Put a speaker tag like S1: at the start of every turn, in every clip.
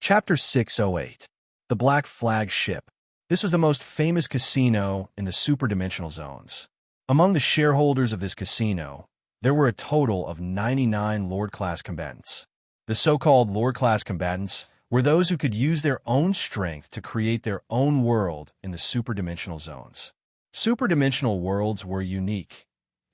S1: Chapter 608. The Black Flag Ship. This was the most famous casino in the superdimensional zones. Among the shareholders of this casino, there were a total of 99 Lord-class combatants. The so-called Lord-class combatants were those who could use their own strength to create their own world in the superdimensional zones. Superdimensional worlds were unique.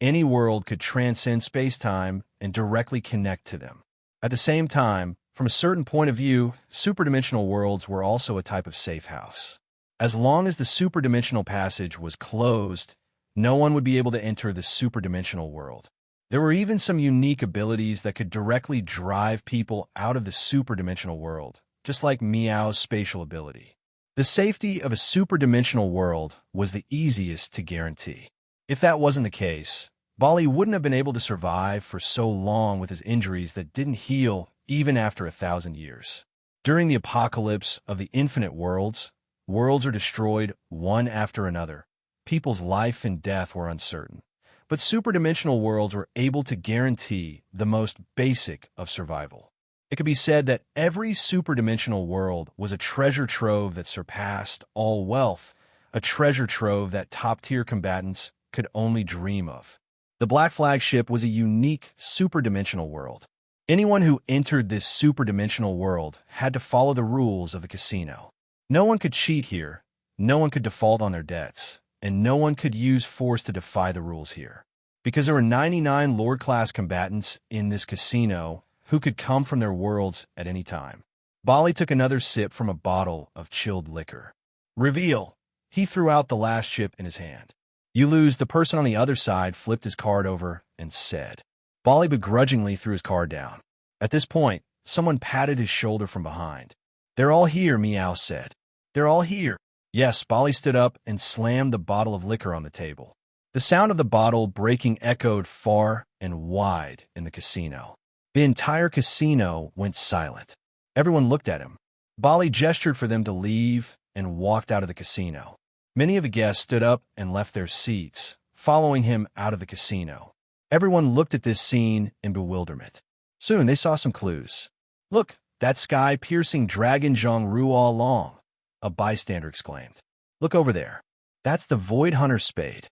S1: Any world could transcend space-time and directly connect to them. At the same time, from a certain point of view, superdimensional worlds were also a type of safe house. As long as the superdimensional passage was closed, no one would be able to enter the superdimensional world. There were even some unique abilities that could directly drive people out of the superdimensional world, just like Meow's spatial ability. The safety of a superdimensional world was the easiest to guarantee. If that wasn't the case, Bali wouldn't have been able to survive for so long with his injuries that didn't heal even after 1,000 years. During the apocalypse of the infinite worlds, worlds are destroyed one after another. People's life and death were uncertain. But superdimensional worlds were able to guarantee the most basic of survival. It could be said that every superdimensional world was a treasure trove that surpassed all wealth, a treasure trove that top-tier combatants could only dream of. The Black Flag Ship was a unique superdimensional world. Anyone who entered this superdimensional world had to follow the rules of the casino. No one could cheat here, no one could default on their debts, and no one could use force to defy the rules here. Because there were 99 Lord-class combatants in this casino who could come from their worlds at any time. Bali took another sip from a bottle of chilled liquor. Reveal. He threw out the last chip in his hand. You lose. The person on the other side flipped his card over and said. Bali begrudgingly threw his card down. At this point, someone patted his shoulder from behind. They're all here, Meow said. They're all here. Yes, Bali stood up and slammed the bottle of liquor on the table. The sound of the bottle breaking echoed far and wide in the casino. The entire casino went silent. Everyone looked at him. Bali gestured for them to leave and walked out of the casino. Many of the guests stood up and left their seats, following him out of the casino. Everyone looked at this scene in bewilderment. Soon they saw some clues. Look, that sky-piercing dragon Zhongru all along, a bystander exclaimed. Look over there. That's the Void Hunter's spade.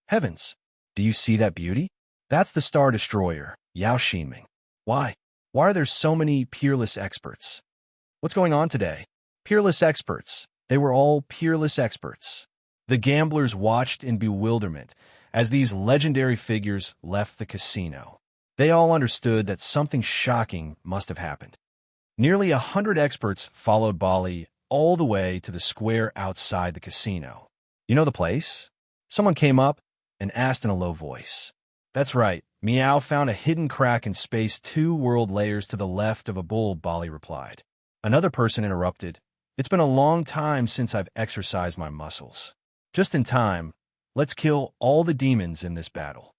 S1: Heavens, do you see that beauty? That's the Star Destroyer, Yao Xinming. Why? Why are there so many peerless experts? What's going on today? Peerless experts. They were all peerless experts. The gamblers watched in bewilderment as these legendary figures left the casino. They all understood that something shocking must have happened. Nearly 100 experts followed Bali all the way to the square outside the casino. You know the place? Someone came up and asked in a low voice. That's right, Meow found a hidden crack in space 2 world layers to the left of a bull, Bali replied. Another person interrupted. It's been a long time since I've exercised my muscles. Just in time, let's kill all the demons in this battle.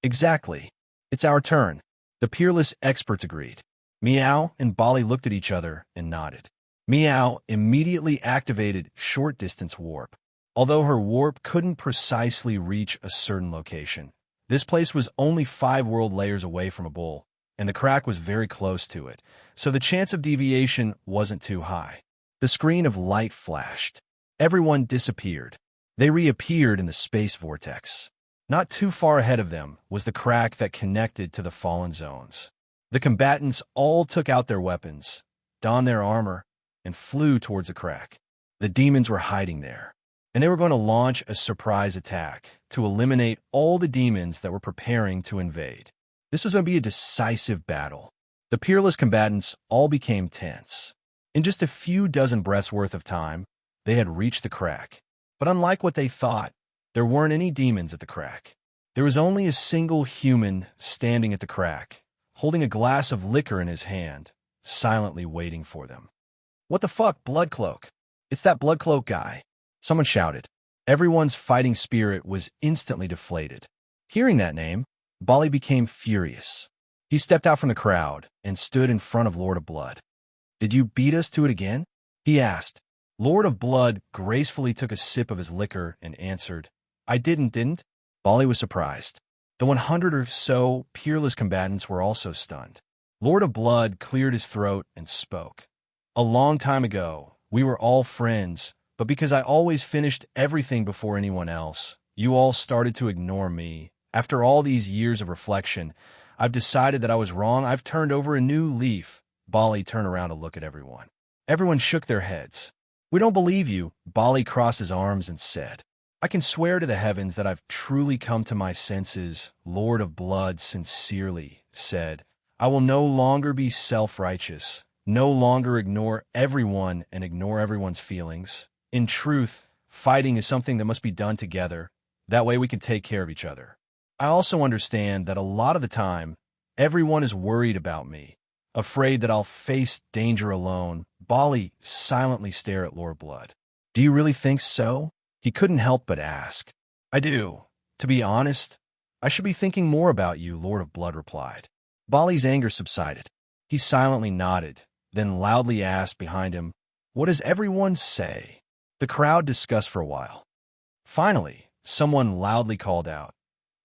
S1: Exactly. It's our turn. The peerless experts agreed. Meow and Bali looked at each other and nodded. Meow immediately activated short-distance warp. Although her warp couldn't precisely reach a certain location, this place was only 5 world layers away from a bull, and the crack was very close to it, so the chance of deviation wasn't too high. The screen of light flashed. Everyone disappeared. They reappeared in the space vortex. Not too far ahead of them was the crack that connected to the fallen zones. The combatants all took out their weapons, donned their armor, and flew towards the crack. The demons were hiding there, and they were going to launch a surprise attack to eliminate all the demons that were preparing to invade. This was going to be a decisive battle. The peerless combatants all became tense. In just a few dozen breaths worth of time, they had reached the crack. But unlike what they thought, there weren't any demons at the crack. There was only a single human standing at the crack, holding a glass of liquor in his hand, silently waiting for them. What the fuck, Bloodcloak? It's that Bloodcloak guy. Someone shouted. Everyone's fighting spirit was instantly deflated. Hearing that name, Bali became furious. He stepped out from the crowd and stood in front of Lord of Blood. Did you beat us to it again? He asked. Lord of Blood gracefully took a sip of his liquor and answered, I didn't. Bali was surprised. The 100 or so peerless combatants were also stunned. Lord of Blood cleared his throat and spoke. A long time ago, we were all friends, but because I always finished everything before anyone else, you all started to ignore me. After all these years of reflection, I've decided that I was wrong. I've turned over a new leaf. Bali turned around to look at everyone. Everyone shook their heads. We don't believe you. Bali crossed his arms and said, I can swear to the heavens that I've truly come to my senses. Lord of Blood sincerely said, I will no longer be self-righteous, no longer ignore everyone and ignore everyone's feelings. In truth, fighting is something that must be done together. That way we can take care of each other. I also understand that a lot of the time, everyone is worried about me, afraid that I'll face danger alone. Bali silently stared at Lord Blood. Do you really think so? He couldn't help but ask. I do. To be honest, I should be thinking more about you, Lord of Blood replied. Bali's anger subsided. He silently nodded, then loudly asked behind him, What does everyone say? The crowd discussed for a while. Finally, someone loudly called out,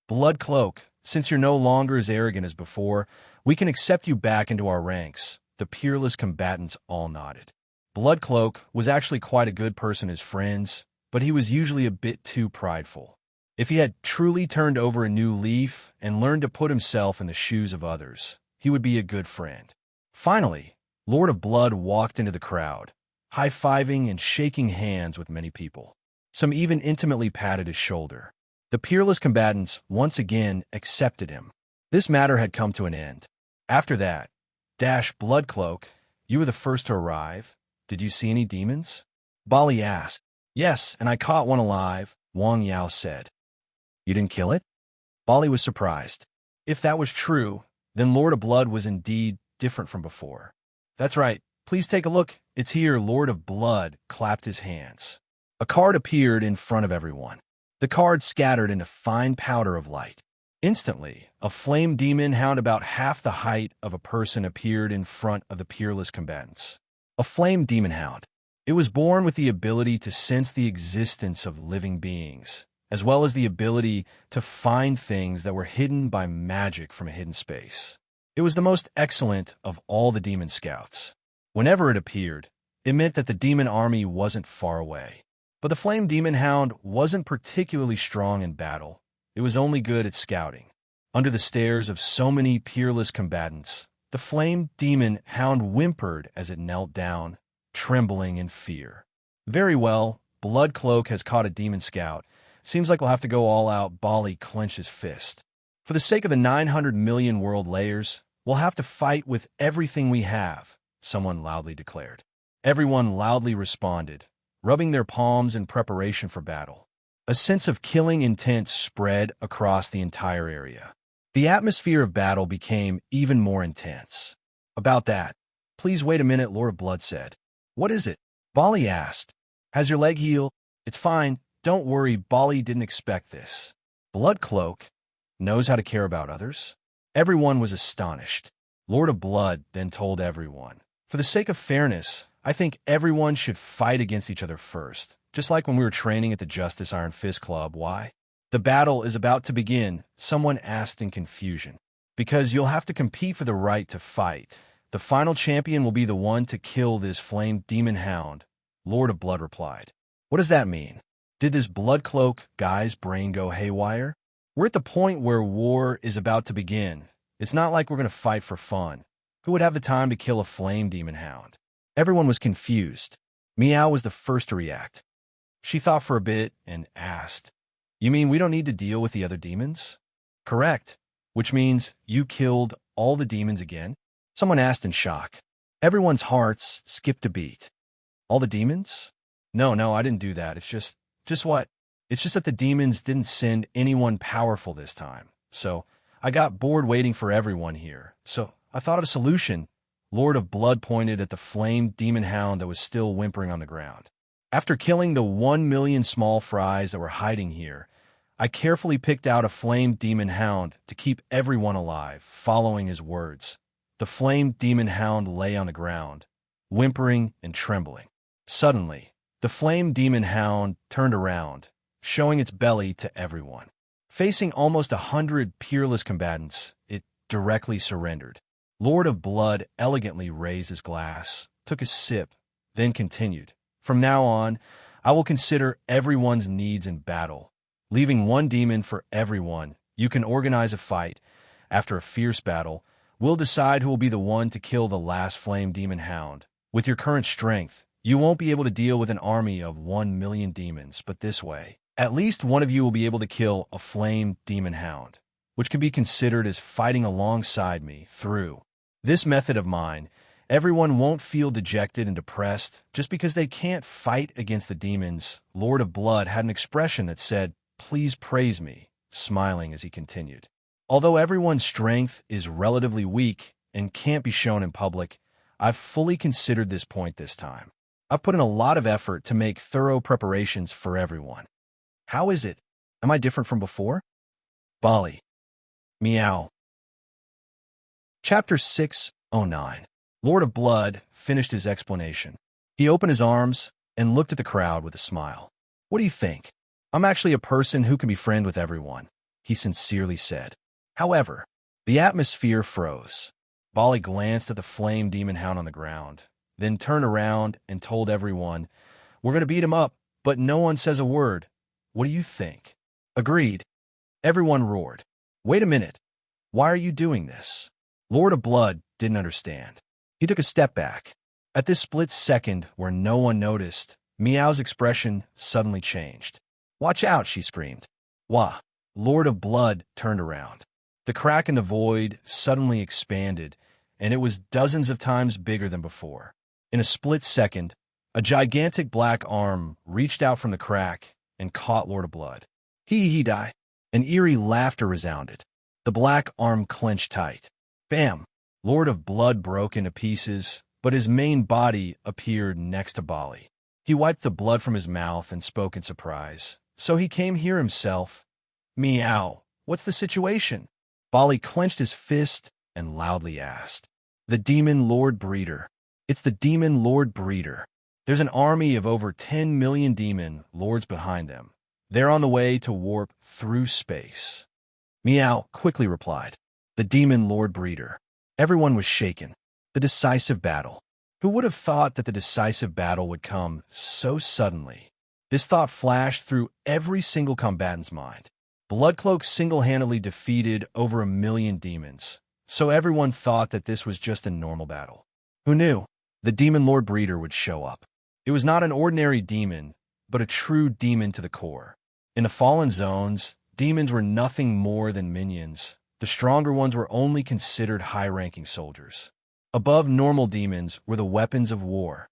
S1: Blood Cloak, since you're no longer as arrogant as before, we can accept you back into our ranks. The peerless combatants all nodded. Blood Cloak was actually quite a good person as friends, but he was usually a bit too prideful. If he had truly turned over a new leaf and learned to put himself in the shoes of others, he would be a good friend. Finally, Lord of Blood walked into the crowd, high-fiving and shaking hands with many people. Some even intimately patted his shoulder. The peerless combatants once again accepted him. This matter had come to an end. After that, Blood Cloak, you were the first to arrive. Did you see any demons? Bali asked. Yes, and I caught one alive, Wang Yao said. You didn't kill it? Bali was surprised. If that was true, then Lord of Blood was indeed different from before. That's right. Please take a look. It's here. Lord of Blood clapped his hands. A card appeared in front of everyone. The card scattered into fine powder of light. Instantly, a flame demon hound about half the height of a person appeared in front of the peerless combatants. A flame demon hound. It was born with the ability to sense the existence of living beings, as well as the ability to find things that were hidden by magic from a hidden space. It was the most excellent of all the demon scouts. Whenever it appeared, it meant that the demon army wasn't far away. But the flame demon hound wasn't particularly strong in battle. It was only good at scouting. Under the stares of so many peerless combatants, the flame demon hound whimpered as it knelt down, trembling in fear. Very well, Blood Cloak has caught a demon scout. Seems like we'll have to go all out. Bali clenched his fist. For the sake of the 900 million world layers, we'll have to fight with everything we have, someone loudly declared. Everyone loudly responded, rubbing their palms in preparation for battle. A sense of killing intent spread across the entire area. The atmosphere of battle became even more intense. About that, please wait a minute, Lord of Blood said. What is it? Bali asked. Has your leg healed? It's fine. Don't worry, Bali didn't expect this. Blood Cloak knows how to care about others? Everyone was astonished. Lord of Blood then told everyone, for the sake of fairness, I think everyone should fight against each other first, just like when we were training at the Justice Iron Fist Club. Why? The battle is about to begin, someone asked in confusion. Because you'll have to compete for the right to fight. The final champion will be the one to kill this flame demon hound, Lord of Blood replied. What does that mean? Did this Blood Cloak guy's brain go haywire? We're at the point where war is about to begin. It's not like we're going to fight for fun. Who would have the time to kill a flame demon hound? Everyone was confused. Meow was the first to react. She thought for a bit and asked, You mean we don't need to deal with the other demons? Correct. Which means you killed all the demons again? Someone asked in shock. Everyone's hearts skipped a beat. All the demons? No, I didn't do that. It's just what? It's just that the demons didn't send anyone powerful this time. So I got bored waiting for everyone here. So I thought of a solution. Lord of Blood pointed at the flame demon hound that was still whimpering on the ground. After killing the 1 million small fries that were hiding here, I carefully picked out a flame demon hound to keep everyone alive, following his words. The flame demon hound lay on the ground, whimpering and trembling. Suddenly, the flame demon hound turned around, showing its belly to everyone. Facing almost 100 peerless combatants, it directly surrendered. Lord of Blood elegantly raised his glass, took a sip, then continued. From now on, I will consider everyone's needs in battle. Leaving one demon for everyone, you can organize a fight. After a fierce battle, we'll decide who will be the one to kill the last flame demon hound. With your current strength, you won't be able to deal with an army of 1 million demons, but this way, at least one of you will be able to kill a flame demon hound, which can be considered as fighting alongside me through this method of mine. Everyone won't feel dejected and depressed just because they can't fight against the demons. Lord of Blood had an expression that said, "Please praise me," smiling as he continued. Although everyone's strength is relatively weak and can't be shown in public, I've fully considered this point this time. I've put in a lot of effort to make thorough preparations for everyone. How is it? Am I different from before? Bali. Meow. Chapter 609. Lord of Blood finished his explanation. He opened his arms and looked at the crowd with a smile. What do you think? I'm actually a person who can be friend with everyone, he sincerely said. However, the atmosphere froze. Bali glanced at the flame demon hound on the ground, then turned around and told everyone, "We're going to beat him up, but no one says a word. What do you think?" Agreed. Everyone roared. Wait a minute. Why are you doing this? Lord of Blood didn't understand. He took a step back. At this split second where no one noticed, Meow's expression suddenly changed. Watch out, she screamed. Wah! Lord of Blood turned around. The crack in the void suddenly expanded, and it was dozens of times bigger than before. In a split second, a gigantic black arm reached out from the crack and caught Lord of Blood. He died. An eerie laughter resounded. The black arm clenched tight. Bam! Lord of Blood broke into pieces, but his main body appeared next to Bali. He wiped the blood from his mouth and spoke in surprise. So he came here himself? Meow. What's the situation? Bali clenched his fist and loudly asked. The Demon Lord Breeder. It's the Demon Lord Breeder. There's an army of over 10 million demon lords behind them. They're on the way to warp through space. Meow quickly replied. The Demon Lord Breeder. Everyone was shaken. The decisive battle. Who would have thought that the decisive battle would come so suddenly? This thought flashed through every single combatant's mind. Bloodcloak single-handedly defeated over 1 million demons, so everyone thought that this was just a normal battle. Who knew? The Demon Lord Breeder would show up. It was not an ordinary demon, but a true demon to the core. In the Fallen Zones, demons were nothing more than minions. The stronger ones were only considered high-ranking soldiers. Above normal demons were the weapons of war,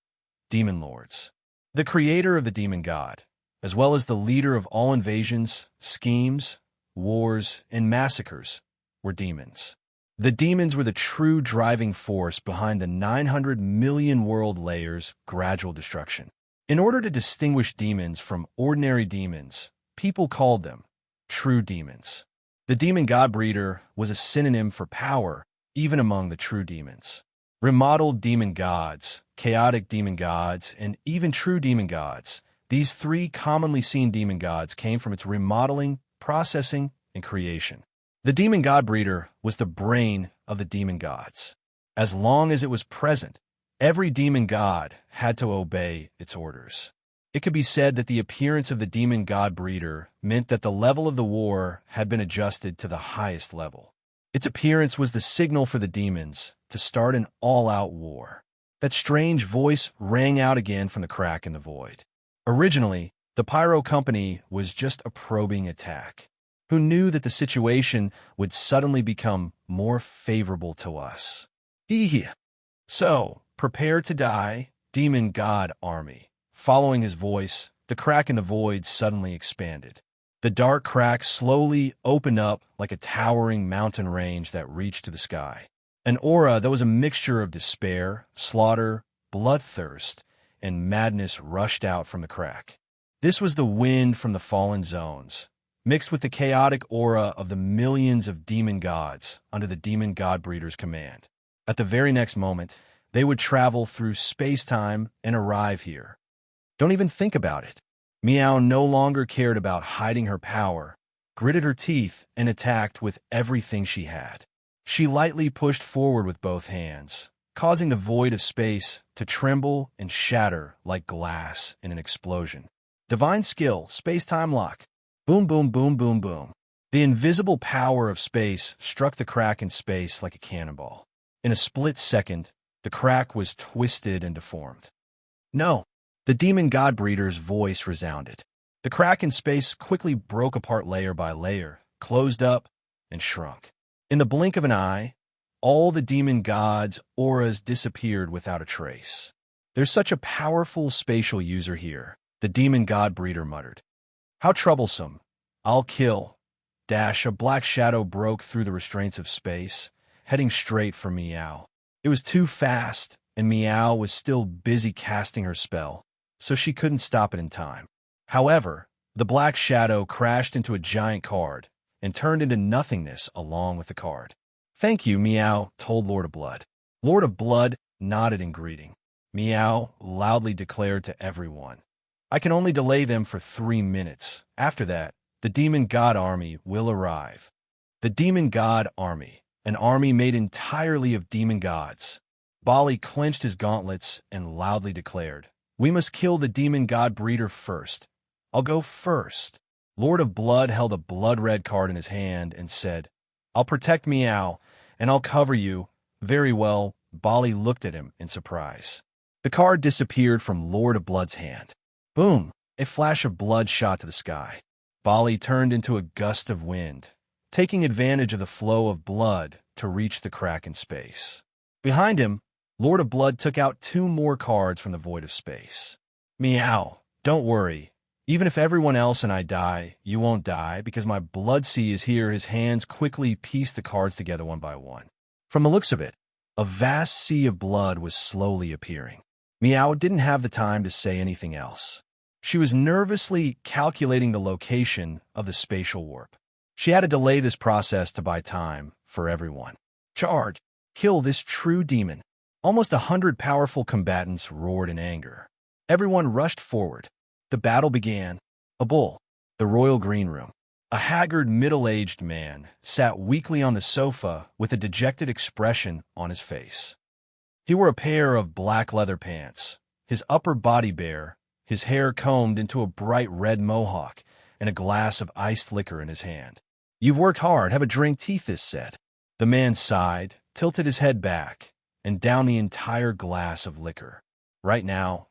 S1: demon lords. The creator of the demon god, as well as the leader of all invasions, schemes, wars, and massacres, were demons. The demons were the true driving force behind the 900 million world layers' gradual destruction. In order to distinguish demons from ordinary demons, people called them true demons. The demon god breeder was a synonym for power, even among the true demons. Remodeled demon gods, chaotic demon gods, and even true demon gods, these three commonly seen demon gods came from its remodeling, processing, and creation. The demon god breeder was the brain of the demon gods. As long as it was present, every demon god had to obey its orders. It could be said that the appearance of the demon god breeder meant that the level of the war had been adjusted to the highest level. Its appearance was the signal for the demons to start an all-out war. That strange voice rang out again from the crack in the void. Originally, the Pyro Company was just a probing attack. Who knew that the situation would suddenly become more favorable to us? So, prepare to die, Demon God Army. Following his voice, the crack in the void suddenly expanded. The dark crack slowly opened up like a towering mountain range that reached to the sky. An aura that was a mixture of despair, slaughter, bloodthirst, and madness rushed out from the crack. This was the wind from the fallen zones, mixed with the chaotic aura of the millions of demon gods under the demon god breeder's command. At the very next moment, they would travel through space-time and arrive here. Don't even think about it. Meow no longer cared about hiding her power, gritted her teeth, and attacked with everything she had. She lightly pushed forward with both hands, causing the void of space to tremble and shatter like glass in an explosion. Divine skill, space-time lock. Boom, boom, boom, boom, boom. The invisible power of space struck the crack in space like a cannonball. In a split second, the crack was twisted and deformed. No, the demon godbreeder's voice resounded. The crack in space quickly broke apart layer by layer, closed up, and shrunk. In the blink of an eye, all the demon gods' auras disappeared without a trace. There's such a powerful spatial user here, the demon godbreeder muttered. How troublesome. I'll kill. A black shadow broke through the restraints of space, heading straight for Meow. It was too fast, and Meow was still busy casting her spell, so she couldn't stop it in time. However, the black shadow crashed into a giant card and turned into nothingness along with the card. Thank you, Meow told Lord of Blood. Lord of Blood nodded in greeting. Meow loudly declared to everyone, I can only delay them for 3 minutes. After that, the demon god army will arrive. The demon god army, an army made entirely of demon gods. Bali clenched his gauntlets and loudly declared, We must kill the demon god breeder first. I'll go first. Lord of Blood held a blood-red card in his hand and said, I'll protect Meow, and I'll cover you. Very well. Bali looked at him in surprise. The card disappeared from Lord of Blood's hand. Boom! A flash of blood shot to the sky. Bali turned into a gust of wind, taking advantage of the flow of blood to reach the crack in space. Behind him, Lord of Blood took out 2 more cards from the void of space. Meow, don't worry. Even if everyone else and I die, you won't die, because my blood sea is here. His hands quickly pieced the cards together one by one. From the looks of it, a vast sea of blood was slowly appearing. Meow didn't have the time to say anything else. She was nervously calculating the location of the spatial warp. She had to delay this process to buy time for everyone. Charge! Kill this true demon! Almost 100 powerful combatants roared in anger. Everyone rushed forward. The battle began. A bull. The royal green room. A haggard, middle-aged man sat weakly on the sofa with a dejected expression on his face. He wore a pair of black leather pants, his upper body bare, his hair combed into a bright red mohawk, and a glass of iced liquor in his hand. You've worked hard. Have a drink, Tethys said. The man sighed, tilted his head back, and downed the entire glass of liquor. Right now,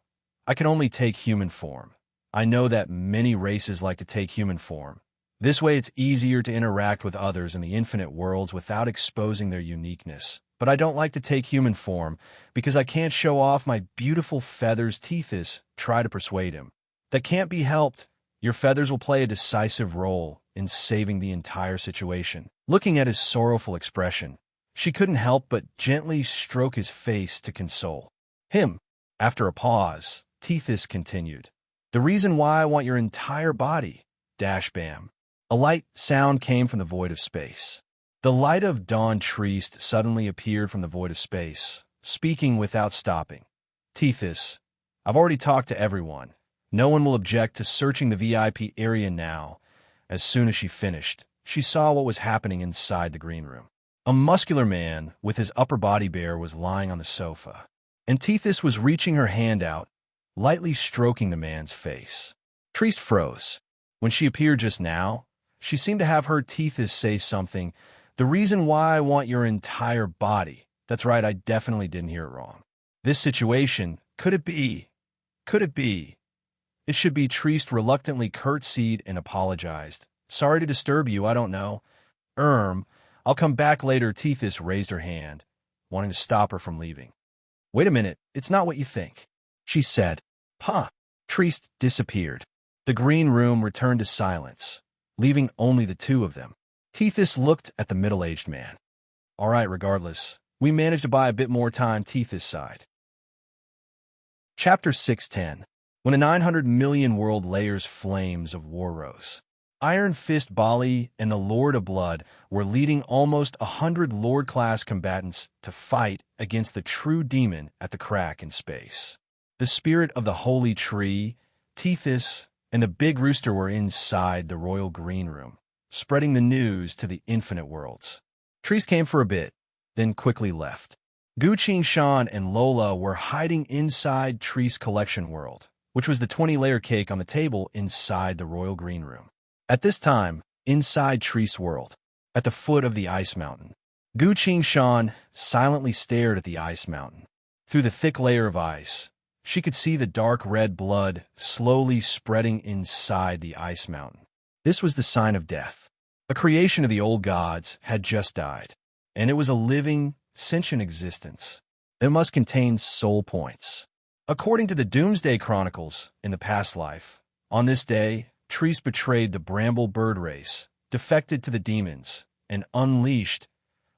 S1: I can only take human form. I know that many races like to take human form. This way it's easier to interact with others in the infinite worlds without exposing their uniqueness. But I don't like to take human form because I can't show off my beautiful feathers. Tethys tried to persuade him. That can't be helped. Your feathers will play a decisive role in saving the entire situation. Looking at his sorrowful expression, she couldn't help but gently stroke his face to console him. After a pause, Tethys continued, The reason why I want your entire body, bam. A light sound came from the void of space. The light of Dawn Triest suddenly appeared from the void of space, speaking without stopping. Tethys, I've already talked to everyone. No one will object to searching the VIP area now. As soon as she finished, she saw what was happening inside the green room. A muscular man with his upper body bare was lying on the sofa, and Tethys was reaching her hand out, lightly stroking the man's face. Triest froze. When she appeared just now, she seemed to have heard Tethys say something. The reason why I want your entire body. That's right, I definitely didn't hear it wrong. This situation, could it be? Could it be? It should be. Triest reluctantly curtsied and apologized. Sorry to disturb you, I don't know. I'll come back later. Tethys raised her hand, wanting to stop her from leaving. Wait a minute, it's not what you think, she said. Triest disappeared. The green room returned to silence, leaving only the two of them. Tethys looked at the middle-aged man. All right, regardless, we managed to buy a bit more time. Tethys sighed. Chapter 610. When a 900 million world layers flames of war rose. Iron Fist Bali and the Lord of Blood were leading almost 100 Lord-class combatants to fight against the true demon at the crack in space. The spirit of the holy tree, Tethys, and the big rooster were inside the royal green room, spreading the news to the infinite worlds. Triest came for a bit, then quickly left. Gu Shan and Lola were hiding inside Tree's collection world, which was the 20-layer cake on the table inside the royal green room. At this time, inside Tree's world, at the foot of the ice mountain, Gu Shan silently stared at the ice mountain. Through the thick layer of ice, she could see the dark red blood slowly spreading inside the ice mountain. This was the sign of death. A creation of the old gods had just died, and it was a living, sentient existence. It must contain soul points. According to the Doomsday Chronicles, in the past life, on this day, Trees betrayed the bramble bird race, defected to the demons, and unleashed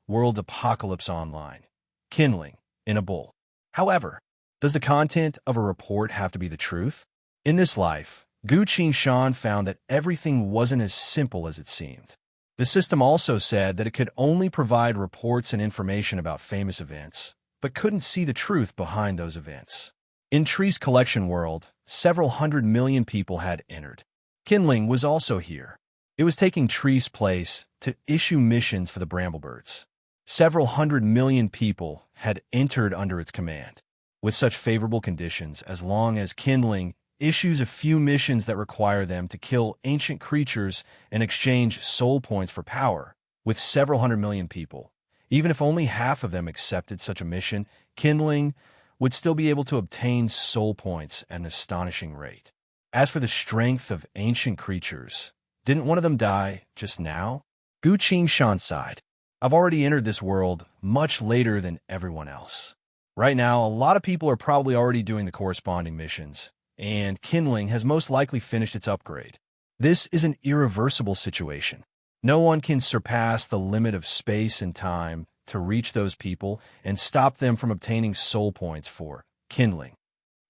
S1: World Apocalypse Online, kindling in a bowl. However, does the content of a report have to be the truth? In this life, Gu Shan found that everything wasn't as simple as it seemed. The system also said that it could only provide reports and information about famous events, but couldn't see the truth behind those events. In Tree's collection world, several 100 million people had entered. Kindling was also here. It was taking Tree's place to issue missions for the Bramblebirds. Several 100 million people had entered under its command. With such favorable conditions, as long as Kindling issues a few missions that require them to kill ancient creatures and exchange soul points for power, with several 100 million people, even if only half of them accepted such a mission, Kindling would still be able to obtain soul points at an astonishing rate. As for the strength of ancient creatures, didn't one of them die just now? Gu Shan sighed. I've already entered this world much later than everyone else. Right now, a lot of people are probably already doing the corresponding missions, and Kindling has most likely finished its upgrade. This is an irreversible situation. No one can surpass the limit of space and time to reach those people and stop them from obtaining soul points for Kindling.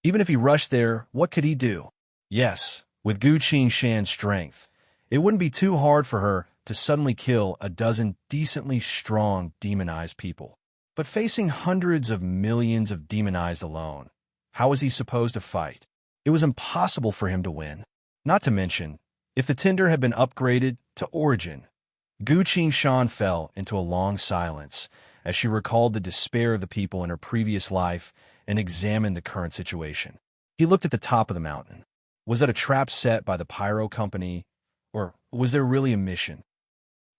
S1: Even if he rushed there, what could he do? Yes, with Gu Shan's strength, it wouldn't be too hard for her to suddenly kill a dozen decently strong demonized people. But facing hundreds of millions of demonized alone, how was he supposed to fight? It was impossible for him to win. Not to mention, if the Tinder had been upgraded to Origin, Gu Shan fell into a long silence as she recalled the despair of the people in her previous life and examined the current situation. He looked at the top of the mountain. Was that a trap set by the Pyro Company, or was there really a mission?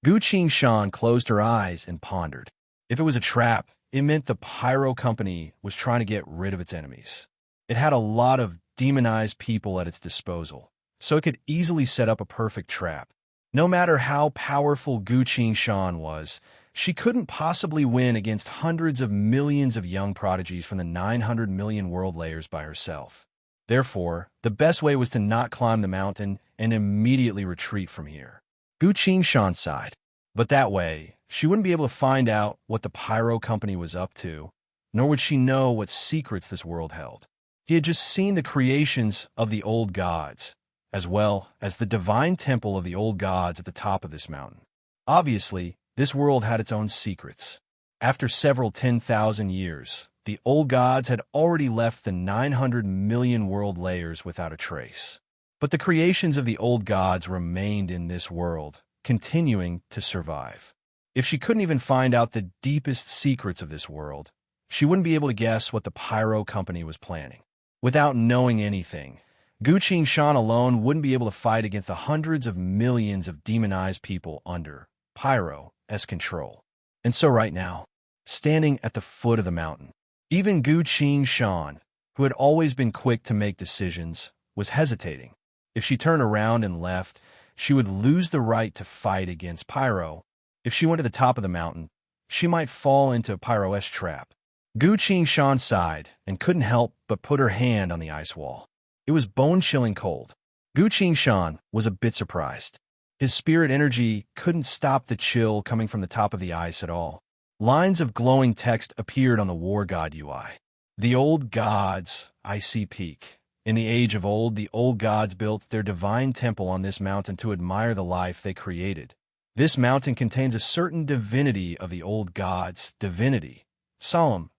S1: Gu Shan closed her eyes and pondered. If it was a trap, it meant the Pyro Company was trying to get rid of its enemies. It had a lot of demonized people at its disposal, so it could easily set up a perfect trap. No matter how powerful Gu Shan was, she couldn't possibly win against hundreds of millions of young prodigies from the 900 million world layers by herself. Therefore, the best way was to not climb the mountain and immediately retreat from here. Gu Shan sighed, but that way, she wouldn't be able to find out what the Pyro Company was up to, nor would she know what secrets this world held. He had just seen the creations of the old gods, as well as the divine temple of the old gods at the top of this mountain. Obviously, this world had its own secrets. After several 10,000 years, the old gods had already left the 900 million world layers without a trace. But the creations of the old gods remained in this world, continuing to survive. If she couldn't even find out the deepest secrets of this world, she wouldn't be able to guess what the Pyro Company was planning. Without knowing anything, Gu Shan alone wouldn't be able to fight against the hundreds of millions of demonized people under Pyro's control. And so right now, standing at the foot of the mountain, even Gu Shan, who had always been quick to make decisions, was hesitating. If she turned around and left, she would lose the right to fight against Pyro. If she went to the top of the mountain, she might fall into Pyro's trap. Gu Shan sighed and couldn't help but put her hand on the ice wall. It was bone-chilling cold. Gu Shan was a bit surprised. His spirit energy couldn't stop the chill coming from the top of the ice at all. Lines of glowing text appeared on the War God UI. The old gods, icy peak. In the age of old, the old gods built their divine temple on this mountain to admire the life they created. This mountain contains a certain divinity of the old gods' divinity. Solemn.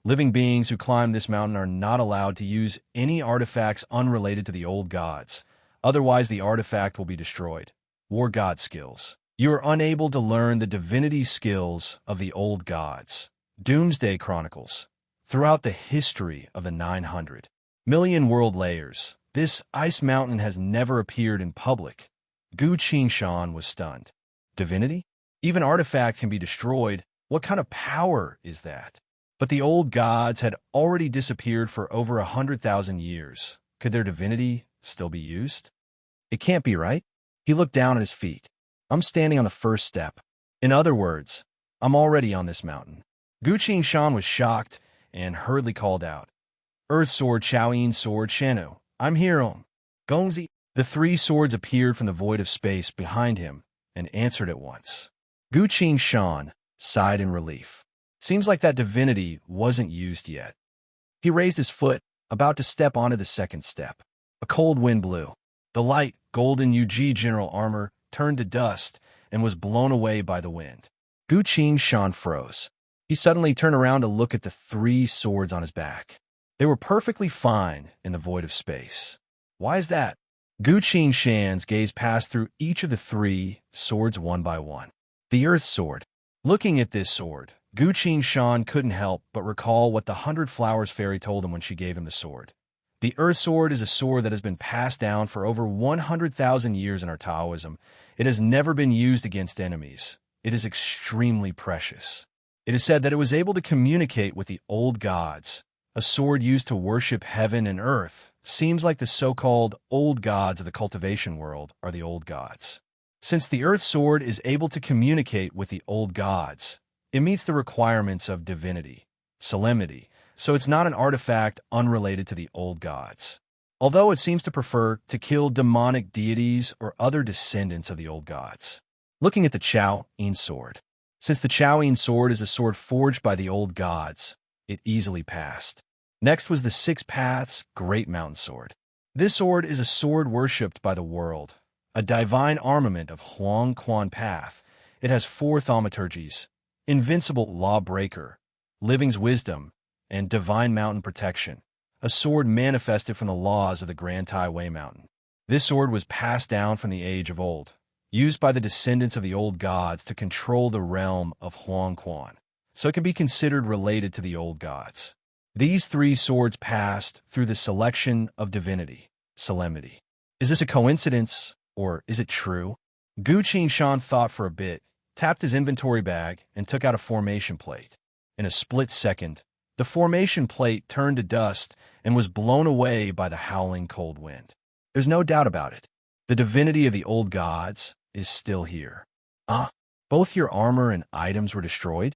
S1: Living beings who climb this mountain are not allowed to use any artifacts unrelated to the old gods. Otherwise, the artifact will be destroyed. War God skills. You are unable to learn the divinity skills of the old gods. Doomsday Chronicles. Throughout the history of the 900 million world layers, this ice mountain has never appeared in public. Gu Qingshan was stunned. Divinity? Even artifact can be destroyed. What kind of power is that? But the old gods had already disappeared for over 100,000 years. Could their divinity still be used? It can't be, right? He looked down at his feet. I'm standing on the first step. In other words, I'm already on this mountain. Gu Qingshan was shocked and hurriedly called out, Earth Sword, Chaoyin Sword, Shanu. I'm here, Gongzi. The three swords appeared from the void of space behind him and answered at once. Gu Qingshan sighed in relief. Seems like that divinity wasn't used yet. He raised his foot, about to step onto the second step. A cold wind blew. The light, golden UG general armor turned to dust and was blown away by the wind. Gu Qingshan froze. He suddenly turned around to look at the three swords on his back. They were perfectly fine in the void of space. Why is that? Gu Qingshan's gaze passed through each of the three swords one by one. The Earth Sword. Looking at this sword, Gu Qingshan couldn't help but recall what the 100 Flowers fairy told him when she gave him the sword. The Earth Sword is a sword that has been passed down for over 100,000 years in our Taoism. It has never been used against enemies. It is extremely precious. It is said that it was able to communicate with the old gods. A sword used to worship heaven and earth. Seems like the so-called old gods of the cultivation world are the old gods. Since the Earth Sword is able to communicate with the old gods, it meets the requirements of divinity, solemnity, so it's not an artifact unrelated to the old gods. Although it seems to prefer to kill demonic deities or other descendants of the old gods. Looking at the Chaoyin Sword. Since the Chaoyin Sword is a sword forged by the old gods, it easily passed. Next was the Six Paths Great Mountain Sword. This sword is a sword worshipped by the world, a divine armament of Huang Quan Path. It has 4 thaumaturgies, invincible lawbreaker, living's wisdom, and divine mountain protection, a sword manifested from the laws of the Grand Tai Wei Mountain. This sword was passed down from the age of old, used by the descendants of the old gods to control the realm of Huang Quan, so it can be considered related to the old gods. These 3 swords passed through the selection of divinity, solemnity. Is this a coincidence, or is it true? Gu Qingshan thought for a bit, tapped his inventory bag, and took out a formation plate. In a split second, the formation plate turned to dust and was blown away by the howling cold wind. There's no doubt about it. The divinity of the old gods is still here. Both your armor and items were destroyed?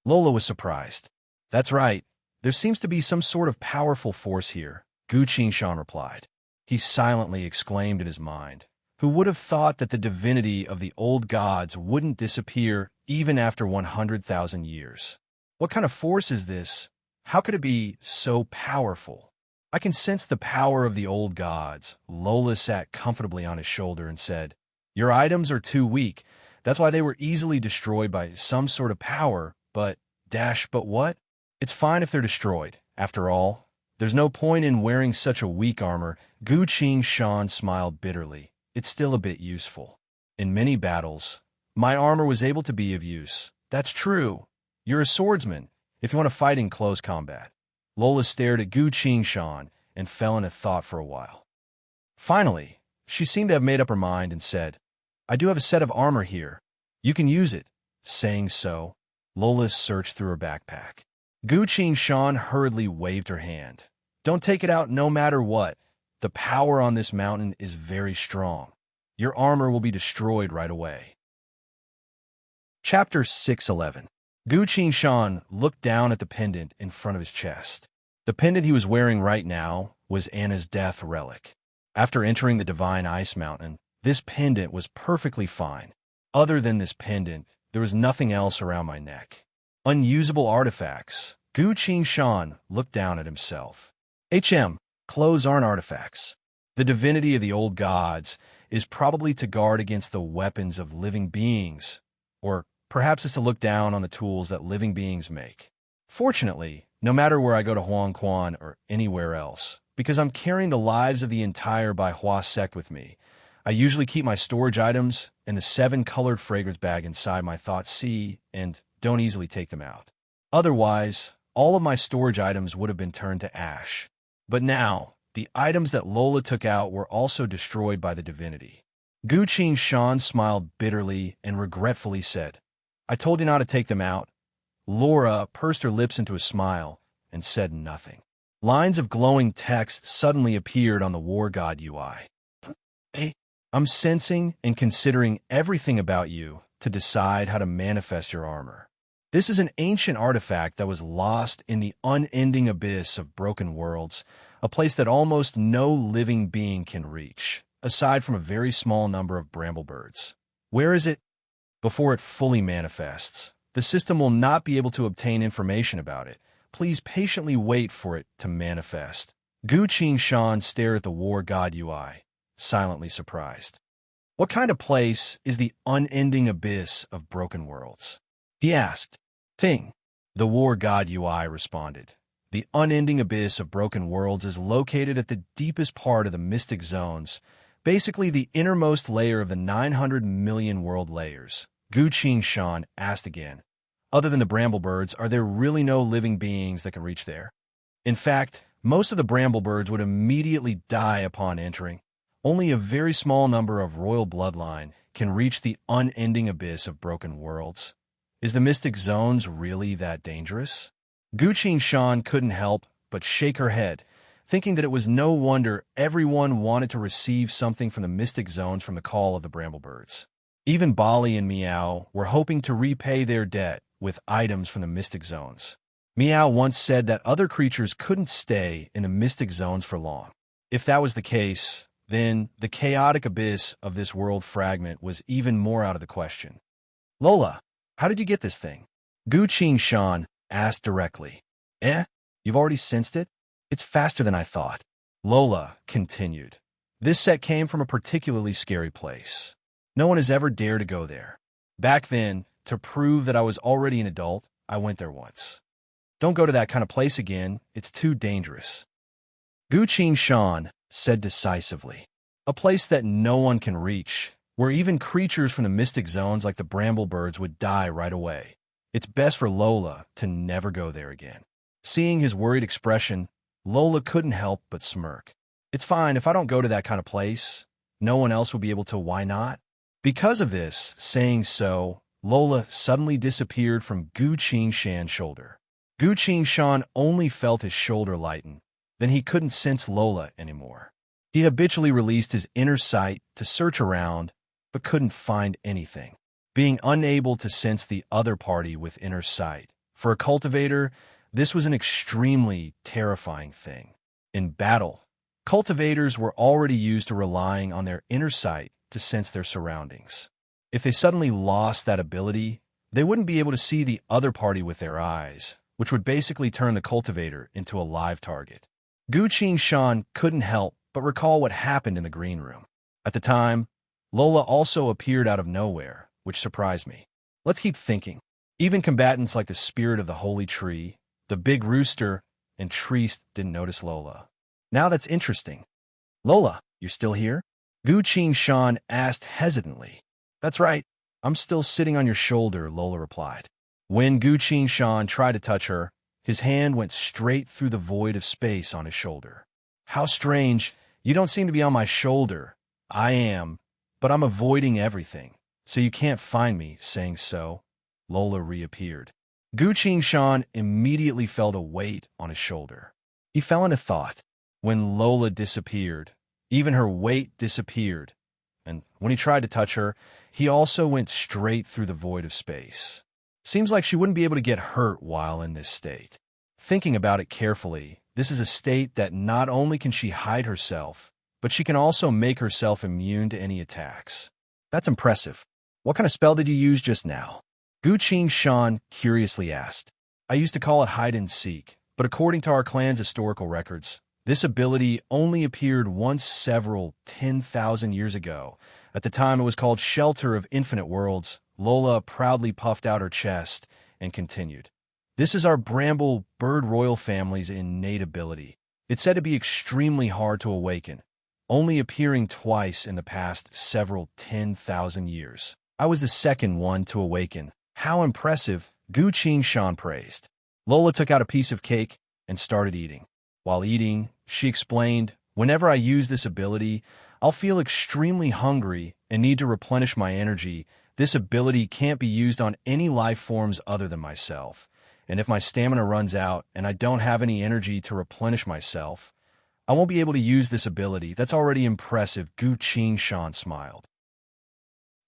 S1: Lola was surprised. That's right. There seems to be some sort of powerful force here, Gu Qingshan replied. He silently exclaimed in his mind. Who would have thought that the divinity of the old gods wouldn't disappear even after 100,000 years? What kind of force is this? How could it be so powerful? I can sense the power of the old gods. Lola sat comfortably on his shoulder and said, Your items are too weak. That's why they were easily destroyed by some sort of power, but what? It's fine if they're destroyed. After all, there's no point in wearing such a weak armor. Gu Qingshan smiled bitterly. It's still a bit useful. In many battles, my armor was able to be of use. That's true. You're a swordsman, if you want to fight in close combat. Lola stared at Gu Qingshan and fell into thought for a while. Finally, she seemed to have made up her mind and said, I do have a set of armor here. You can use it. Saying so, Lola searched through her backpack. Gu Qingshan hurriedly waved her hand. Don't take it out no matter what. The power on this mountain is very strong. Your armor will be destroyed right away. Chapter 611. Gu Qingshan looked down at the pendant in front of his chest. The pendant he was wearing right now was Anna's death relic. After entering the Divine Ice Mountain, this pendant was perfectly fine. Other than this pendant, there was nothing else around my neck. Unusable artifacts. Gu Qingshan looked down at himself. Clothes aren't artifacts. The divinity of the old gods is probably to guard against the weapons of living beings, or perhaps it's to look down on the tools that living beings make. Fortunately, no matter where I go to Huang Quan or anywhere else, because I'm carrying the lives of the entire Bai Hua sect with me, I usually keep my storage items in the 7-colored fragrance bag inside my thought sea and don't easily take them out. Otherwise, all of my storage items would have been turned to ash. But now, the items that Lola took out were also destroyed by the divinity. Gu Shan smiled bitterly and regretfully said, I told you not to take them out. Laura pursed her lips into a smile and said nothing. Lines of glowing text suddenly appeared on the War God UI. Hey, I'm sensing and considering everything about you to decide how to manifest your armor. This is an ancient artifact that was lost in the unending abyss of broken worlds, a place that almost no living being can reach, aside from a very small number of bramblebirds. Where is it? Before it fully manifests, the system will not be able to obtain information about it. Please patiently wait for it to manifest. Gu Shan stared at the War God UI, silently surprised. What kind of place is the unending abyss of broken worlds? He asked. Ting. The War God UI responded. The unending abyss of broken worlds is located at the deepest part of the mystic zones, basically the innermost layer of the 900 million world layers. Gu Shan asked again. Other than the bramblebirds, are there really no living beings that can reach there? In fact, most of the bramblebirds would immediately die upon entering. Only a very small number of royal bloodline can reach the unending abyss of broken worlds. Is the mystic zones really that dangerous? Gu Shan couldn't help but shake her head, thinking that it was no wonder everyone wanted to receive something from the mystic zones from the call of the bramblebirds. Even Bali and Meow were hoping to repay their debt with items from the mystic zones. Meow once said that other creatures couldn't stay in the mystic zones for long. If that was the case, then the chaotic abyss of this world fragment was even more out of the question. Lola, how did you get this thing? Gu Shan asked directly. You've already sensed it? It's faster than I thought. Lola continued. This set came from a particularly scary place. No one has ever dared to go there. Back then, to prove that I was already an adult, I went there once. Don't go to that kind of place again. It's too dangerous. Gu Shan said decisively. A place that no one can reach, where even creatures from the mystic zones like the bramblebirds would die right away. It's best for Lola to never go there again. Seeing his worried expression, Lola couldn't help but smirk. It's fine if I don't go to that kind of place. No one else will be able to, why not? Because of this, saying so, Lola suddenly disappeared from Gu Shan's shoulder. Gu Shan only felt his shoulder lighten. Then he couldn't sense Lola anymore. He habitually released his inner sight to search around, but couldn't find anything. Being unable to sense the other party with inner sight. For a cultivator, this was an extremely terrifying thing. In battle, cultivators were already used to relying on their inner sight to sense their surroundings. If they suddenly lost that ability, they wouldn't be able to see the other party with their eyes, which would basically turn the cultivator into a live target. Gu Shan couldn't help but recall what happened in the green room. At the time, Lola also appeared out of nowhere, which surprised me. Let's keep thinking. Even combatants like the spirit of the holy tree, the big rooster, and Treast didn't notice Lola. Now that's interesting. Lola, you're still here? Gu Shan asked hesitantly. That's right. I'm still sitting on your shoulder, Lola replied. When Gu Shan tried to touch her, his hand went straight through the void of space on his shoulder. How strange. You don't seem to be on my shoulder. I am, but I'm avoiding everything, so you can't find me. Saying so, Lola reappeared. Gu Shan immediately felt a weight on his shoulder. He fell into thought. When Lola disappeared, even her weight disappeared, and when he tried to touch her, he also went straight through the void of space. Seems like she wouldn't be able to get hurt while in this state. Thinking about it carefully, this is a state that not only can she hide herself, but she can also make herself immune to any attacks. That's impressive. What kind of spell did you use just now? Gu Shan curiously asked. I used to call it hide and seek, but according to our clan's historical records, this ability only appeared once several 10,000 years ago. At the time it was called Shelter of Infinite Worlds. Lola proudly puffed out her chest and continued. This is our bramble bird royal family's innate ability. It's said to be extremely hard to awaken, only appearing twice in the past several 10,000 years. I was the second one to awaken. How impressive, Gu Shan praised. Lola took out a piece of cake and started eating. While eating, she explained, "Whenever I use this ability, I'll feel extremely hungry and need to replenish my energy. This ability can't be used on any life forms other than myself. And if my stamina runs out and I don't have any energy to replenish myself, I won't be able to use this ability. That's already impressive." Gu Qingshan smiled.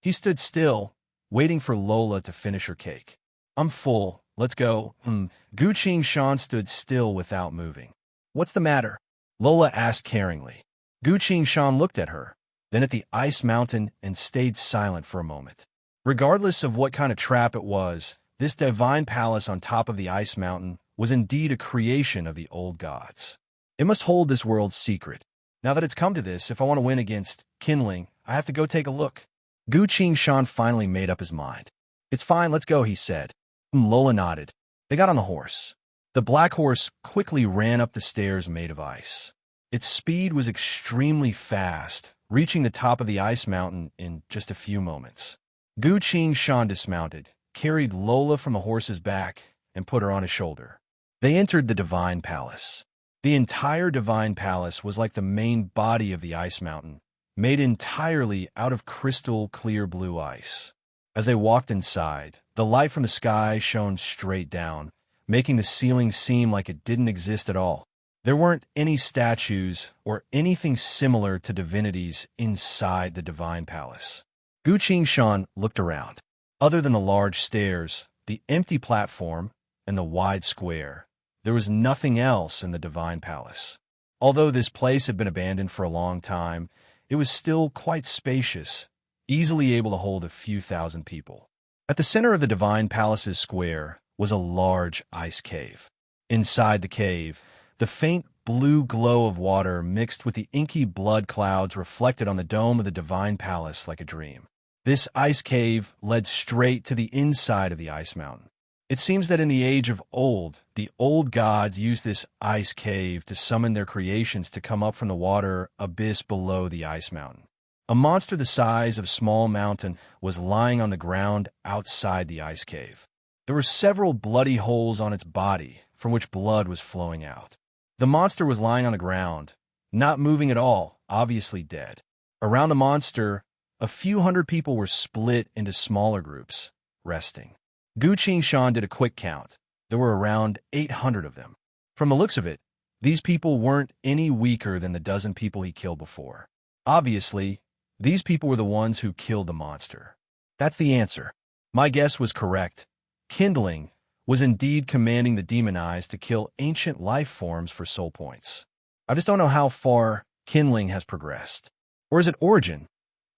S1: He stood still, waiting for Lola to finish her cake. "I'm full. Let's go." Gu Qingshan stood still without moving. "What's the matter?" Lola asked caringly. Gu Qingshan looked at her, then at the ice mountain and stayed silent for a moment. Regardless of what kind of trap it was, this divine palace on top of the ice mountain was indeed a creation of the old gods. It must hold this world's secret. Now that it's come to this, if I want to win against Kindling, I have to go take a look. Gu Qingshan finally made up his mind. "It's fine, let's go," he said. Lola nodded. They got on the horse. The black horse quickly ran up the stairs made of ice. Its speed was extremely fast, reaching the top of the ice mountain in just a few moments. Gu Qingshan dismounted, carried Lola from the horse's back, and put her on his shoulder. They entered the divine palace. The entire divine palace was like the main body of the ice mountain, made entirely out of crystal clear blue ice. As they walked inside, the light from the sky shone straight down, making the ceiling seem like it didn't exist at all. There weren't any statues or anything similar to divinities inside the divine palace. Gu Qingshan looked around. Other than the large stairs, the empty platform, and the wide square, there was nothing else in the divine palace. Although this place had been abandoned for a long time, it was still quite spacious, easily able to hold a few thousand people. At the center of the divine palace's square was a large ice cave. Inside the cave, the faint blue glow of water mixed with the inky blood clouds reflected on the dome of the divine palace like a dream. This ice cave led straight to the inside of the ice mountain. It seems that in the age of old, the old gods used this ice cave to summon their creations to come up from the water abyss below the ice mountain. A monster the size of a small mountain was lying on the ground outside the ice cave. There were several bloody holes on its body from which blood was flowing out. The monster was lying on the ground, not moving at all, obviously dead. Around the monster, a few hundred people were split into smaller groups, resting. Gu Qingshan did a quick count. There were around 800 of them. From the looks of it, these people weren't any weaker than the dozen people he killed before. Obviously, these people were the ones who killed the monster. That's the answer. My guess was correct. Kindling was indeed commanding the demon eyes to kill ancient life forms for soul points. I just don't know how far Kindling has progressed. Or is it Origin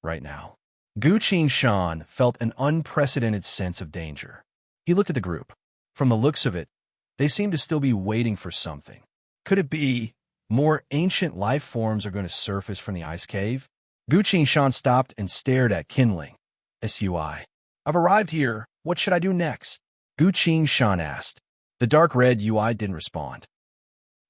S1: right now? Gu Qingshan felt an unprecedented sense of danger. He looked at the group. From the looks of it, they seemed to still be waiting for something. Could it be more ancient life forms are going to surface from the ice cave? Gu Qingshan stopped and stared at Kindling. "Sui. I've arrived here. What should I do next?" Gu Qingshan asked. The dark red UI didn't respond.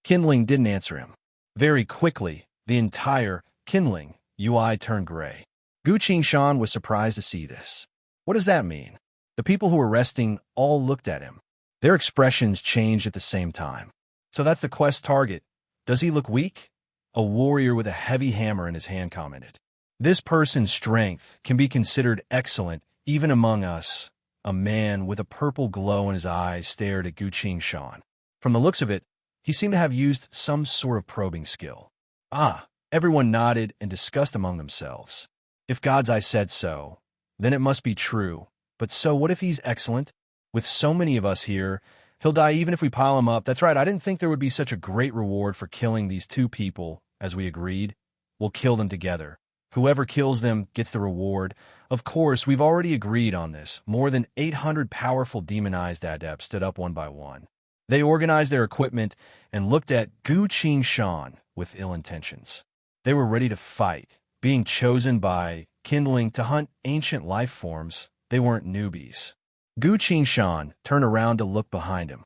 S1: Kindling didn't answer him. Very quickly, the entire Kindling UI turned gray. Gu Qingshan was surprised to see this. What does that mean? The people who were resting all looked at him. Their expressions changed at the same time. So that's the quest target. Does he look weak? A warrior with a heavy hammer in his hand commented. This person's strength can be considered excellent even among us. A man with a purple glow in his eyes stared at Gu Qingshan. From the looks of it, he seemed to have used some sort of probing skill. Everyone nodded and discussed among themselves. If God's Eye said so, then it must be true. But so what if he's excellent? With so many of us here, he'll die even if we pile him up. That's right, I didn't think there would be such a great reward for killing these two people, as we agreed. We'll kill them together. Whoever kills them gets the reward. Of course, we've already agreed on this. More than 800 powerful demonized adepts stood up one by one. They organized their equipment and looked at Gu Qingshan with ill intentions. They were ready to fight, being chosen by Kindling to hunt ancient life forms. They weren't newbies. Gu Qingshan turned around to look behind him.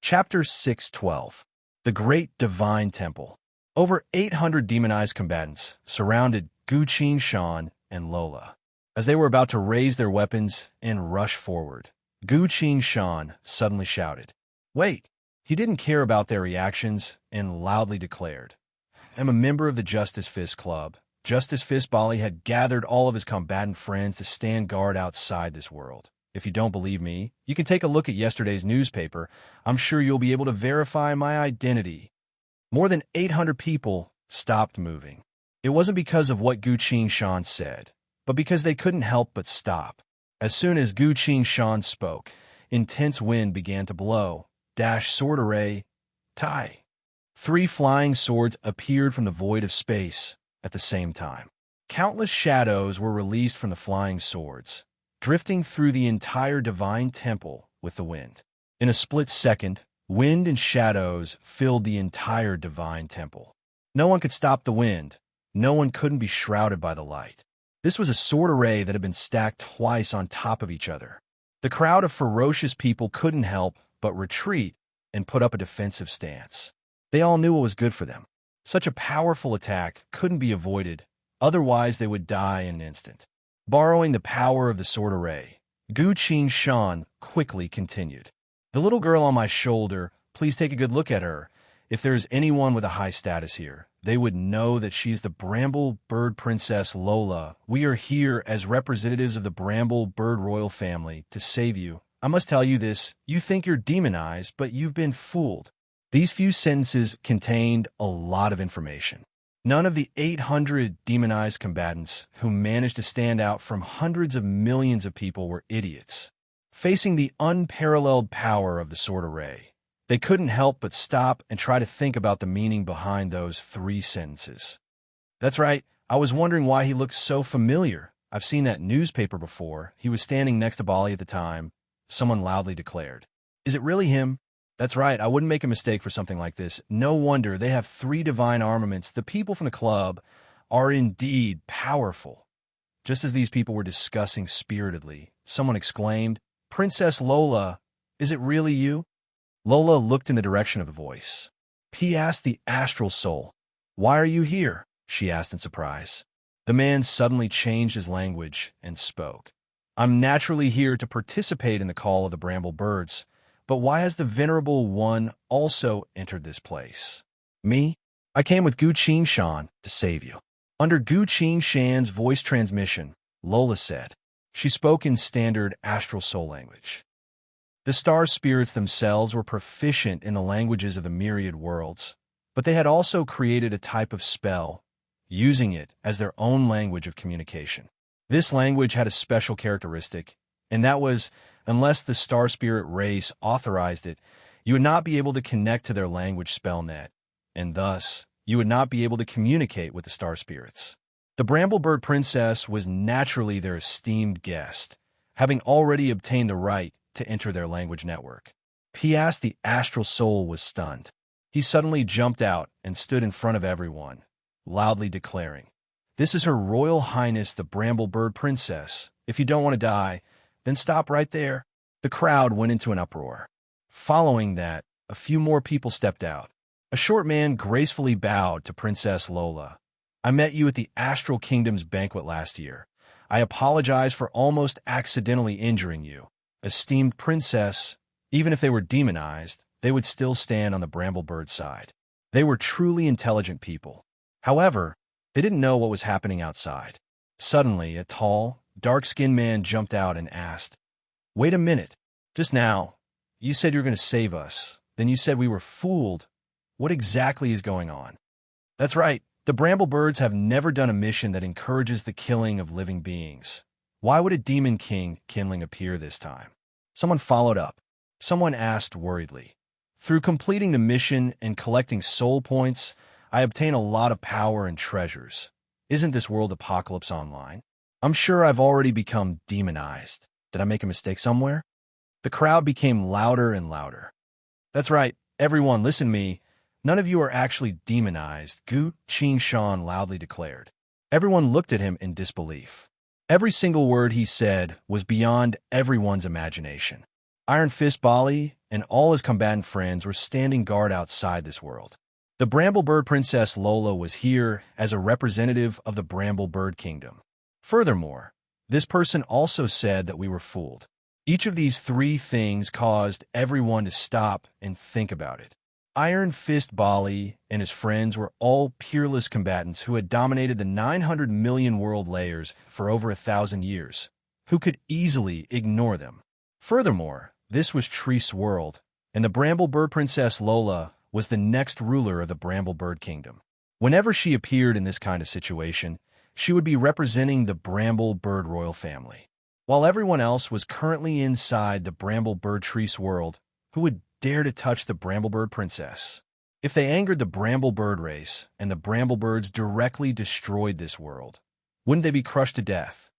S1: Chapter 612. The Great Divine Temple. Over 800 demonized combatants surrounded Gu Qingshan and Lola. As they were about to raise their weapons and rush forward, Gu Qing Shan suddenly shouted. Wait, he didn't care about their reactions and loudly declared, I'm a member of the Justice Fist Club. Justice Fist Bali had gathered all of his combatant friends to stand guard outside this world. If you don't believe me, you can take a look at yesterday's newspaper. I'm sure you'll be able to verify my identity. More than 800 people stopped moving. It wasn't because of what Gu Qing Shan said, but because they couldn't help but stop. As soon as Gu Qing Shan spoke, intense wind began to blow. Dash sword array, Tai. 3 flying swords appeared from the void of space at the same time. Countless shadows were released from the flying swords, drifting through the entire divine temple with the wind. In a split second, wind and shadows filled the entire divine temple. No one could stop the wind. No one couldn't be shrouded by the light. This was a sword array that had been stacked twice on top of each other. The crowd of ferocious people couldn't help but retreat and put up a defensive stance. They all knew what was good for them. Such a powerful attack couldn't be avoided, otherwise they would die in an instant. Borrowing the power of the sword array, Gu Qing Shan quickly continued. The little girl on my shoulder, please take a good look at her. If there is anyone with a high status here, they would know that she's the Bramble Bird Princess Lola. We are here as representatives of the Bramble Bird royal family to save you. I must tell you this, you think you're demonized, but you've been fooled. These few sentences contained a lot of information. None of the 800 demonized combatants who managed to stand out from hundreds of millions of people were idiots. Facing the unparalleled power of the sword array, they couldn't help but stop and try to think about the meaning behind those 3 sentences. That's right, I was wondering why he looked so familiar. I've seen that newspaper before. He was standing next to Bali at the time. Someone loudly declared. Is it really him? That's right, I wouldn't make a mistake for something like this. No wonder they have 3 divine armaments. The people from the club are indeed powerful. Just as these people were discussing spiritedly, someone exclaimed, Princess Lola, is it really you? Lola looked in the direction of the voice. He asked the astral soul. Why are you here? She asked in surprise. The man suddenly changed his language and spoke. I'm naturally here to participate in the call of the Bramble Birds. But why has the Venerable One also entered this place? Me? I came with Gu Qing Shan to save you. Under Gu Qing Shan's voice transmission, Lola said. She spoke in standard astral soul language. The star spirits themselves were proficient in the languages of the myriad worlds, but they had also created a type of spell, using it as their own language of communication. This language had a special characteristic, and that was, unless the star spirit race authorized it, you would not be able to connect to their language spell net, and thus, you would not be able to communicate with the star spirits. The Bramblebird Princess was naturally their esteemed guest, having already obtained the right to enter their language network. P.S. The astral soul was stunned. He suddenly jumped out and stood in front of everyone, loudly declaring, This is Her Royal Highness the Bramblebird Princess. If you don't want to die, then stop right there. The crowd went into an uproar. Following that, a few more people stepped out. A short man gracefully bowed to Princess Lola. I met you at the Astral Kingdom's banquet last year. I apologize for almost accidentally injuring you. Esteemed princess, even if they were demonized, they would still stand on the Bramblebird side. They were truly intelligent people. However, they didn't know what was happening outside. Suddenly, a tall, dark-skinned man jumped out and asked, Wait a minute. Just now, you said you were going to save us. Then you said we were fooled. What exactly is going on? That's right. The Bramblebirds have never done a mission that encourages the killing of living beings. Why would a Demon King kindling appear this time? Someone followed up. Someone asked worriedly. Through completing the mission and collecting soul points, I obtain a lot of power and treasures. Isn't this world apocalypse online? I'm sure I've already become demonized. Did I make a mistake somewhere? The crowd became louder and louder. That's right. Everyone, listen to me. None of you are actually demonized, Gu Qing Shan loudly declared. Everyone looked at him in disbelief. Every single word he said was beyond everyone's imagination. Iron Fist Bali and all his combatant friends were standing guard outside this world. The Bramblebird Princess Lola was here as a representative of the Bramblebird Kingdom. Furthermore, this person also said that we were fooled. Each of these three things caused everyone to stop and think about it. Iron Fist Bali and his friends were all peerless combatants who had dominated the 900 million world layers for over 1,000 years. Who could easily ignore them? Furthermore, this was Tree's world, and the Bramblebird Princess Lola was the next ruler of the Bramblebird Kingdom. Whenever she appeared in this kind of situation, she would be representing the Bramblebird royal family. While everyone else was currently inside the Bramblebird Tree's world, who would dare to touch the Bramblebird Princess? If they angered the Bramblebird race and the Bramblebirds directly destroyed this world, wouldn't they be crushed to death?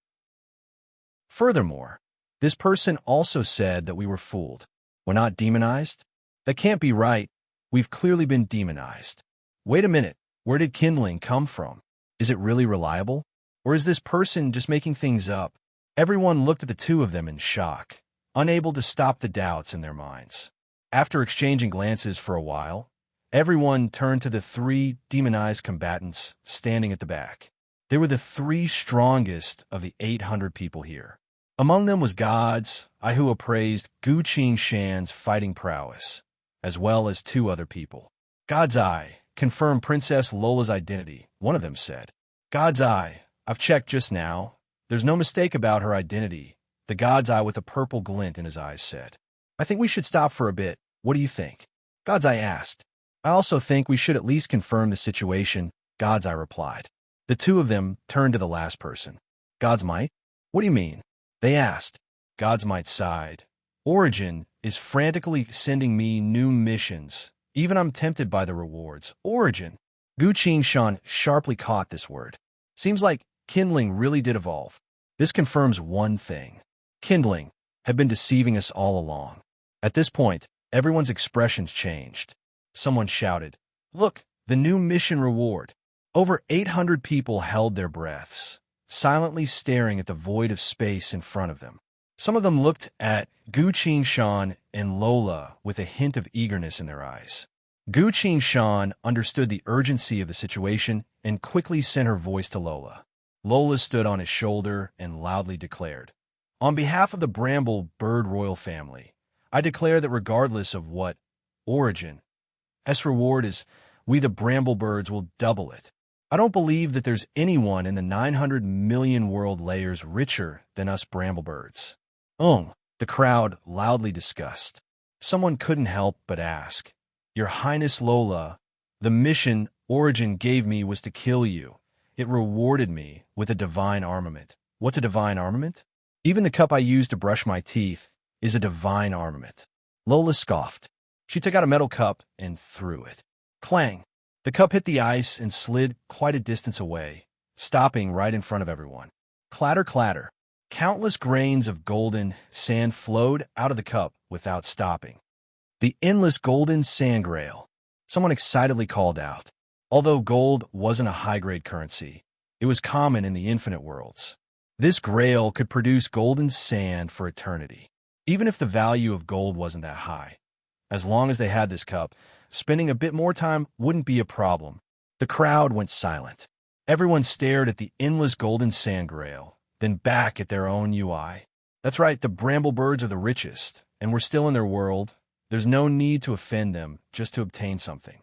S1: Furthermore, this person also said that we were fooled. We're not demonized? That can't be right. We've clearly been demonized. Wait a minute, where did kindling come from? Is it really reliable? Or is this person just making things up? Everyone looked at the two of them in shock, unable to stop the doubts in their minds. After exchanging glances for a while, everyone turned to the three demonized combatants standing at the back. They were the three strongest of the 800 people here. Among them was Gods, who appraised Gu Qing-shan's fighting prowess, as well as two other people. God's Eye confirmed Princess Lola's identity, one of them said. God's Eye, I've checked just now. There's no mistake about her identity, the God's Eye with a purple glint in his eyes said. I think we should stop for a bit. What do you think? God's Eye asked. I also think we should at least confirm the situation, God's Eye replied. The two of them turned to the last person. God's Might? What do you mean? They asked. God's Might sighed. Origin is frantically sending me new missions. Even I'm tempted by the rewards. Origin. Gu Qing-shan sharply caught this word. Seems like kindling really did evolve. This confirms one thing. Kindling had been deceiving us all along. At this point, everyone's expressions changed. Someone shouted, "Look, the new mission reward." Over 800 people held their breaths, silently staring at the void of space in front of them. Some of them looked at Gu Qing-shan and Lola with a hint of eagerness in their eyes. Gu Qing-shan understood the urgency of the situation and quickly sent her voice to Lola. Lola stood on his shoulder and loudly declared, "On behalf of the Bramblebird royal family, I declare that regardless of what Origin's reward is, we the Bramblebirds will double it. I don't believe that there's anyone in the 900 million world layers richer than us Bramblebirds." The crowd loudly discussed. Someone couldn't help but ask, "Your Highness Lola, the mission Origin gave me was to kill you. It rewarded me with a divine armament." What's a divine armament? Even the cup I use to brush my teeth is a divine armament. Lola scoffed. She took out a metal cup and threw it. Clang! The cup hit the ice and slid quite a distance away, stopping right in front of everyone. Clatter, clatter. Countless grains of golden sand flowed out of the cup without stopping. The endless golden sand grail. Someone excitedly called out. Although gold wasn't a high-grade currency, it was common in the infinite worlds. This grail could produce golden sand for eternity. Even if the value of gold wasn't that high, as long as they had this cup, spending a bit more time wouldn't be a problem. The crowd went silent. Everyone stared at the endless golden sand grail, then back at their own UI. That's right, the Bramblebirds are the richest, and we're still in their world. There's no need to offend them just to obtain something.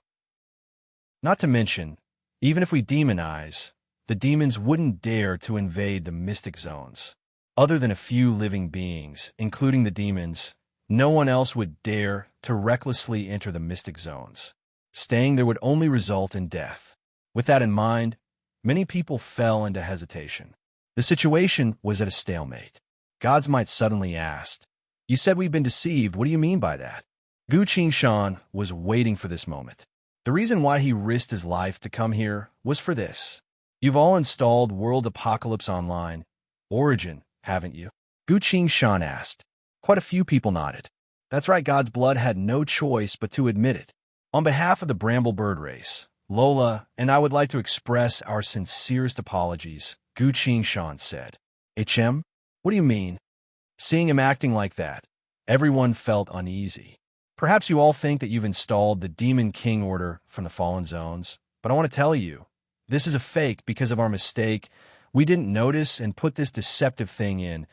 S1: Not to mention, even if we demonize, the demons wouldn't dare to invade the mystic zones. Other than a few living beings, including the demons, no one else would dare to recklessly enter the mystic zones. Staying there would only result in death. With that in mind, many people fell into hesitation. The situation was at a stalemate. God's Might suddenly asked, "You said we've been deceived. What do you mean by that?" Gu Qing-shan was waiting for this moment. The reason why he risked his life to come here was for this. You've all installed World Apocalypse Online, Origin, haven't you? Gu Qing-shan asked. Quite a few people nodded. That's right, God's Blood had no choice but to admit it. On behalf of the Bramblebird race, Lola and I would like to express our sincerest apologies, Gu Qing-shan said. HM? What do you mean? Seeing him acting like that, everyone felt uneasy. Perhaps you all think that you've installed the Demon King order from the Fallen Zones, but I want to tell you, this is a fake because of our mistake. We didn't notice and put this deceptive thing in,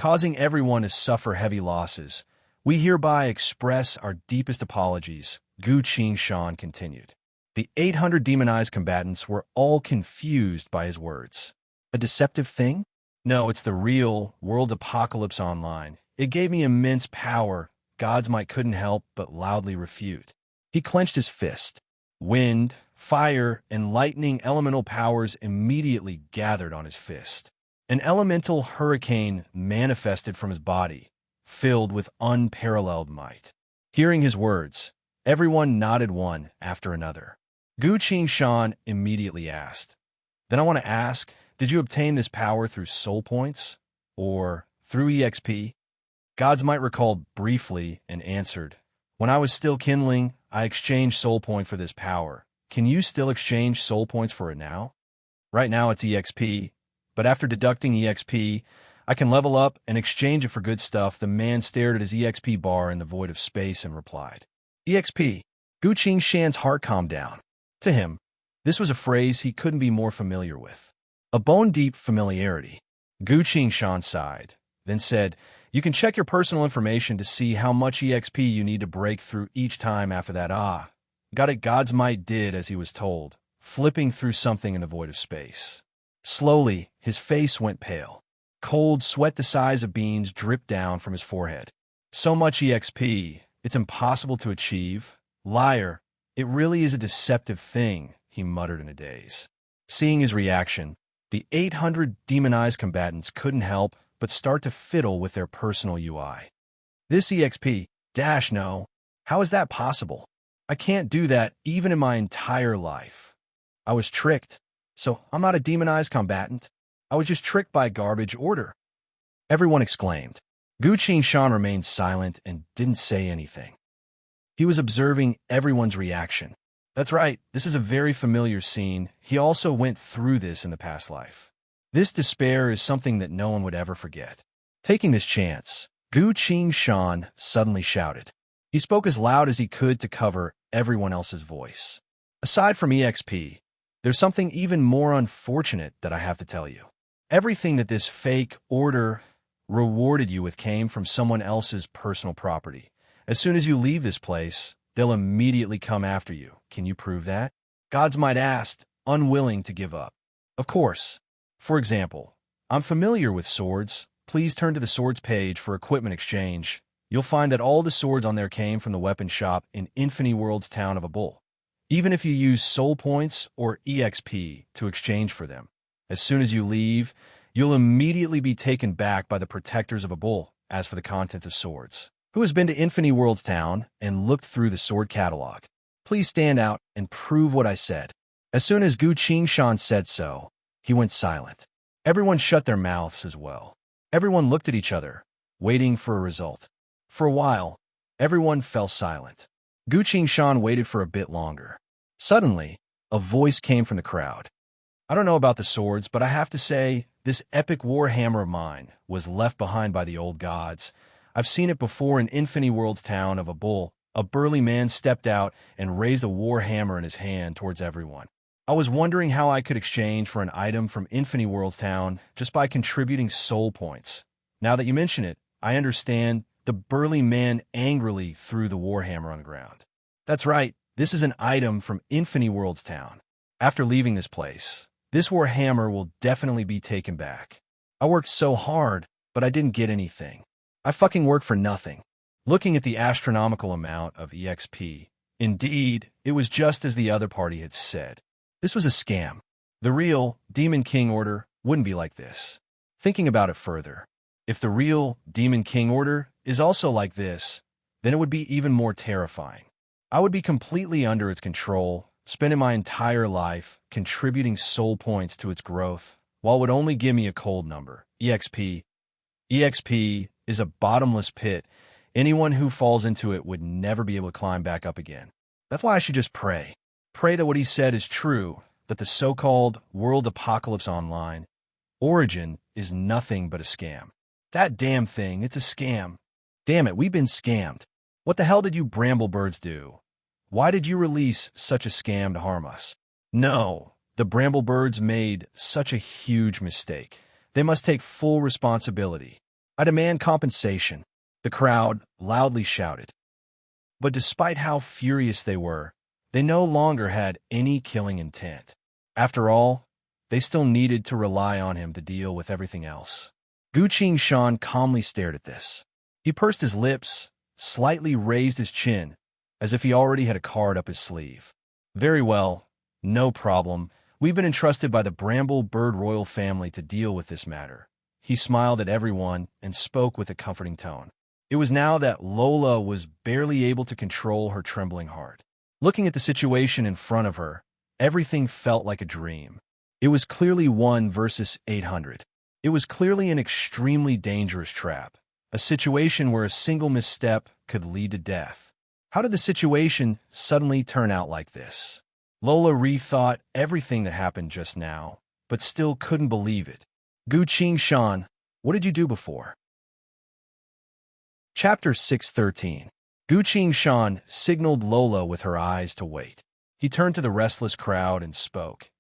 S1: causing everyone to suffer heavy losses. We hereby express our deepest apologies, Gu Qing continued. The 800 demonized combatants were all confused by his words. A deceptive thing? No, it's the real World Apocalypse Online. It gave me immense power. God's might couldn't help but loudly refute. He clenched his fist. Wind, fire, and lightning elemental powers immediately gathered on his fist. An elemental hurricane manifested from his body, filled with unparalleled might. Hearing his words, everyone nodded one after another. Gu Qing immediately asked, "Then I want to ask, did you obtain this power through soul points? Or through EXP?" God's might recalled briefly and answered, "When I was still kindling, I exchanged soul point for this power. Can you still exchange soul points for it now?" "Right now it's EXP, but after deducting EXP, I can level up and exchange it for good stuff." The man stared at his EXP bar in the void of space and replied, "EXP." Gu Qingshan's heart calmed down. To him, this was a phrase he couldn't be more familiar with. A bone-deep familiarity. Gu Qingshan sighed, then said, "You can check your personal information to see how much EXP you need to break through each time after that." "Ah, got it." God's might did as he was told, flipping through something in the void of space. Slowly, his face went pale. Cold sweat the size of beans dripped down from his forehead. "So much EXP, it's impossible to achieve. Liar, it really is a deceptive thing," he muttered in a daze. Seeing his reaction, the 800 demonized combatants couldn't help but start to fiddle with their personal UI. "This EXP, no. How is that possible? I can't do that even in my entire life. I was tricked. So I'm not a demonized combatant. I was just tricked by a garbage order." Everyone exclaimed. Gu Qingshan remained silent and didn't say anything. He was observing everyone's reaction. That's right, this is a very familiar scene. He also went through this in the past life. This despair is something that no one would ever forget. Taking this chance, Gu Qingshan suddenly shouted. He spoke as loud as he could to cover everyone else's voice. "Aside from EXP, there's something even more unfortunate that I have to tell you. Everything that this fake order rewarded you with came from someone else's personal property. As soon as you leave this place, they'll immediately come after you. Can you prove that?" God's might asked, unwilling to give up. "Of course. For example, I'm familiar with swords. Please turn to the swords page for equipment exchange. You'll find that all the swords on there came from the weapon shop in Infinity World's town of Abul. Even if you use soul points or EXP to exchange for them, as soon as you leave, you'll immediately be taken back by the protectors of Abul. As for the contents of swords, who has been to Infinity World's town and looked through the sword catalog? Please stand out and prove what I said." As soon as Gu Qingshan said so, he went silent. Everyone shut their mouths as well. Everyone looked at each other, waiting for a result. For a while, everyone fell silent. Gu Qingshan waited for a bit longer. Suddenly, a voice came from the crowd. "I don't know about the swords, but I have to say, this epic war hammer of mine was left behind by the old gods. I've seen it before in Infinity World's town of Abul." A burly man stepped out and raised a war hammer in his hand towards everyone. "I was wondering how I could exchange for an item from Infinity World's town just by contributing soul points. Now that you mention it, I understand." The burly man angrily threw the war hammer on the ground. "That's right, this is an item from Infinity World's town. After leaving this place, this war hammer will definitely be taken back. I worked so hard, but I didn't get anything. I fucking worked for nothing." Looking at the astronomical amount of EXP, indeed, it was just as the other party had said. This was a scam. The real Demon King Order wouldn't be like this. Thinking about it further, if the real Demon King Order is also like this, then it would be even more terrifying. I would be completely under its control, spending my entire life contributing soul points to its growth, while it would only give me a cold number. EXP. EXP is a bottomless pit. Anyone who falls into it would never be able to climb back up again. That's why I should just pray. Pray that what he said is true, that the so-called World Apocalypse Online origin is nothing but a scam. That damn thing, it's a scam. Damn it, we've been scammed. What the hell did you Bramblebirds do? Why did you release such a scam to harm us? No, the Bramblebirds made such a huge mistake. They must take full responsibility. I demand compensation, the crowd loudly shouted. But despite how furious they no longer had any killing intent. After all, they still needed to rely on him to deal with everything else. Gu Shan calmly stared at this. He pursed his lips, slightly raised his chin, as if he already had a card up his sleeve. Very well, no problem. We've been entrusted by the Bramble Bird royal family to deal with this matter. He smiled at everyone and spoke with a comforting tone. It was now that Lola was barely able to control her trembling heart. Looking at the situation in front of her, everything felt like a dream. It was clearly 1 versus 800. It was clearly an extremely dangerous trap, a situation where a single misstep could lead to death. How did the situation suddenly turn out like this? Lola rethought everything that happened just now, but still couldn't believe it. Gu Shan, what did you do before? Chapter 613. Gu Shan signaled Lola with her eyes to wait. He turned to the restless crowd and spoke.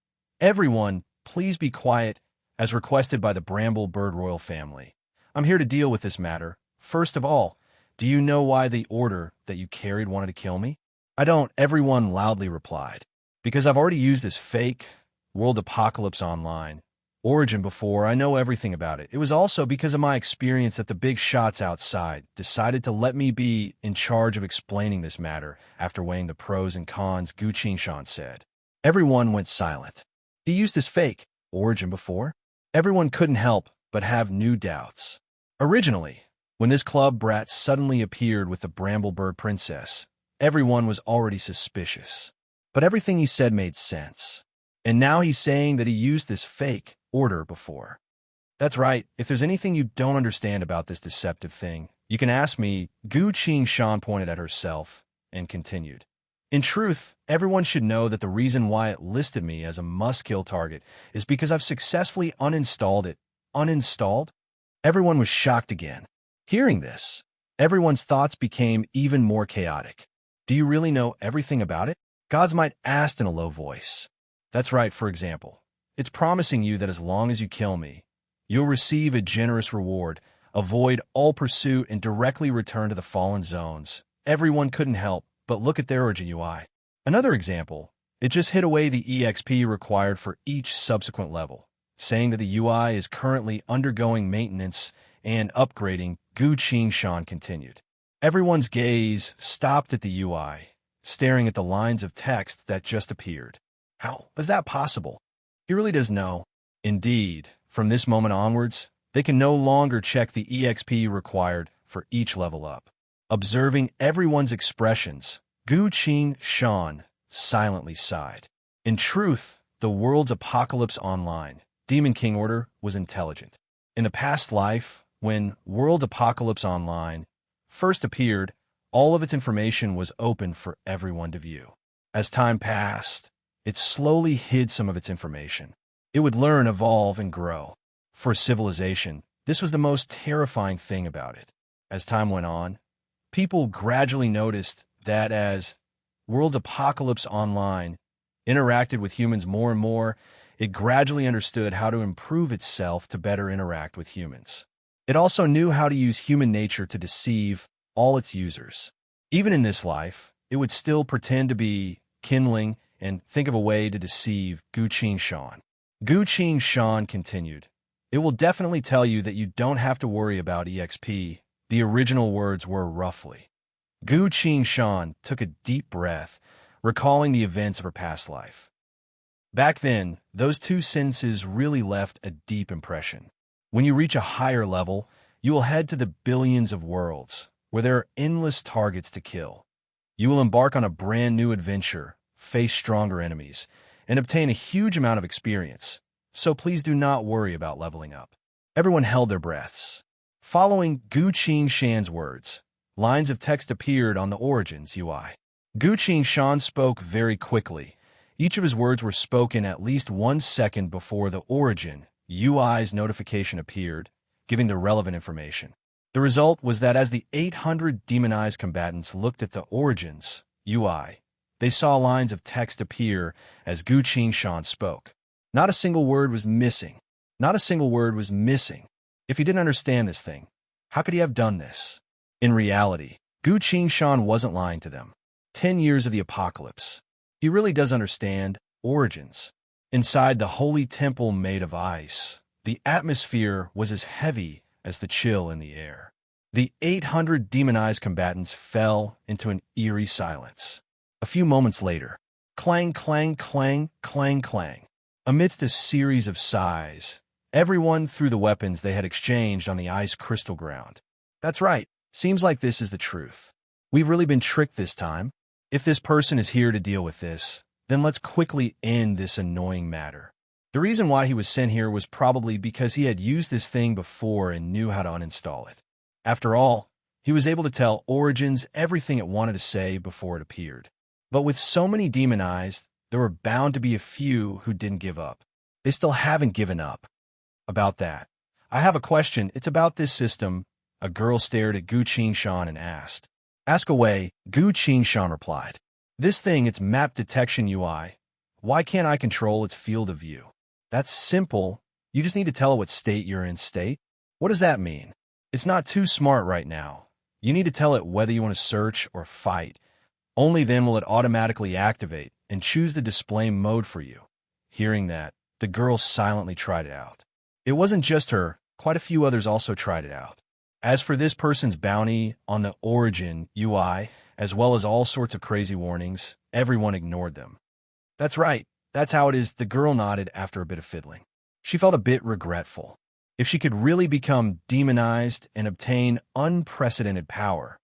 S1: Everyone, please be quiet, as requested by the Bramble Bird royal family. I'm here to deal with this matter. First of all, do you know why the order that you carried wanted to kill me? I don't, everyone loudly replied. Because I've already used this fake World Apocalypse Online origin before. I know everything about it. It was also because of my experience that the big shots outside decided to let me be in charge of explaining this matter after weighing the pros and cons, Gu Shan said. Everyone went silent. He used this fake origin before? Everyone couldn't help but have new doubts. Originally, when this club brat suddenly appeared with the Bramblebird princess, everyone was already suspicious. But everything he said made sense. And now he's saying that he used this fake order before. That's right. If there's anything you don't understand about this deceptive thing, you can ask me. Gu Shan pointed at herself and continued. In truth, everyone should know that the reason why it listed me as a must-kill target is because I've successfully uninstalled it. Uninstalled? Everyone was shocked again. Hearing this, everyone's thoughts became even more chaotic. Do you really know everything about it? Gods might ask in a low voice. That's right, for example. It's promising you that as long as you kill me, you'll receive a generous reward, avoid all pursuit, and directly return to the fallen zones. Everyone couldn't help but look at their origin UI. Another example, it just hid away the EXP required for each subsequent level, saying that the UI is currently undergoing maintenance and upgrading. Gu Shan continued. Everyone's gaze stopped at the UI, staring at the lines of text that just appeared. How is that possible? He really does know. Indeed, from this moment onwards, they can no longer check the EXP required for each level up. Observing everyone's expressions, Gu Shan silently sighed. In truth, the world's Apocalypse Online, Demon King Order, was intelligent. In the past life, when World Apocalypse Online first appeared, all of its information was open for everyone to view. As time passed, it slowly hid some of its information. It would learn, evolve, and grow. For civilization, this was the most terrifying thing about it. As time went on, people gradually noticed that as World Apocalypse Online interacted with humans more and more, it gradually understood how to improve itself to better interact with humans. It also knew how to use human nature to deceive all its users. Even in this life, it would still pretend to be kindling and think of a way to deceive Gu Shan. Gu Shan continued. It will definitely tell you that you don't have to worry about EXP. The original words were roughly. Gu Shan took a deep breath, recalling the events of her past life. Back then, those two sentences really left a deep impression. When you reach a higher level, you will head to the billions of worlds, where there are endless targets to kill. You will embark on a brand new adventure, face stronger enemies, and obtain a huge amount of experience. So please do not worry about leveling up. Everyone held their breaths. Following Gu Shan's words, lines of text appeared on the Origins UI. Gu Shan spoke very quickly. Each of his words were spoken at least 1 second before the Origin UI's notification appeared, giving the relevant information. The result was that as the 800 demonized combatants looked at the Origins UI, they saw lines of text appear as Gu Shan spoke. Not a single word was missing. Not a single word was missing. If you didn't understand this thing, How could he have done this? In reality, Gu Qingshan wasn't lying to them. 10 years of the apocalypse. He really does understand origins. Inside the holy temple made of ice, the atmosphere was as heavy as the chill in the air. The 800 demonized combatants fell into an eerie silence. A few moments later, clang, clang, clang, clang, clang. Amidst a series of sighs, everyone threw the weapons they had exchanged on the ice crystal ground. That's right. Seems like this is the truth. We've really been tricked this time. If this person is here to deal with this, then let's quickly end this annoying matter. The reason why he was sent here was probably because he had used this thing before and knew how to uninstall it. After all, he was able to tell Origins everything it wanted to say before it appeared. But with so many demonized, there were bound to be a few who didn't give up. They still haven't given up. About that, I have a question. It's about this system. A girl stared at Gu Qingshan and asked. Ask away, Gu Qingshan replied. This thing, it's map detection UI. Why can't I control its field of view? That's simple. You just need to tell it what state you're in. State? What does that mean? It's not too smart right now. You need to tell it whether you want to search or fight. Only then will it automatically activate and choose the display mode for you. Hearing that, the girl silently tried it out. It wasn't just her, quite a few others also tried it out. As for this person's bounty on the Origin UI, as well as all sorts of crazy warnings, everyone ignored them. That's right, that's how it is, the girl nodded after a bit of fiddling. She felt a bit regretful. If she could really become demonized and obtain unprecedented power,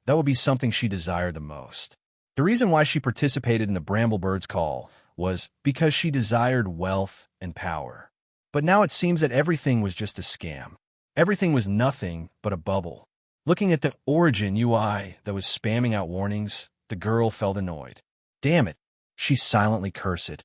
S1: that would be something she desired the most. The reason why she participated in the Bramblebird's call was because she desired wealth and power. But now it seems that everything was just a scam. Everything was nothing but a bubble. Looking at the Origin UI that was spamming out warnings, the girl felt annoyed. Damn it, she silently cursed.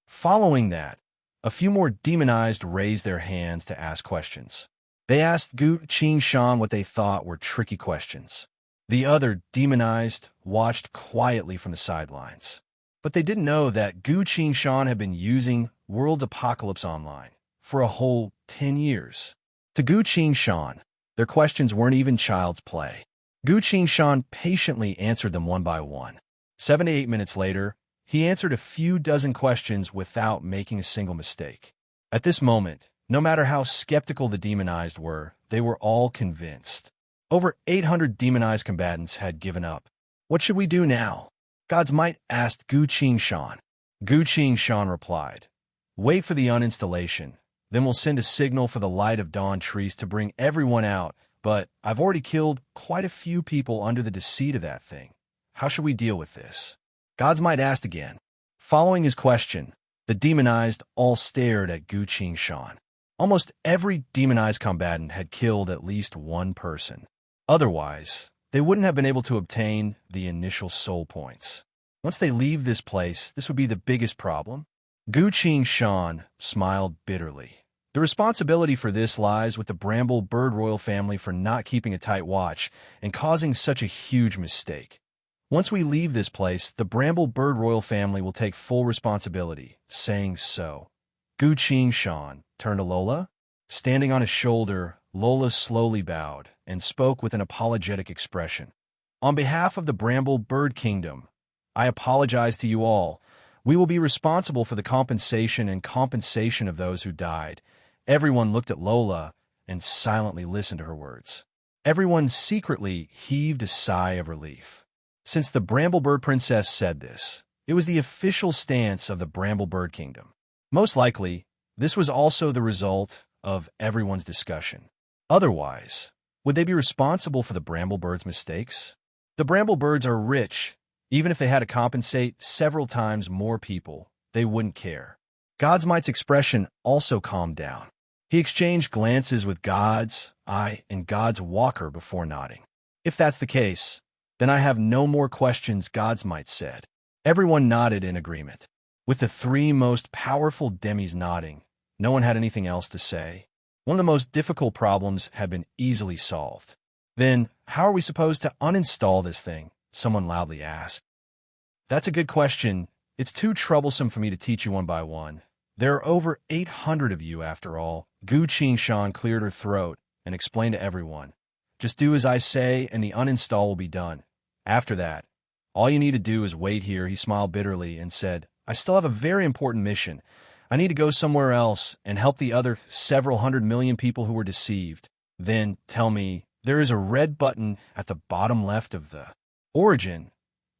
S1: Following that, a few more demonized raised their hands to ask questions. They asked Gu Qingshan what they thought were tricky questions. The other demonized watched quietly from the sidelines. But they didn't know that Gu Qingshan had been using World Apocalypse Online for a whole 10 years. To Gu Qingshan, their questions weren't even child's play. Gu Qingshan patiently answered them one by one. 7 to 8 minutes later, he answered a few dozen questions without making a single mistake. At this moment, no matter how skeptical the demonized were, they were all convinced. Over 800 demonized combatants had given up. What should we do now? God's Might asked Gu Qingshan. Gu Qingshan replied, wait for the uninstallation. Then we'll send a signal for the Light of Dawn trees to bring everyone out, but I've already killed quite a few people under the deceit of that thing. How should we deal with this? God's Might asked again. Following his question, the demonized all stared at Gu Qingshan. Almost every demonized combatant had killed at least one person. Otherwise, they wouldn't have been able to obtain the initial soul points. Once they leave this place, this would be the biggest problem. Gu Qingshan smiled bitterly. The responsibility for this lies with the Bramble Bird royal family for not keeping a tight watch and causing such a huge mistake. Once we leave this place, the Bramble Bird royal family will take full responsibility. Saying so, Gu Qingshan turned to Lola. Standing on his shoulder, Lola slowly bowed and spoke with an apologetic expression. On behalf of the Bramble Bird Kingdom, I apologize to you all. We will be responsible for the compensation of those who died. Everyone looked at Lola and silently listened to her words. Everyone secretly heaved a sigh of relief. Since the Bramblebird Princess said this, it was the official stance of the Bramblebird Kingdom. Most likely, this was also the result of everyone's discussion. Otherwise, would they be responsible for the Bramblebird's mistakes? The Bramblebirds are rich. Even if they had to compensate several times more people, they wouldn't care. God's Might's expression also calmed down. He exchanged glances with God's Eye and God's Walker before nodding. If that's the case, then I have no more questions, God's Might said. Everyone nodded in agreement. With the three most powerful demis nodding, no one had anything else to say. One of the most difficult problems had been easily solved. Then, how are we supposed to uninstall this thing? Someone loudly asked. That's a good question. It's too troublesome for me to teach you one by one. There are over 800 of you after all. Gu Qingshan cleared her throat and explained to everyone, "Just do as I say and the uninstall will be done. After that, all you need to do is wait here." He smiled bitterly and said, "I still have a very important mission. I need to go somewhere else and help the other several 100 million people who were deceived. Then, tell me, there is a red button at the bottom left of the Origin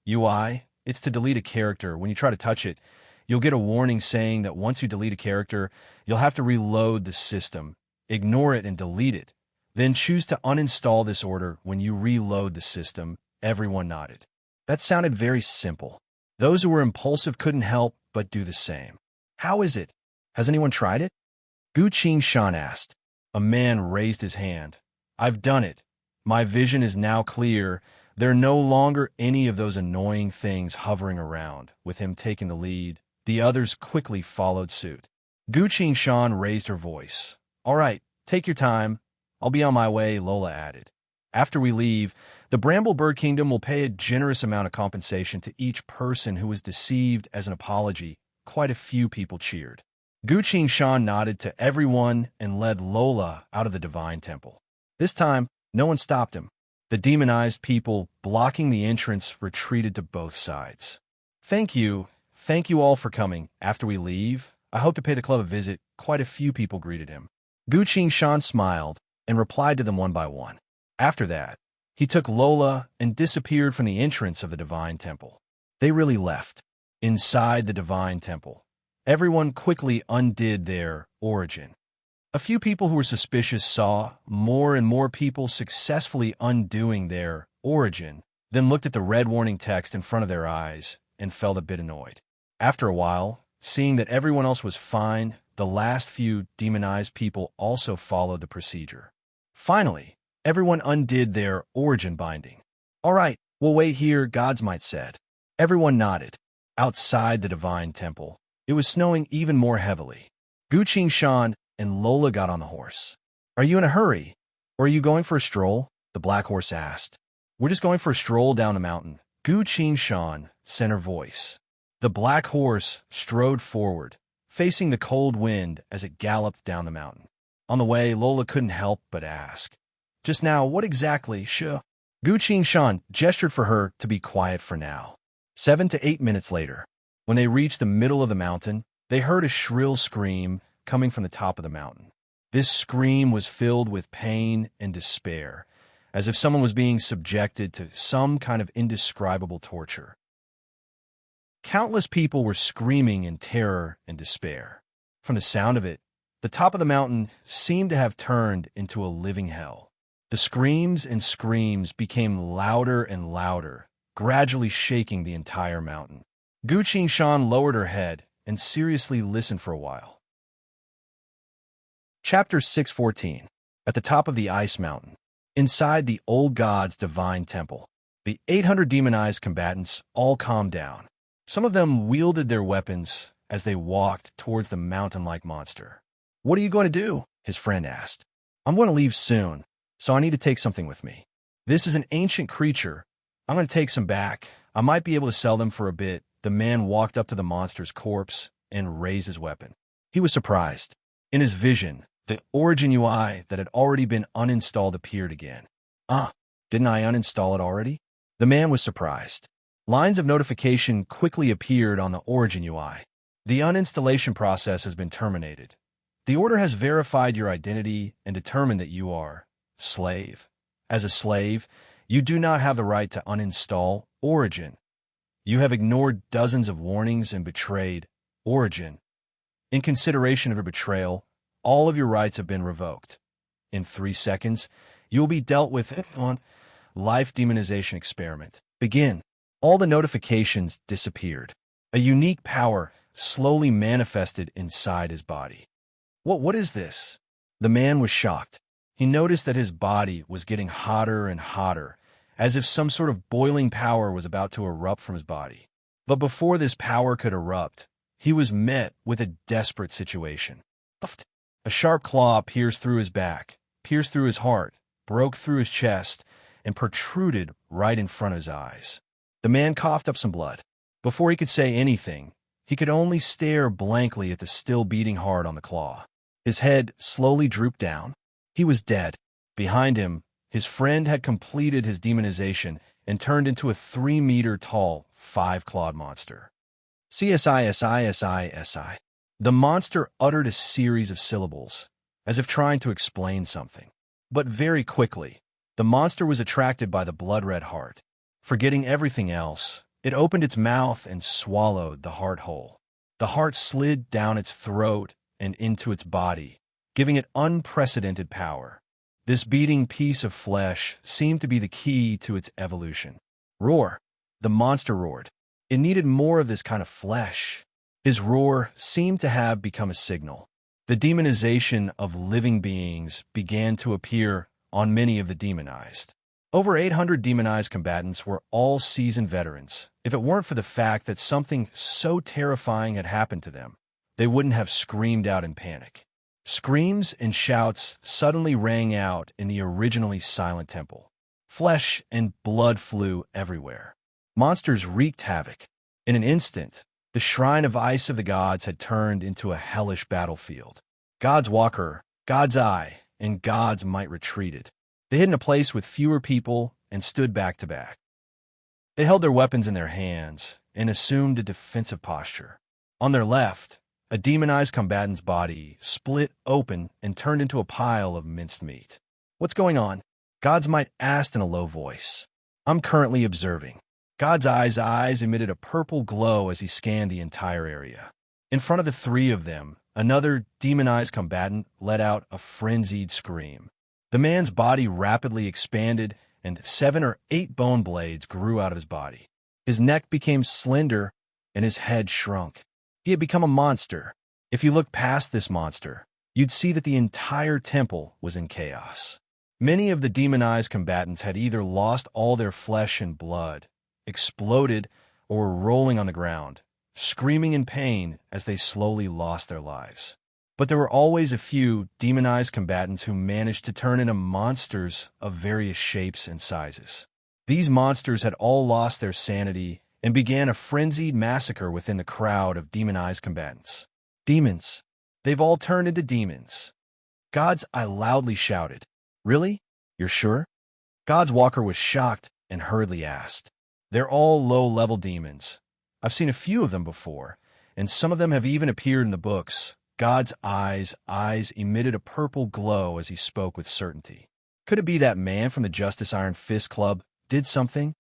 S1: UI. It's to delete a character. When you try to touch it, you'll get a warning saying that once you delete a character, you'll have to reload the system. Ignore it and delete it. Then choose to uninstall this order when you reload the system." Everyone nodded. That sounded very simple. Those who were impulsive couldn't help but do the same. "How is it? Has anyone tried it?" Gu Shan asked. A man raised his hand. "I've done it. My vision is now clear. There are no longer any of those annoying things hovering around." With him taking the lead, the others quickly followed suit. Gu Shan raised her voice. "All right, take your time. I'll be on my way," Lola added. "After we leave, the Bramblebird Kingdom will pay a generous amount of compensation to each person who was deceived as an apology." Quite a few people cheered. Gu Shan nodded to everyone and led Lola out of the Divine Temple. This time, no one stopped him. The demonized people blocking the entrance retreated to both sides. Thank you all for coming. After we leave, I hope to pay the club a visit." Quite a few people greeted him. Gu Shan smiled and replied to them one by one. After that, he took Lola and disappeared from the entrance of the Divine Temple. They really left. Inside the Divine Temple, everyone quickly undid their Origin. A few people who were suspicious saw more and more people successfully undoing their Origin, then looked at the red warning text in front of their eyes and felt a bit annoyed. After a while, seeing that everyone else was fine, the last few demonized people also followed the procedure. Finally, everyone undid their Origin binding. "All right, we'll wait here," Godsmight said. Everyone nodded. Outside the Divine Temple, it was snowing even more heavily. Gu Shan and Lola got on the horse. "Are you in a hurry, or are you going for a stroll?" the black horse asked. "We're just going for a stroll down the mountain," Gu Shan sent her voice. The black horse strode forward, facing the cold wind as it galloped down the mountain. On the way, Lola couldn't help but ask, "Just now, what exactly, Gu Shan gestured for her to be quiet for now. 7 to 8 minutes later, when they reached the middle of the mountain, they heard a shrill scream coming from the top of the mountain. This scream was filled with pain and despair, as if someone was being subjected to some kind of indescribable torture. Countless people were screaming in terror and despair. From the sound of it, the top of the mountain seemed to have turned into a living hell. The screams and screams became louder and louder, gradually shaking the entire mountain. Gu Shan lowered her head and seriously listened for a while. Chapter 614. At the top of the ice mountain, inside the old god's divine temple, the 800 demonized combatants all calmed down. Some of them wielded their weapons as they walked towards the mountain-like monster. "What are you going to do?" his friend asked. "I'm going to leave soon, so I need to take something with me. This is an ancient creature. I'm going to take some back. I might be able to sell them for a bit." The man walked up to the monster's corpse and raised his weapon. He was surprised. In his vision, the Origin UI that had already been uninstalled appeared again. Didn't I uninstall it already?" The man was surprised. Lines of notification quickly appeared on the Origin UI. "The uninstallation process has been terminated. The order has verified your identity and determined that you are slave. As a slave, you do not have the right to uninstall Origin. You have ignored dozens of warnings and betrayed Origin. In consideration of your betrayal, all of your rights have been revoked. In 3 seconds, you will be dealt with on life demonization experiment. Begin." All the notifications disappeared. A unique power slowly manifested inside his body. What is this?" The man was shocked. He noticed that his body was getting hotter and hotter, as if some sort of boiling power was about to erupt from his body. But before this power could erupt, he was met with a desperate situation. A sharp claw pierced through his back, pierced through his heart, broke through his chest, and protruded right in front of his eyes. The man coughed up some blood. Before he could say anything, he could only stare blankly at the still beating heart on the claw. His head slowly drooped down. He was dead. Behind him, his friend had completed his demonization and turned into a 3-meter-tall, 5-clawed monster. CSI. The monster uttered a series of syllables, as if trying to explain something. But very quickly, the monster was attracted by the blood-red heart. Forgetting everything else, it opened its mouth and swallowed the heart whole. The heart slid down its throat and into its body, giving it unprecedented power. This beating piece of flesh seemed to be the key to its evolution. Roar! The monster roared. It needed more of this kind of flesh. His roar seemed to have become a signal. The demonization of living beings began to appear on many of the demonized. Over 800 demonized combatants were all seasoned veterans. If it weren't for the fact that something so terrifying had happened to them, they wouldn't have screamed out in panic. Screams and shouts suddenly rang out in the originally silent temple. Flesh and blood flew everywhere. Monsters wreaked havoc. In an instant, the shrine of ice of the gods had turned into a hellish battlefield. God's Walker, God's Eye, and God's Might retreated. They hid in a place with fewer people and stood back to back. They held their weapons in their hands and assumed a defensive posture. On their left, a demonized combatant's body split open and turned into a pile of minced meat. "What's going on?" God's Might asked in a low voice. "I'm currently observing." God's eyes emitted a purple glow as he scanned the entire area. In front of the three of them, another demonized combatant let out a frenzied scream. The man's body rapidly expanded, and 7 or 8 bone blades grew out of his body. His neck became slender, and his head shrunk. He had become a monster. If you looked past this monster, you'd see that the entire temple was in chaos. Many of the demonized combatants had either lost all their flesh and blood, exploded, or were rolling on the ground, screaming in pain as they slowly lost their lives. But there were always a few demonized combatants who managed to turn into monsters of various shapes and sizes. These monsters had all lost their sanity and began a frenzied massacre within the crowd of demonized combatants. Demons. They've all turned into demons. God's Eye loudly shouted. "Really? You're sure?" God's Walker was shocked and hurriedly asked. "They're all low-level demons. I've seen a few of them before, and some of them have even appeared in the books." God's eyes emitted a purple glow as he spoke with certainty. Could it be that man from the Justice Iron Fist Club did something?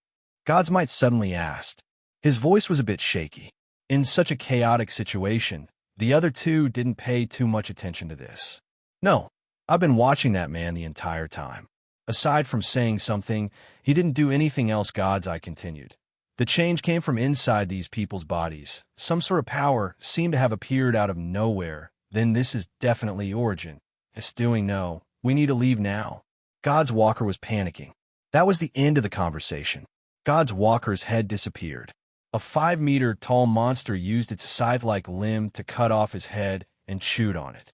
S1: God's Might suddenly asked. His voice was a bit shaky. In such a chaotic situation, the other two didn't pay too much attention to this. "No, I've been watching that man the entire time. Aside from saying something, he didn't do anything else." God's Eye continued. "The change came from inside these people's bodies. Some sort of power seemed to have appeared out of nowhere. Then this is definitely Origin. It's doing no. We need to leave now." God's Walker was panicking. That was the end of the conversation. God's Walker's head disappeared. A 5-meter-tall monster used its scythe-like limb to cut off his head and chewed on it.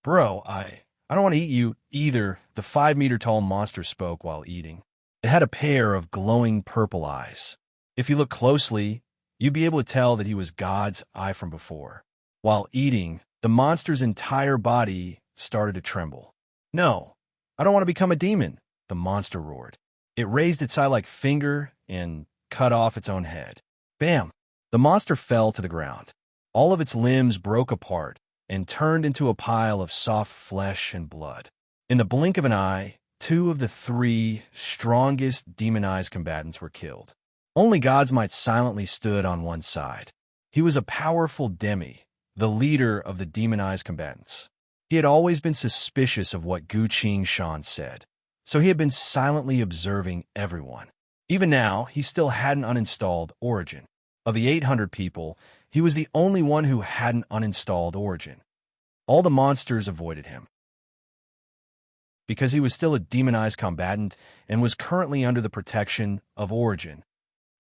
S1: "Bro, I don't want to eat you either." The 5-meter-tall monster spoke while eating. It had a pair of glowing purple eyes. If you look closely, you'd be able to tell that he was God's Eye from before. While eating, the monster's entire body started to tremble. "No, I don't want to become a demon," the monster roared. It raised its eye-like finger and cut off its own head. Bam! The monster fell to the ground. All of its limbs broke apart and turned into a pile of soft flesh and blood. In the blink of an eye, 2 of the 3 strongest demonized combatants were killed. Only God's Might silently stood on one side. He was a powerful demi, the leader of the demonized combatants. He had always been suspicious of what Gu Qing Shan said, so he had been silently observing everyone. Even now, he still hadn't uninstalled Origin. Of the 800 people, he was the only one who hadn't uninstalled Origin. All the monsters avoided him, because he was still a demonized combatant and was currently under the protection of Origin.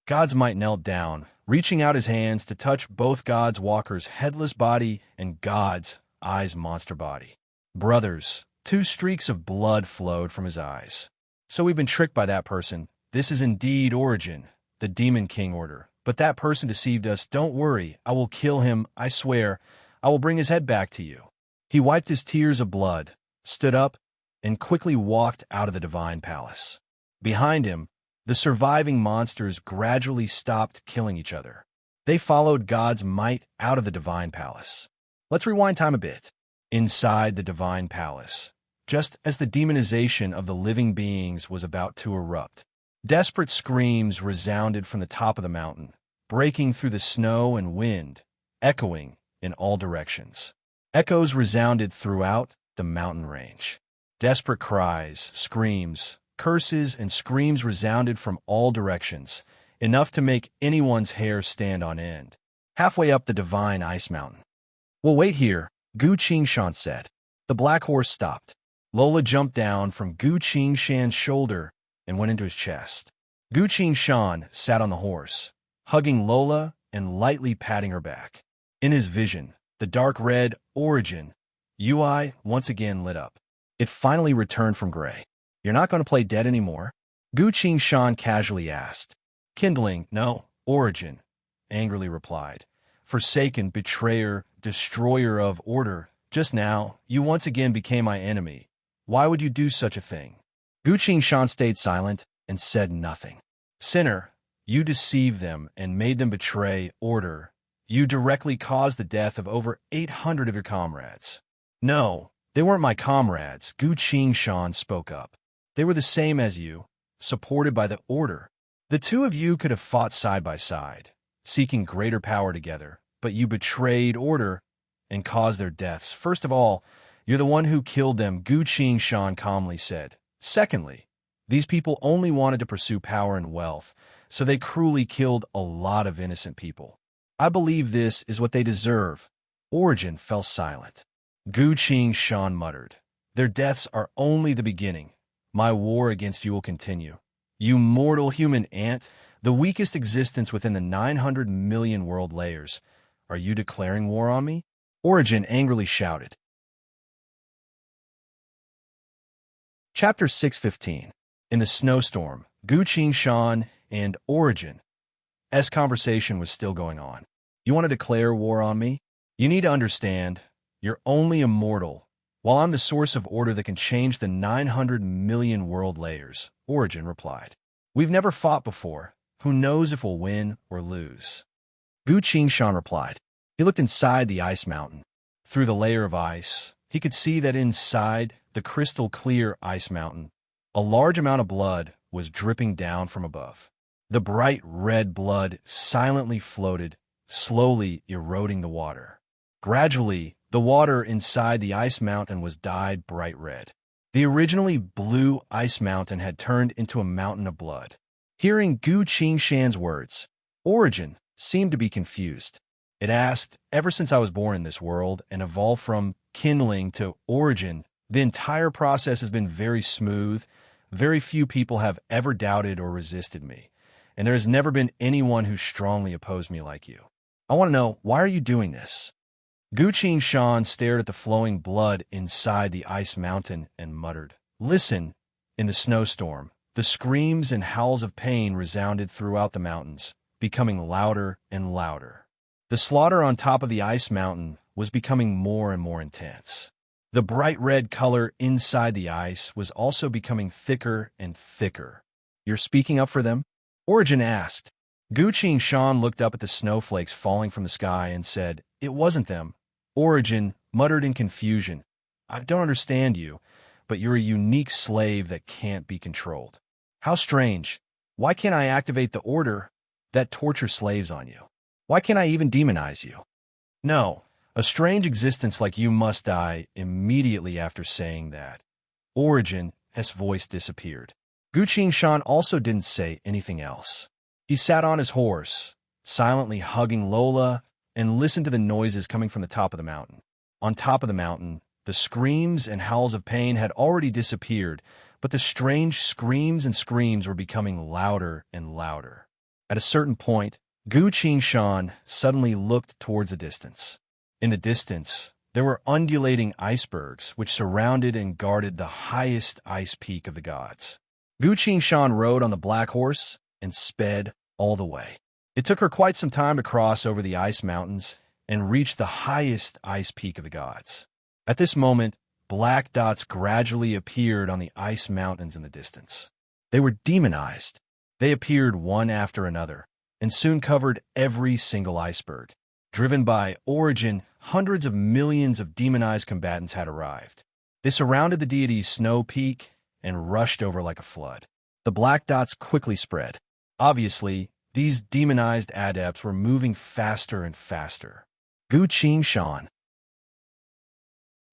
S1: God's Might knelt down, reaching out his hands to touch both God's Walker's headless body and God's Eye's monster body. "Brothers," 2 streaks of blood flowed from his eyes. "So we've been tricked by that person. This is indeed Origin, the Demon King order. But that person deceived us. Don't worry, I will kill him, I swear. I will bring his head back to you." He wiped his tears of blood, stood up, and quickly walked out of the divine palace. Behind him, the surviving monsters gradually stopped killing each other. They followed God's might out of the divine palace. Let's rewind time a bit. Inside the divine palace, just as the demonization of the living beings was about to erupt, desperate screams resounded from the top of the mountain, breaking through the snow and wind, echoing in all directions. Echoes resounded throughout the mountain range. Desperate cries, screams, curses, and screams resounded from all directions, enough to make anyone's hair stand on end. Halfway up the divine ice mountain. "We'll wait here," Gu Qingshan said. The black horse stopped. Lola jumped down from Gu Qingshan's shoulder and went into his chest. Gu Qingshan sat on the horse, hugging Lola and lightly patting her back. In his vision, the dark red origin UI once again lit up. It finally returned from gray. "You're not going to play dead anymore?" Gu Qingshan casually asked. Kindling, "No, origin," angrily replied. "Forsaken betrayer, destroyer of order. Just now, you once again became my enemy. Why would you do such a thing?" Gu Qingshan stayed silent and said nothing. "Sinner, you deceived them and made them betray order. You directly caused the death of over 800 of your comrades." "No, they weren't my comrades," Gu Qingshan spoke up. "They were the same as you, supported by the order. The two of you could have fought side by side, seeking greater power together, but you betrayed order and caused their deaths. First of all, you're the one who killed them," Gu Qingshan calmly said. "Secondly, these people only wanted to pursue power and wealth, so they cruelly killed a lot of innocent people. I believe this is what they deserve." Origin fell silent. Gu Qingshan muttered, "Their deaths are only the beginning. My war against you will continue. You mortal human ant, the weakest existence within the 900 million world layers. Are you declaring war on me?" Origin angrily shouted. Chapter 615. In the snowstorm, Gu Qingshan and Origin's conversation was still going on. "You want to declare war on me? You need to understand, you're only a mortal, while I'm the source of order that can change the 900 million world layers," Origin replied. "We've never fought before. Who knows if we'll win or lose?" Gu Qingshan replied. He looked inside the ice mountain. Through the layer of ice, he could see that inside the crystal-clear ice mountain, a large amount of blood was dripping down from above. The bright red blood silently floated, slowly eroding the water. Gradually, the water inside the ice mountain was dyed bright red. The originally blue ice mountain had turned into a mountain of blood. Hearing Gu Qingshan's words, Origin seemed to be confused. It asked, "Ever since I was born in this world and evolved from kindling to origin, the entire process has been very smooth. Very few people have ever doubted or resisted me, and there has never been anyone who strongly opposed me like you. I want to know, why are you doing this?" Gu Qingshan stared at the flowing blood inside the ice mountain and muttered, "Listen." In the snowstorm, the screams and howls of pain resounded throughout the mountains, becoming louder and louder. The slaughter on top of the ice mountain was becoming more and more intense. The bright red color inside the ice was also becoming thicker and thicker. "You're speaking up for them?" Origin asked. Gu Qingshan looked up at the snowflakes falling from the sky and said, "It wasn't them." Origin muttered in confusion, "I don't understand you, but you're a unique slave that can't be controlled." "How strange. Why can't I activate the order that tortures slaves on you? Why can't I even demonize you?" "No, a strange existence like you must die." Immediately after saying that, Origin's voice disappeared. Gu Qingshan also didn't say anything else. He sat on his horse, silently hugging Lola, and listened to the noises coming from the top of the mountain. On top of the mountain, the screams and howls of pain had already disappeared, but the strange screams and screams were becoming louder and louder. At a certain point, Gu Qingshan suddenly looked towards the distance. In the distance, there were undulating icebergs which surrounded and guarded the highest ice peak of the gods. Gu Qingshan rode on the black horse and sped all the way. It took her quite some time to cross over the ice mountains and reach the highest ice peak of the gods. At this moment, black dots gradually appeared on the ice mountains in the distance. They were demonized. They appeared one after another, and soon covered every single iceberg. Driven by Origin, hundreds of millions of demonized combatants had arrived. They surrounded the deity's snow peak and rushed over like a flood. The black dots quickly spread. Obviously, these demonized adepts were moving faster and faster. Gu Qingshan.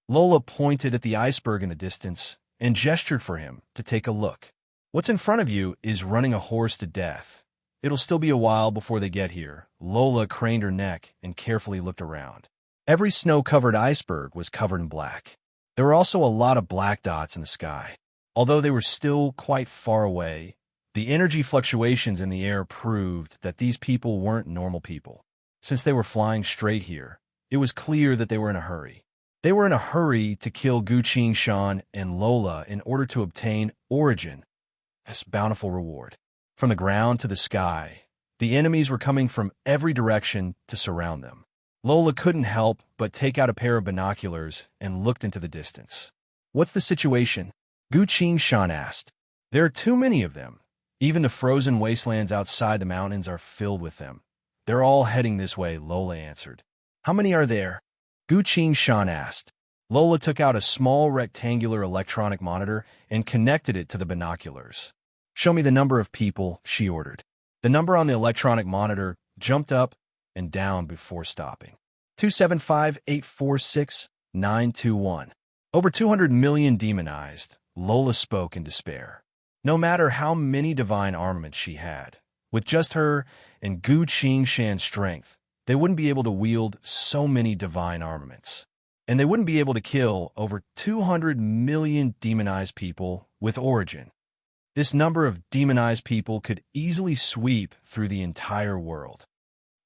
S1: Lola pointed at the iceberg in the distance and gestured for him to take a look. What's in front of you is running a horse to death. It'll still be a while before they get here. Lola craned her neck and carefully looked around. Every snow-covered iceberg was covered in black. There were also a lot of black dots in the sky. Although they were still quite far away, the energy fluctuations in the air proved that these people weren't normal people. Since they were flying straight here, it was clear that they were in a hurry. They were in a hurry to kill Gu Qingshan and Lola in order to obtain Origin as bountiful reward. From the ground to the sky, the enemies were coming from every direction to surround them. Lola couldn't help but take out a pair of binoculars and looked into the distance. What's the situation? Gu Qingshan asked. There are too many of them. Even the frozen wastelands outside the mountains are filled with them. They're all heading this way, Lola answered. How many are there? Gu Qingshan asked. Lola took out a small rectangular electronic monitor and connected it to the binoculars. Show me the number of people, she ordered. The number on the electronic monitor jumped up and down before stopping. 275,846,921. Over 200 million demonized, Lola spoke in despair. No matter how many divine armaments she had, with just her and Gu Qingshan's strength, they wouldn't be able to wield so many divine armaments. And they wouldn't be able to kill over 200 million demonized people with Origin. This number of demonized people could easily sweep through the entire world.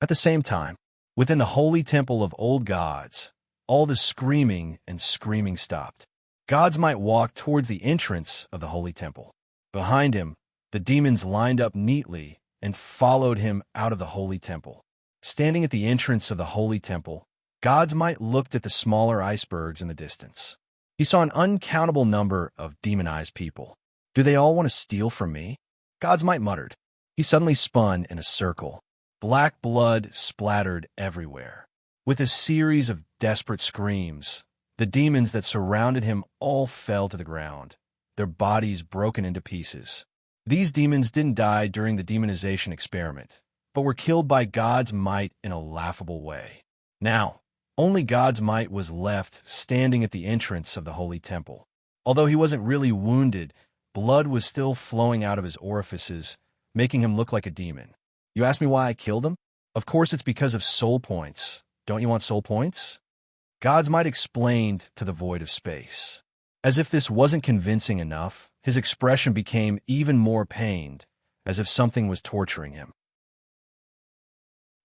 S1: At the same time, within the holy temple of old gods, all the screaming and screaming stopped. Gods might walk towards the entrance of the holy temple. Behind him, the demons lined up neatly and followed him out of the holy temple. Standing at the entrance of the holy temple, Gods might looked at the smaller icebergs in the distance. He saw an uncountable number of demonized people. Do they all want to steal from me? Gods might muttered. He suddenly spun in a circle. Black blood splattered everywhere. With a series of desperate screams, the demons that surrounded him all fell to the ground, their bodies broken into pieces. These demons didn't die during the demonization experiment, but were killed by God's might in a laughable way. Now, only God's might was left standing at the entrance of the holy temple. Although he wasn't really wounded, blood was still flowing out of his orifices, making him look like a demon. You ask me why I killed him? Of course it's because of soul points. Don't you want soul points? God's might explained to the void of space. As if this wasn't convincing enough, his expression became even more pained, as if something was torturing him.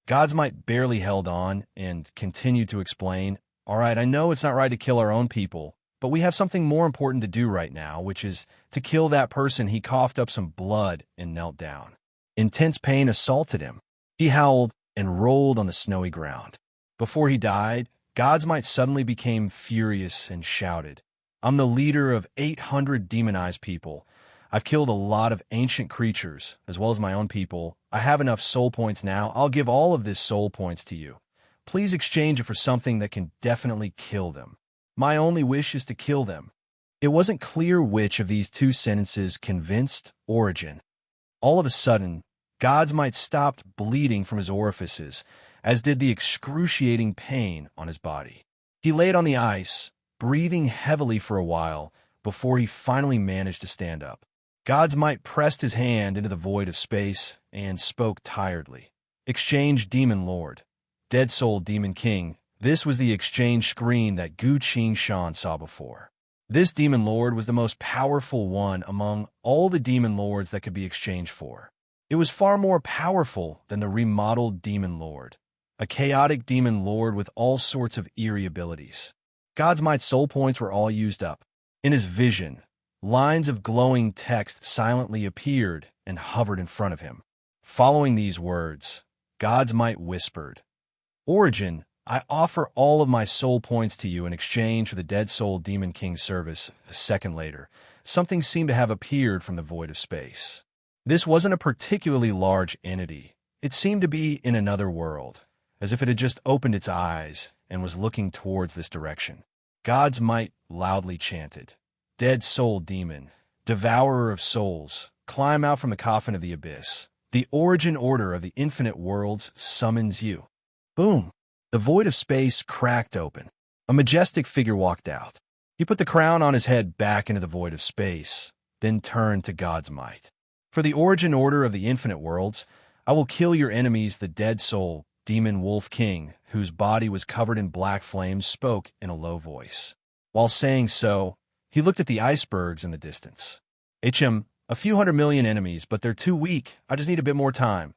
S1: God's might barely held on and continued to explain, all right, I know it's not right to kill our own people, but we have something more important to do right now, which is to kill that person. He coughed up some blood and knelt down. Intense pain assaulted him. He howled and rolled on the snowy ground. Before he died, God's might suddenly became furious and shouted, I'm the leader of 800 demonized people. I've killed a lot of ancient creatures, as well as my own people. I have enough soul points now. I'll give all of this soul points to you. Please exchange it for something that can definitely kill them. My only wish is to kill them. It wasn't clear which of these two sentences convinced Origin. All of a sudden, God's might stopped bleeding from his orifices, as did the excruciating pain on his body. He laid on the ice, breathing heavily for a while, before he finally managed to stand up. God's might pressed his hand into the void of space and spoke tiredly. Exchange Demon Lord. Dead Soul Demon King. This was the exchange screen that Gu Qingshan saw before. This Demon Lord was the most powerful one among all the Demon Lords that could be exchanged for. It was far more powerful than the remodeled Demon Lord, a chaotic Demon Lord with all sorts of eerie abilities. God's might soul points were all used up. In his vision, lines of glowing text silently appeared and hovered in front of him. Following these words, God's might whispered, Origin, I offer all of my soul points to you in exchange for the Dead Soul Demon King's service. A second later, something seemed to have appeared from the void of space. This wasn't a particularly large entity. It seemed to be in another world, as if it had just opened its eyes and was looking towards this direction. God's might loudly chanted, "Dead Soul Demon, devourer of souls, climb out from the coffin of the abyss. The origin order of the infinite worlds summons you." Boom! The void of space cracked open. A majestic figure walked out. He put the crown on his head back into the void of space, then turned to God's might. "For the origin order of the infinite worlds, I will kill your enemies." The dead soul, demon wolf king, whose body was covered in black flames, spoke in a low voice. While saying so, he looked at the icebergs in the distance. A few 100 million enemies, but they're too weak. I just need a bit more time."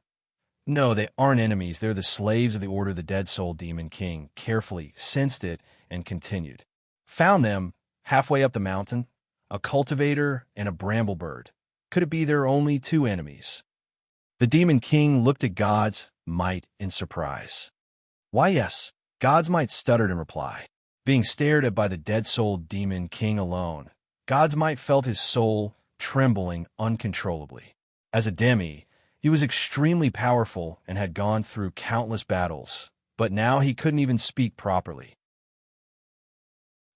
S1: "No, they aren't enemies. They're the slaves of the order of the Dead Soul Demon King." Carefully sensed it and continued. "Found them halfway up the mountain, a cultivator and a bramblebird. Could it be there are only two enemies?" The Demon King looked at God's might in surprise. "Why, yes." God's might stuttered in reply. Being stared at by the Dead Soul Demon King alone, God's might felt his soul trembling uncontrollably. As a demi, he was extremely powerful and had gone through countless battles, but now he couldn't even speak properly.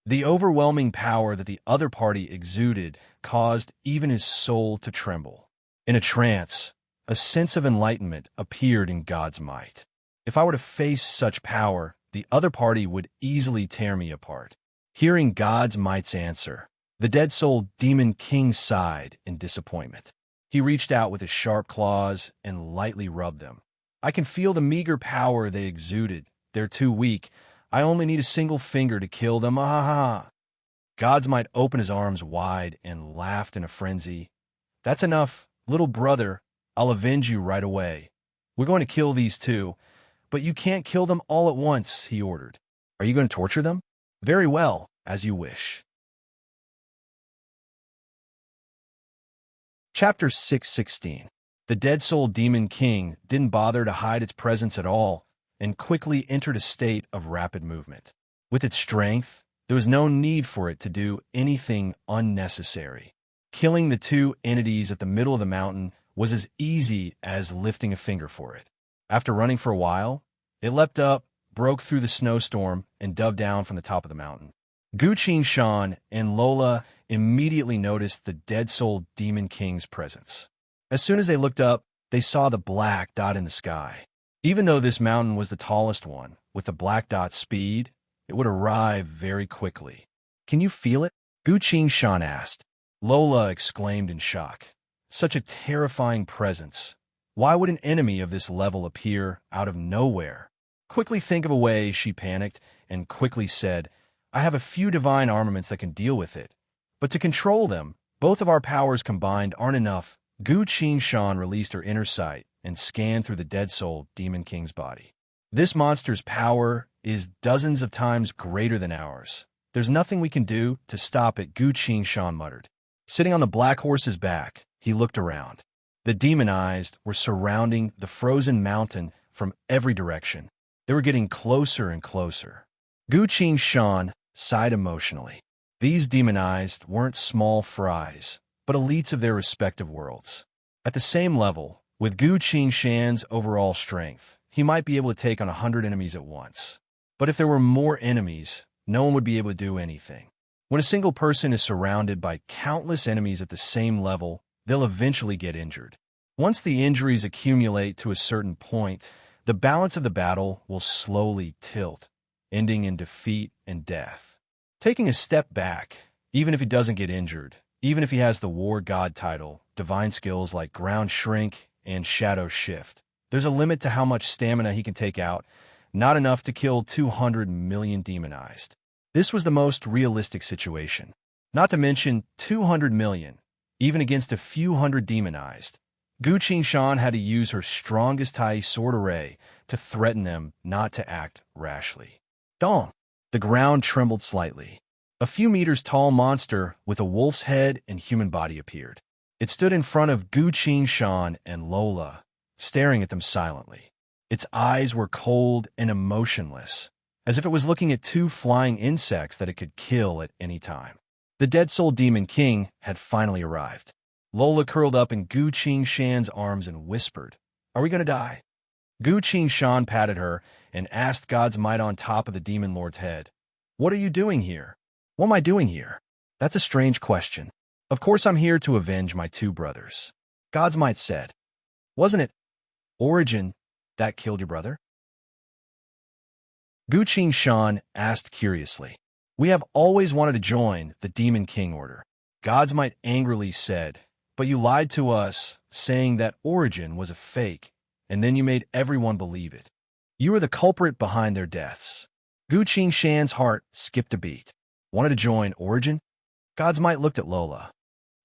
S1: The overwhelming power that the other party exuded caused even his soul to tremble. In a trance, a sense of enlightenment appeared in God's might. If I were to face such power, the other party would easily tear me apart. Hearing God's might's answer, the Dead Soul Demon King sighed in disappointment. He reached out with his sharp claws and lightly rubbed them. "I can feel the meager power they exuded. They're too weak. I only need a single finger to kill them. Ah ha ha." God's might opened his arms wide and laughed in a frenzy. "That's enough, little brother. I'll avenge you right away. We're going to kill these two, but you can't kill them all at once," he ordered. "Are you going to torture them?" "Very well, as you wish." Chapter 616. The Dead Soul Demon King didn't bother to hide its presence at all and quickly entered a state of rapid movement. With its strength, there was no need for it to do anything unnecessary. Killing the two entities at the middle of the mountain was as easy as lifting a finger for it. After running for a while, it leapt up, broke through the snowstorm, and dove down from the top of the mountain. Guqin Shan and Lola immediately noticed the Dead Soul Demon King's presence. As soon as they looked up, they saw the black dot in the sky. Even though this mountain was the tallest one, with the black dot's speed, it would arrive very quickly. "Can you feel it?" Guqin Shan asked. Lola exclaimed in shock. Such a terrifying presence. Why would an enemy of this level appear out of nowhere? "Quickly think of a way," she panicked, and quickly said, "I have a few divine armaments that can deal with it. But to control them, both of our powers combined aren't enough." Guqin Shan released her inner sight and scanned through the Dead Soul Demon King's body. "This monster's power is dozens of times greater than ours. There's nothing we can do to stop it," Guqin Shan muttered. Sitting on the black horse's back, he looked around. The demonized were surrounding the frozen mountain from every direction. They were getting closer and closer. Guqin Shan sighed emotionally. These demonized weren't small fries, but elites of their respective worlds. At the same level, with Guqin Shan's overall strength, he might be able to take on 100 enemies at once. But if there were more enemies, no one would be able to do anything. When a single person is surrounded by countless enemies at the same level, they'll eventually get injured. Once the injuries accumulate to a certain point, the balance of the battle will slowly tilt, ending in defeat and death. Taking a step back, even if he doesn't get injured, even if he has the War God title, divine skills like Ground Shrink and Shadow Shift, there's a limit to how much stamina he can take out, not enough to kill 200 million demonized. This was the most realistic situation. Not to mention 200 million, even against a few hundred demonized. Guqin Shan had to use her strongest Tai sword array to threaten them not to act rashly. Dong! The ground trembled slightly. A few meters tall monster with a wolf's head and human body appeared. It stood in front of Guqin Shan and Lola, staring at them silently. Its eyes were cold and emotionless, as if it was looking at two flying insects that it could kill at any time. The Dead Soul Demon King had finally arrived. Lola curled up in Gu Qingshan's arms and whispered, "Are we going to die?" Gu Qingshan patted her and asked God's Might on top of the Demon Lord's head, "What are you doing here?" "What am I doing here?" "That's a strange question." "Of course I'm here to avenge my two brothers," God's Might said. "Wasn't it Origin that killed your brother?" Gu Qingshan asked curiously. "We have always wanted to join the Demon King Order," God's Might angrily said, "but you lied to us, saying that Origin was a fake, and then you made everyone believe it. You were the culprit behind their deaths." Gu Qingshan's heart skipped a beat. "Wanted to join Origin?" God's Might looked at Lola.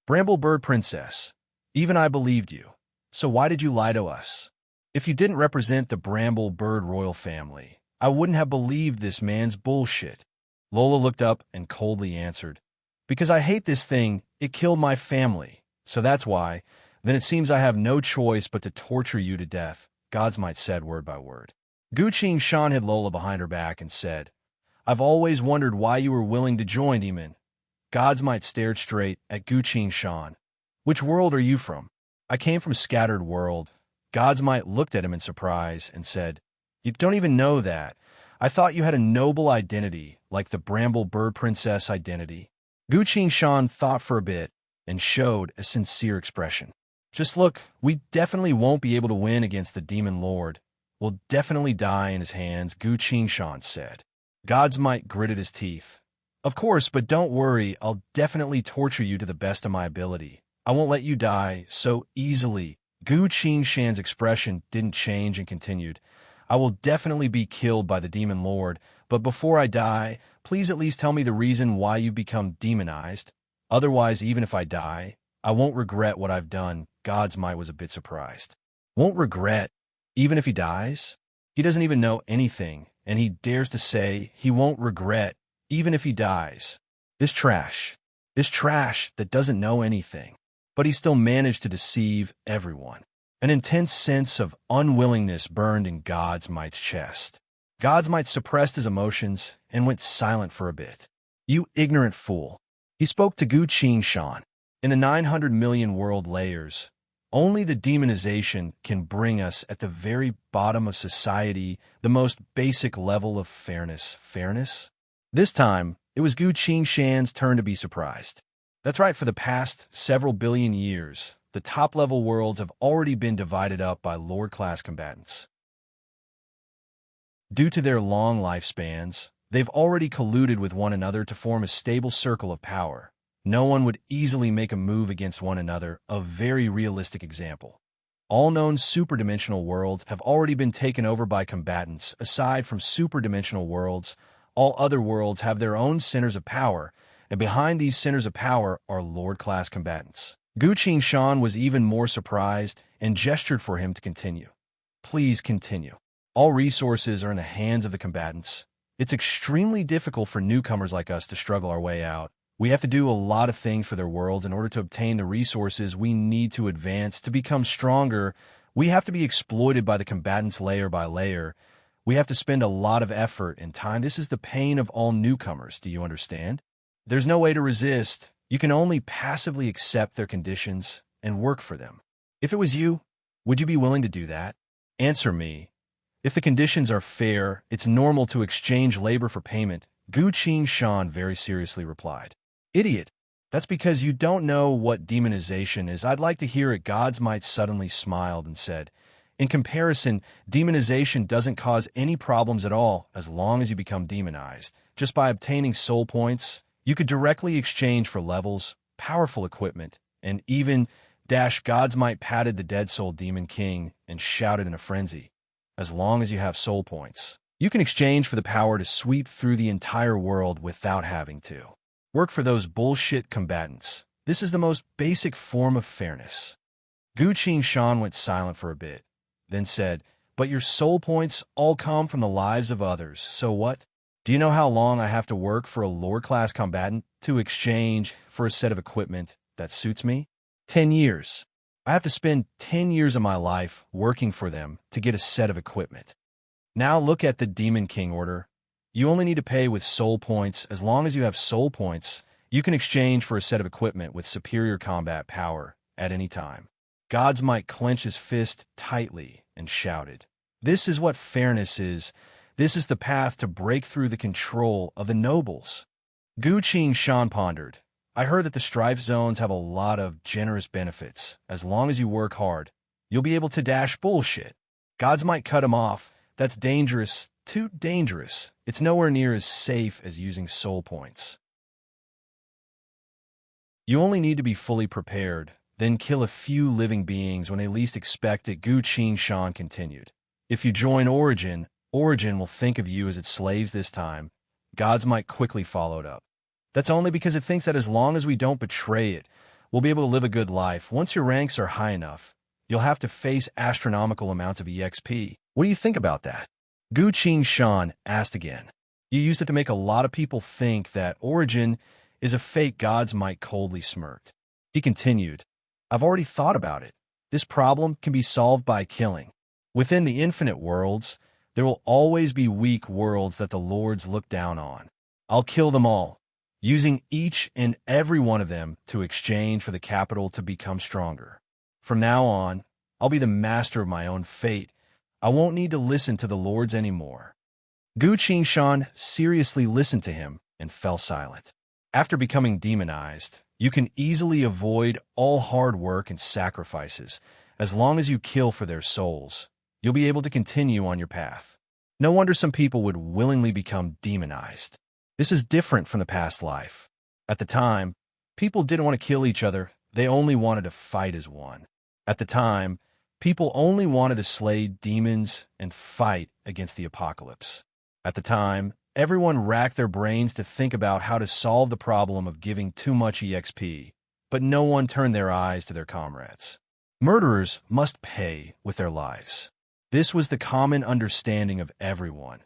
S1: "Bramble Bird Princess, even I believed you, so why did you lie to us? If you didn't represent the Bramble Bird royal family, I wouldn't have believed this man's bullshit." Lola looked up and coldly answered, "Because I hate this thing, it killed my family, so that's why. Then it seems I have no choice but to torture you to death," God's Might said word by word. Gu Qingshan hid Lola behind her back and said, "I've always wondered why you were willing to join Demon." God's Might stared straight at Gu Qingshan. "Which world are you from?" "I came from Scattered World." God's Might looked at him in surprise and said, "You don't even know that. I thought you had a noble identity, like the Bramble Bird Princess identity." Gu Qingshan thought for a bit and showed a sincere expression. "Just look, we definitely won't be able to win against the Demon Lord. We'll definitely die in his hands," Gu Qingshan said. God's Might gritted his teeth. "Of course, but don't worry, I'll definitely torture you to the best of my ability. I won't let you die so easily." Gu Qingshan's expression didn't change and continued, "I will definitely be killed by the Demon Lord, but before I die, please at least tell me the reason why you've become demonized. Otherwise, even if I die, I won't regret what I've done." God's Might was a bit surprised. "Won't regret, even if he dies?" He doesn't even know anything, and he dares to say he won't regret, even if he dies. This trash that doesn't know anything. But he still managed to deceive everyone. An intense sense of unwillingness burned in God's Might's chest. God's Might suppressed his emotions and went silent for a bit. "You ignorant fool." He spoke to Gu Qingshan. "In the 900 million world layers, only the demonization can bring us at the very bottom of society the most basic level of fairness." Fairness? This time, it was Gu Qingshan's turn to be surprised. "That's right, for the past several billion years, the top-level worlds have already been divided up by Lord-class combatants. Due to their long lifespans, they've already colluded with one another to form a stable circle of power. No one would easily make a move against one another, a very realistic example. All known superdimensional worlds have already been taken over by combatants. Aside from superdimensional worlds, all other worlds have their own centers of power, and behind these centers of power are Lord-class combatants." Gu Qingshan was even more surprised and gestured for him to continue. "Please continue. All resources are in the hands of the combatants. It's extremely difficult for newcomers like us to struggle our way out. We have to do a lot of things for their worlds in order to obtain the resources we need to advance, to become stronger. We have to be exploited by the combatants layer by layer. We have to spend a lot of effort and time. This is the pain of all newcomers. Do you understand? There's no way to resist. You can only passively accept their conditions and work for them. If it was you, would you be willing to do that? Answer me. If the conditions are fair, it's normal to exchange labor for payment," Gu Qingshan very seriously replied. "Idiot. That's because you don't know what demonization is. I'd like to hear it." God's Might suddenly smiled and said, "In comparison, demonization doesn't cause any problems at all as long as you become demonized. Just by obtaining soul points, you could directly exchange for levels, powerful equipment, and even God's Might patted the Dead Soul Demon King and shouted in a frenzy, "As long as you have soul points, you can exchange for the power to sweep through the entire world without having to work for those bullshit combatants. This is the most basic form of fairness." Gu Qingshan went silent for a bit, then said, "But your soul points all come from the lives of others, so what? Do you know how long I have to work for a Lord-class combatant to exchange for a set of equipment that suits me? 10 years. I have to spend 10 years of my life working for them to get a set of equipment. Now look at the Demon King Order. You only need to pay with soul points. As long as you have soul points, you can exchange for a set of equipment with superior combat power at any time. God's Might clenched his fist tightly and shouted, "This is what fairness is. This is the path to break through the control of the nobles." Gu Shan pondered. I heard that the strife zones have a lot of generous benefits. As long as you work hard, you'll be able to dash bullshit. Gods might cut him off. That's dangerous. Too dangerous. It's nowhere near as safe as using soul points. You only need to be fully prepared, then kill a few living beings when they least expect it, Gu Shan continued. If you join Origin, Origin will think of you as its slaves this time. Gods might quickly followed up. That's only because it thinks that as long as we don't betray it, we'll be able to live a good life. Once your ranks are high enough, you'll have to face astronomical amounts of EXP. What do you think about that? Gu Shan asked again. You used it to make a lot of people think that Origin is a fake. Gods might coldly smirked. He continued, I've already thought about it. This problem can be solved by killing. Within the infinite worlds, there will always be weak worlds that the lords look down on. I'll kill them all, using each and every one of them to exchange for the capital to become stronger. From now on, I'll be the master of my own fate. I won't need to listen to the lords anymore. Gu Shan seriously listened to him and fell silent. After becoming demonized, you can easily avoid all hard work and sacrifices. As long as you kill for their souls, you'll be able to continue on your path. No wonder some people would willingly become demonized. This is different from the past life. At the time, people didn't want to kill each other. They only wanted to fight as one. At the time, people only wanted to slay demons and fight against the apocalypse. At the time, everyone racked their brains to think about how to solve the problem of giving too much EXP, but no one turned their eyes to their comrades. Murderers must pay with their lives. This was the common understanding of everyone,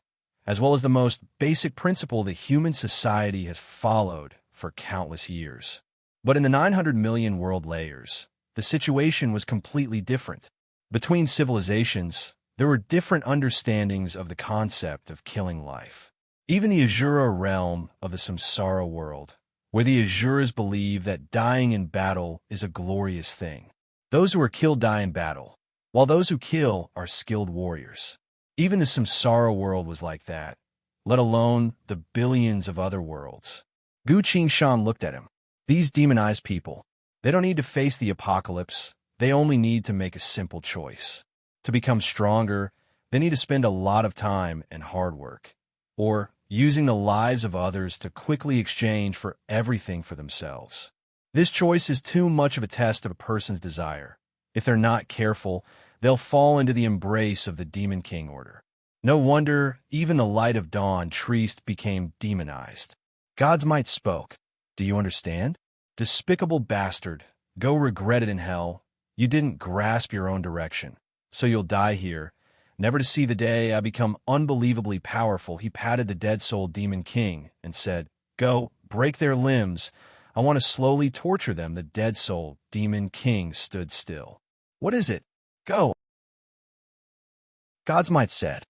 S1: as well as the most basic principle that human society has followed for countless years. But in the 900 million world layers, the situation was completely different. Between civilizations, there were different understandings of the concept of killing life. Even the Azura realm of the Samsara world, where the Azuras believe that dying in battle is a glorious thing. Those who are killed die in battle, while those who kill are skilled warriors. Even the Samsara world was like that, let alone the billions of other worlds. Gu Shan looked at him. These demonized people, they don't need to face the apocalypse. They only need to make a simple choice. To become stronger, they need to spend a lot of time and hard work, or using the lives of others to quickly exchange for everything for themselves. This choice is too much of a test of a person's desire. If they're not careful, they'll fall into the embrace of the Demon King order. No wonder even the light of dawn Triest became demonized. God's might spoke. Do you understand? Despicable bastard, go regret it in hell. You didn't grasp your own direction, so you'll die here, never to see the day I become unbelievably powerful. He patted the dead soul Demon King and said, Go, break their limbs. I want to slowly torture them. The dead soul Demon King stood still. What is it? Go. God's might said.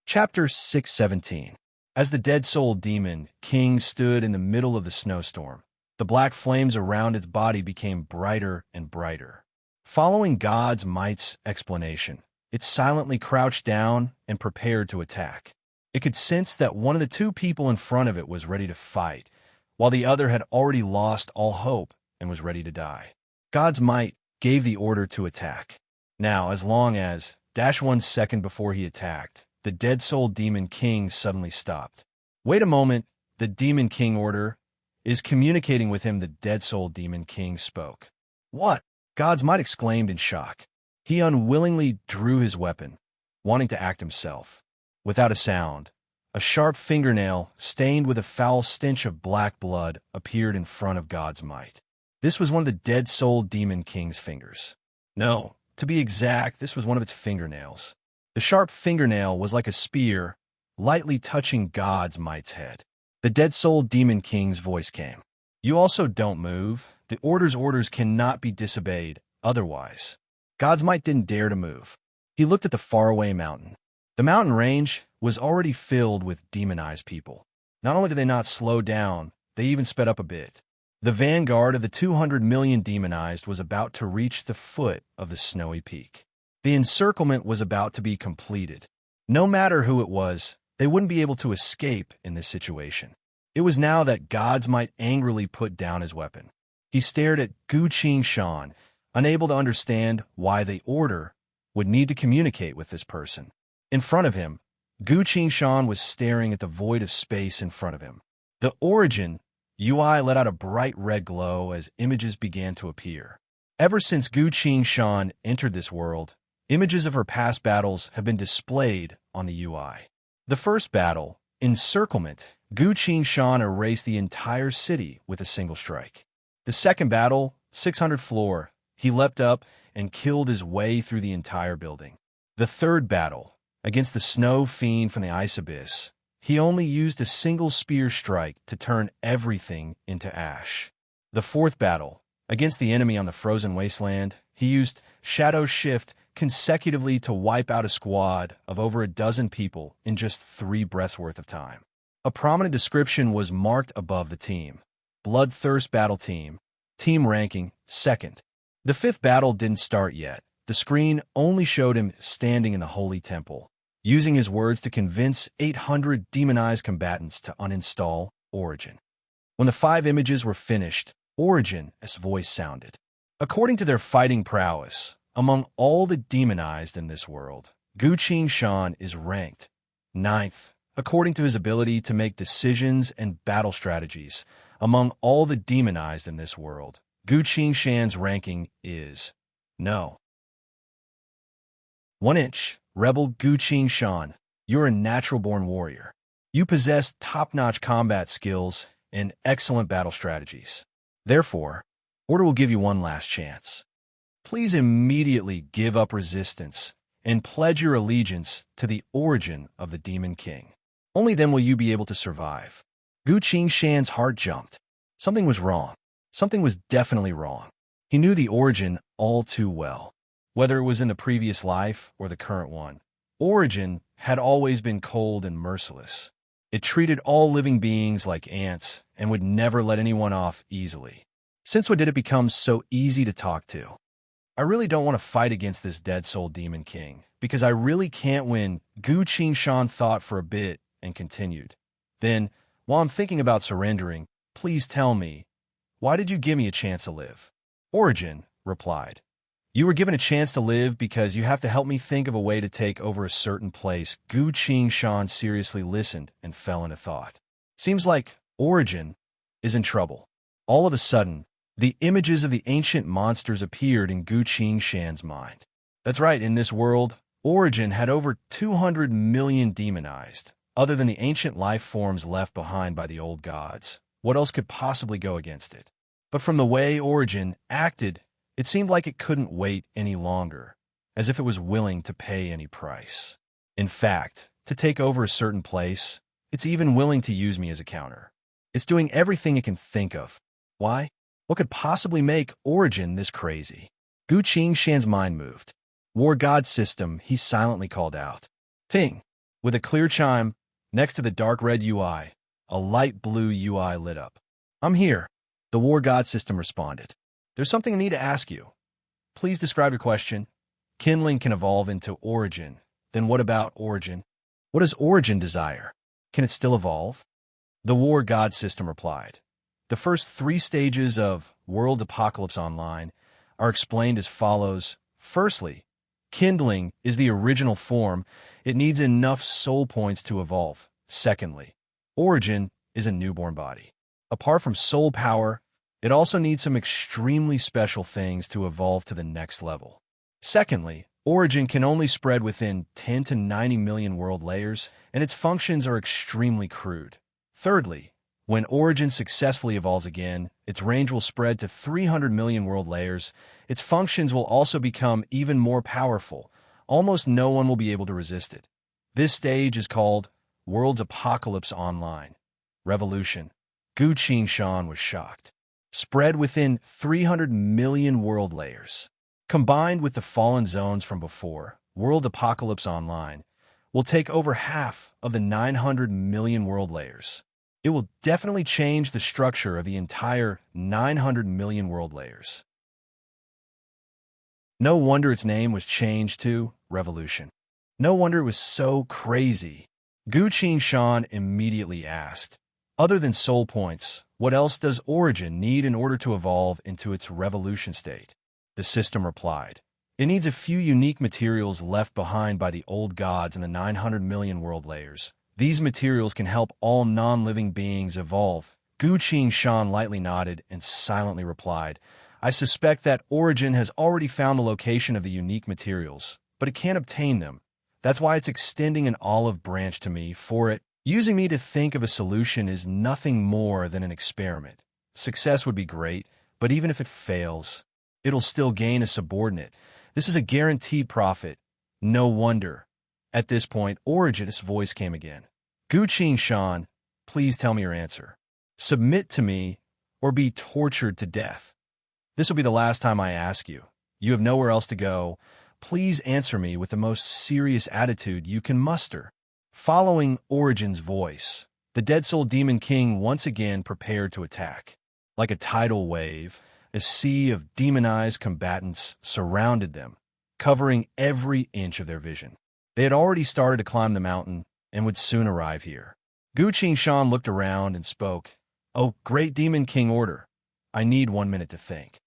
S1: Chapter 617. As the dead soul Demon King stood in the middle of the snowstorm, the black flames around its body became brighter and brighter. Following God's might's explanation, it silently crouched down and prepared to attack. It could sense that one of the two people in front of it was ready to fight, while the other had already lost all hope and was ready to die. God's might gave the order to attack. Now, as long as 1 second before he attacked, the dead soul Demon King suddenly stopped. Wait a moment, the Demon King order is communicating with him. The dead soul Demon King spoke. What? God's might exclaimed in shock. He unwillingly drew his weapon, wanting to act himself. Without a sound, a sharp fingernail, stained with a foul stench of black blood, appeared in front of God's might. This was one of the dead soul Demon King's fingers. No, to be exact, this was one of its fingernails. The sharp fingernail was like a spear, lightly touching God's might's head. The dead soul Demon King's voice came. You also don't move. The orders cannot be disobeyed otherwise. God's might didn't dare to move. He looked at the faraway mountain. The mountain range was already filled with demonized people. Not only did they not slow down, they even sped up a bit. The vanguard of the 200 million demonized was about to reach the foot of the snowy peak. The encirclement was about to be completed. No matter who it was, they wouldn't be able to escape in this situation. It was now that gods might angrily put down his weapon. He stared at Gu Shan, unable to understand why the Order would need to communicate with this person. In front of him, Gu Shan was staring at the void of space in front of him. The Origin UI let out a bright red glow as images began to appear. Ever since Gu Shan entered this world, images of her past battles have been displayed on the UI. The first battle, Encirclement, Gu Shan erased the entire city with a single strike. The second battle, 600 floor, he leapt up and killed his way through the entire building. The third battle, against the snow fiend from the ice abyss, he only used a single spear strike to turn everything into ash. The fourth battle, against the enemy on the frozen wasteland, he used Shadow Shift consecutively to wipe out a squad of over a dozen people in just 3 breaths worth of time. A prominent description was marked above the team. Bloodthirst Battle Team. Team ranking, 2nd. The 5th battle didn't start yet. The screen only showed him standing in the Holy Temple, using his words to convince 800 demonized combatants to uninstall Origin. When the 5 images were finished, Origin's voice sounded. According to their fighting prowess, among all the demonized in this world, Gu Shan is ranked 9th, according to his ability to make decisions and battle strategies. Among all the demonized in this world, Gu Shan's ranking is no. 1-inch, Rebel Gu Shan, you're a natural-born warrior. You possess top-notch combat skills and excellent battle strategies. Therefore, Order will give you one last chance. Please immediately give up resistance and pledge your allegiance to the Origin of the Demon King. Only then will you be able to survive. Gu Shan's heart jumped. Something was wrong. Something was definitely wrong. He knew the Origin all too well. Whether it was in the previous life or the current one, Origin had always been cold and merciless. It treated all living beings like ants and would never let anyone off easily. Since when did it become so easy to talk to? I really don't want to fight against this dead soul demon king, because I really can't win. Gu Shan thought for a bit and continued. Then, while I'm thinking about surrendering, please tell me, why did you give me a chance to live? Origin replied. You were given a chance to live because you have to help me think of a way to take over a certain place. Gu Shan seriously listened and fell into thought. Seems like Origin is in trouble. All of a sudden, the images of the ancient monsters appeared in Gu Shan's mind. That's right, in this world, Origin had over 200 million demonized, other than the ancient life forms left behind by the old gods. What else could possibly go against it? But from the way Origin acted, it seemed like it couldn't wait any longer, as if it was willing to pay any price. In fact, to take over a certain place, it's even willing to use me as a counter. It's doing everything it can think of. Why? What could possibly make Origin this crazy? Gu Shan's mind moved. War God System, he silently called out. Ting! With a clear chime, next to the dark red UI, a light blue UI lit up. I'm here, the War God System responded. There's something I need to ask you. Please describe your question. Kindling can evolve into Origin. Then what about Origin? What does Origin desire? Can it still evolve? The War God System replied. The first 3 stages of World Apocalypse Online are explained as follows. Firstly, Kindling is the original form. It needs enough soul points to evolve. Secondly, Origin is a newborn body. Apart from soul power, it also needs some extremely special things to evolve to the next level. Secondly, Origin can only spread within 10 to 90 million world layers, and its functions are extremely crude. Thirdly, when Origin successfully evolves again, its range will spread to 300 million world layers. Its functions will also become even more powerful. Almost no one will be able to resist it. This stage is called World's Apocalypse Online. Revolution. Gu Shan was shocked. Spread within 300 million world layers. Combined with the fallen zones from before, World Apocalypse Online, will take over half of the 900 million world layers. It will definitely change the structure of the entire 900 million world layers. No wonder its name was changed to Revolution. No wonder it was so crazy. Gu Shan immediately asked, other than soul points, what else does Origin need in order to evolve into its revolution state? The system replied, it needs a few unique materials left behind by the old gods in the 900 million world layers. These materials can help all non-living beings evolve. Gu Shan lightly nodded and silently replied, I suspect that Origin has already found the location of the unique materials, but it can't obtain them. That's why it's extending an olive branch to me for it. Using me to think of a solution is nothing more than an experiment. Success would be great, but even if it fails, it'll still gain a subordinate. This is a guaranteed profit. No wonder. At this point, Origin's voice came again. Gu Shan, please tell me your answer. Submit to me or be tortured to death. This will be the last time I ask you. You have nowhere else to go. Please answer me with the most serious attitude you can muster. Following Origin's voice, the Dead Soul Demon King once again prepared to attack. Like a tidal wave, a sea of demonized combatants surrounded them, covering every inch of their vision. They had already started to climb the mountain and would soon arrive here. Gu Shan looked around and spoke, Oh, great Demon King order. I need 1 minute to think.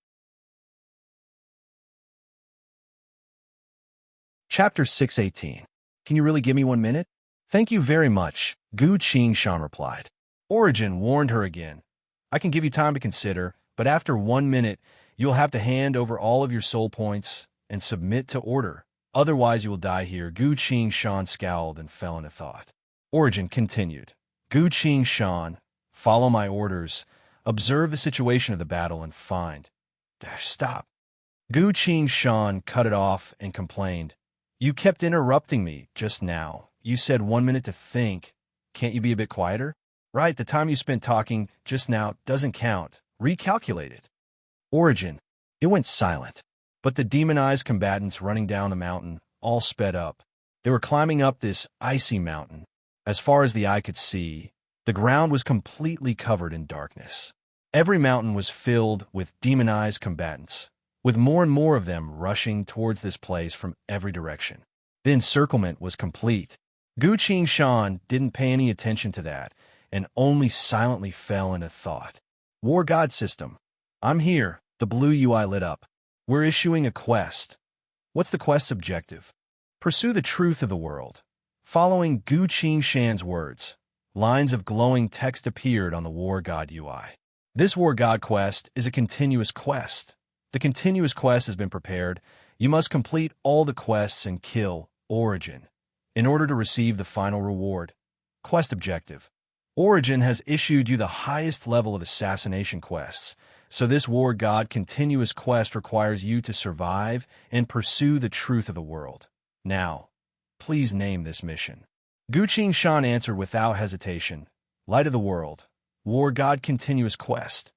S1: Chapter 618. Can you really give me 1 minute? Thank you very much, Gu Shan replied. Origin warned her again. I can give you time to consider, but after 1 minute, you'll have to hand over all of your soul points and submit to order. Otherwise, you will die here. Gu Shan scowled and fell into thought. Origin continued. Gu Shan, follow my orders. Observe the situation of the battle and find. Stop. Gu Shan cut it off and complained. You kept interrupting me just now. You said 1 minute to think. Can't you be a bit quieter? Right, the time you spent talking just now doesn't count. Recalculate it. Origin. It went silent. But the demonized combatants running down the mountain all sped up. They were climbing up this icy mountain. As far as the eye could see, the ground was completely covered in darkness. Every mountain was filled with demonized combatants, with more and more of them rushing towards this place from every direction. The encirclement was complete. Gu Shan didn't pay any attention to that and only silently fell into thought. War God System. I'm here. The blue UI lit up. We're issuing a quest. What's the quest's objective? Pursue the truth of the world. Following Gu Shan's words, lines of glowing text appeared on the War God UI. This War God quest is a continuous quest. The continuous quest has been prepared. You must complete all the quests and kill Origin in order to receive the final reward. Quest objective. Origin has issued you the highest level of assassination quests, so this War God continuous quest requires you to survive and pursue the truth of the world. Now, please name this mission. Gu Shan answered without hesitation. Light of the World. War God continuous quest.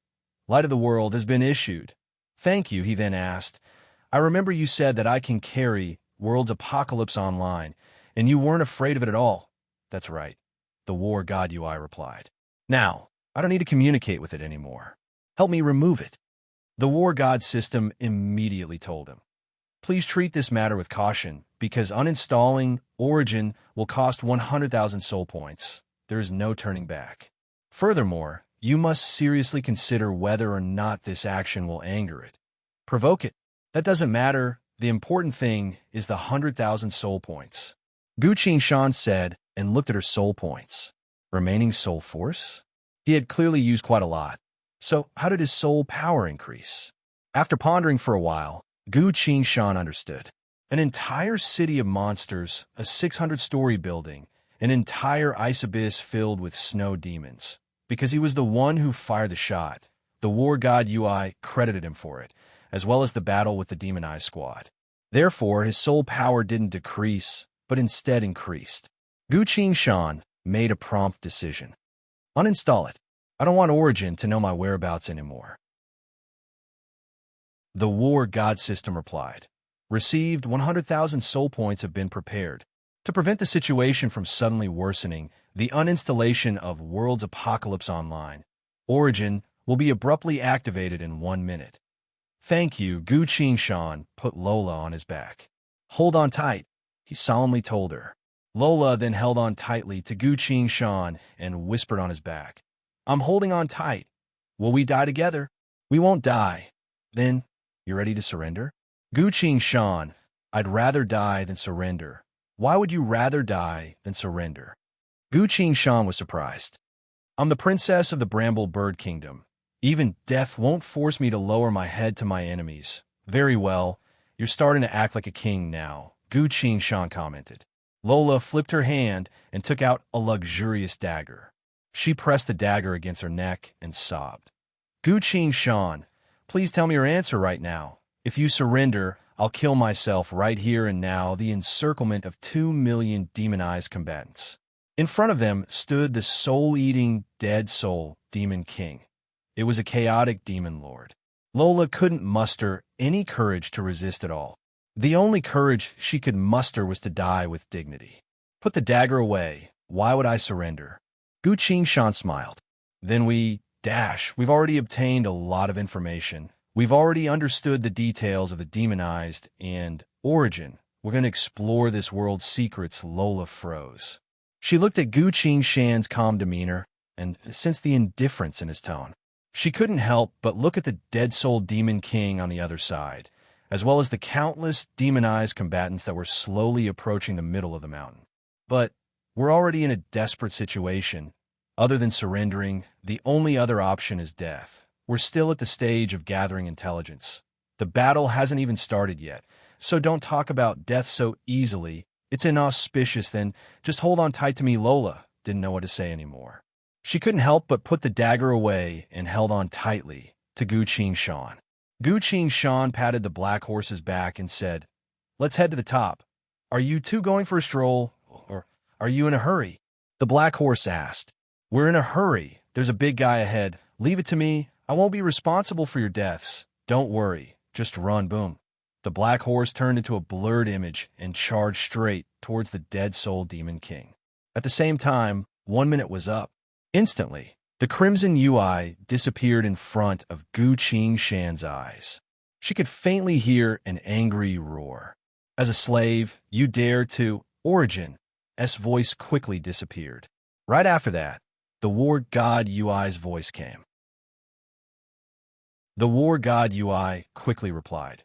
S1: Light of the World has been issued. Thank you, he then asked. I remember you said that I can carry World's Apocalypse Online, and you weren't afraid of it at all. That's right, the War God UI replied. Now, I don't need to communicate with it anymore. Help me remove it. The War God system immediately told him. Please treat this matter with caution, because uninstalling Origin will cost 100,000 soul points. There is no turning back. Furthermore, you must seriously consider whether or not this action will anger it. Provoke it. That doesn't matter. The important thing is the 100,000 soul points. Gu Shan said and looked at her soul points. Remaining soul force? He had clearly used quite a lot. So how did his soul power increase? After pondering for a while, Gu Shan understood. An entire city of monsters, a 600-story building, an entire ice abyss filled with snow demons. Because he was the one who fired the shot, the War God UI credited him for it, as well as the battle with the demonized squad. Therefore, his soul power didn't decrease, but instead increased. Gu Shan made a prompt decision. Uninstall it. I don't want Origin to know my whereabouts anymore. The War God system replied. Received 100,000 soul points have been prepared. To prevent the situation from suddenly worsening, the uninstallation of World's Apocalypse Online Origin will be abruptly activated in 1 minute. Thank you, Gu Qingshan put Lola on his back. Hold on tight, he solemnly told her. Lola then held on tightly to Gu Qingshan and whispered on his back. I'm holding on tight. Will we die together? We won't die. Then, you ready to surrender? Gu Qingshan, I'd rather die than surrender. Why would you rather die than surrender? Gu Qingshan was surprised. I'm the princess of the Bramble Bird Kingdom. Even death won't force me to lower my head to my enemies. Very well, you're starting to act like a king now, Gu Qingshan commented. Lola flipped her hand and took out a luxurious dagger. She pressed the dagger against her neck and sobbed. Gu Qingshan, please tell me your answer right now. If you surrender, I'll kill myself right here and now. The encirclement of 2 million demonized combatants. In front of them stood the soul-eating, dead soul demon king. It was a chaotic demon lord. Lola couldn't muster any courage to resist at all. The only courage she could muster was to die with dignity. Put the dagger away. Why would I surrender? Gu Qingshan smiled. Then we've already obtained a lot of information. We've already understood the details of the demonized and origin. We're going to explore this world's secrets. Lola froze. She looked at Gu Qingshan's calm demeanor and sensed the indifference in his tone. She couldn't help but look at the dead soul demon king on the other side, as well as the countless demonized combatants that were slowly approaching the middle of the mountain. But we're already in a desperate situation. Other than surrendering, the only other option is death. We're still at the stage of gathering intelligence. The battle hasn't even started yet, so don't talk about death so easily. It's inauspicious. Then just hold on tight to me. Lola didn't know what to say anymore. She couldn't help but put the dagger away and held on tightly to Gu Qingshan. Gu Qingshan patted the black horse's back and said, Let's head to the top. Are you two going for a stroll, or are you in a hurry? The black horse asked. We're in a hurry. There's a big guy ahead. Leave it to me. I won't be responsible for your deaths. Don't worry. Just run. Boom. The black horse turned into a blurred image and charged straight towards the dead soul demon king. At the same time, 1 minute was up. Instantly, the crimson UI disappeared in front of Gu Qingshan's eyes. She could faintly hear an angry roar. As a slave, you dare to origin. S voice quickly disappeared. Right after that, the war god UI's voice came. The war god UI quickly replied.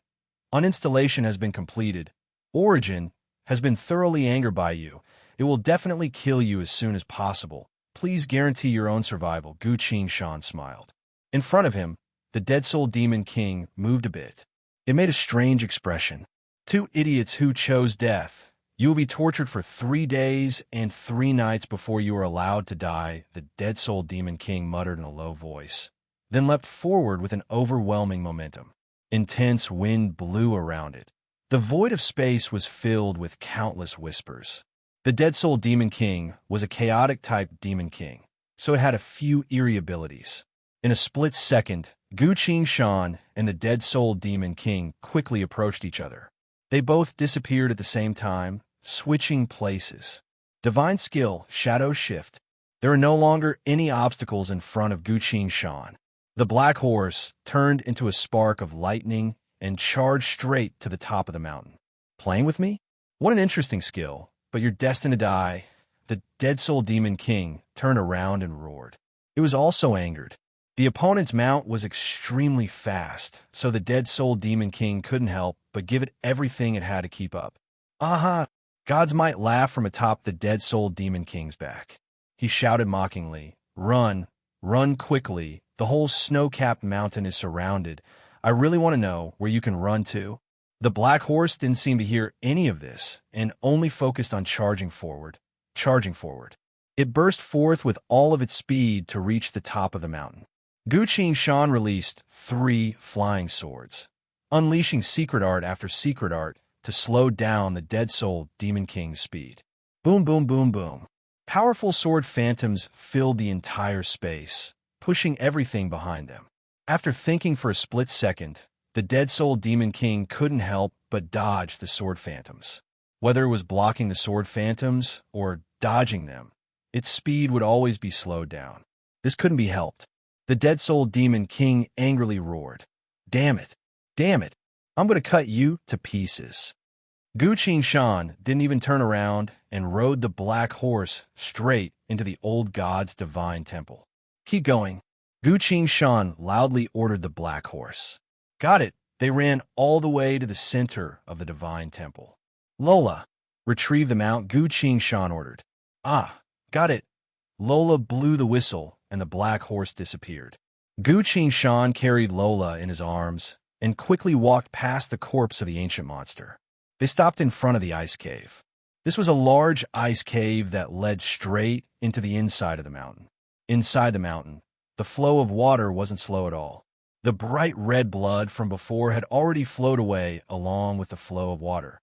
S1: Uninstallation has been completed. Origin has been thoroughly angered by you. It will definitely kill you as soon as possible. Please guarantee your own survival. Gu Qingshan smiled. In front of him, the dead soul demon king moved a bit. It made a strange expression. 2 idiots who chose death. You will be tortured for 3 days and 3 nights before you are allowed to die, the dead soul demon king muttered in a low voice, then leapt forward with an overwhelming momentum. Intense wind blew around it. The void of space was filled with countless whispers. The dead soul demon king was a chaotic type demon king, so it had a few eerie abilities. In a split second, Gu Qingshan and the dead soul demon king quickly approached each other. They both disappeared at the same time, switching places. Divine skill, shadow shift. There are no longer any obstacles in front of Gu Qingshan. The black horse turned into a spark of lightning and charged straight to the top of the mountain. Playing with me? What an interesting skill, but you're destined to die. The dead soul demon king turned around and roared. It was also angered. The opponent's mount was extremely fast, so the dead soul demon king couldn't help but give it everything it had to keep up. Aha! Gods might laugh from atop the dead soul demon king's back. He shouted mockingly, Run! Run quickly! The whole snow-capped mountain is surrounded. I really want to know where you can run to. The black horse didn't seem to hear any of this and only focused on charging forward. It burst forth with all of its speed to reach the top of the mountain. Gu Qingshan released 3 flying swords, unleashing secret art after secret art to slow down the dead soul demon king's speed. Boom, boom, boom, boom. Powerful sword phantoms filled the entire space, pushing everything behind them. After thinking for a split second, the Dead Soul Demon King couldn't help but dodge the sword phantoms. Whether it was blocking the sword phantoms or dodging them, its speed would always be slowed down. This couldn't be helped. The Dead Soul Demon King angrily roared, "Damn it! Damn it! I'm going to cut you to pieces." Gu Shan didn't even turn around and rode the black horse straight into the old god's divine temple. "Keep going," Gu Shan loudly ordered the black horse. "Got it." They ran all the way to the center of the divine temple. "Lola, retrieve the mount," Gu Shan ordered. "Ah, got it." Lola blew the whistle, and the black horse disappeared. Gu Shan carried Lola in his arms and quickly walked past the corpse of the ancient monster. They stopped in front of the ice cave. This was a large ice cave that led straight into the inside of the mountain. Inside the mountain, the flow of water wasn't slow at all. The bright red blood from before had already flowed away along with the flow of water.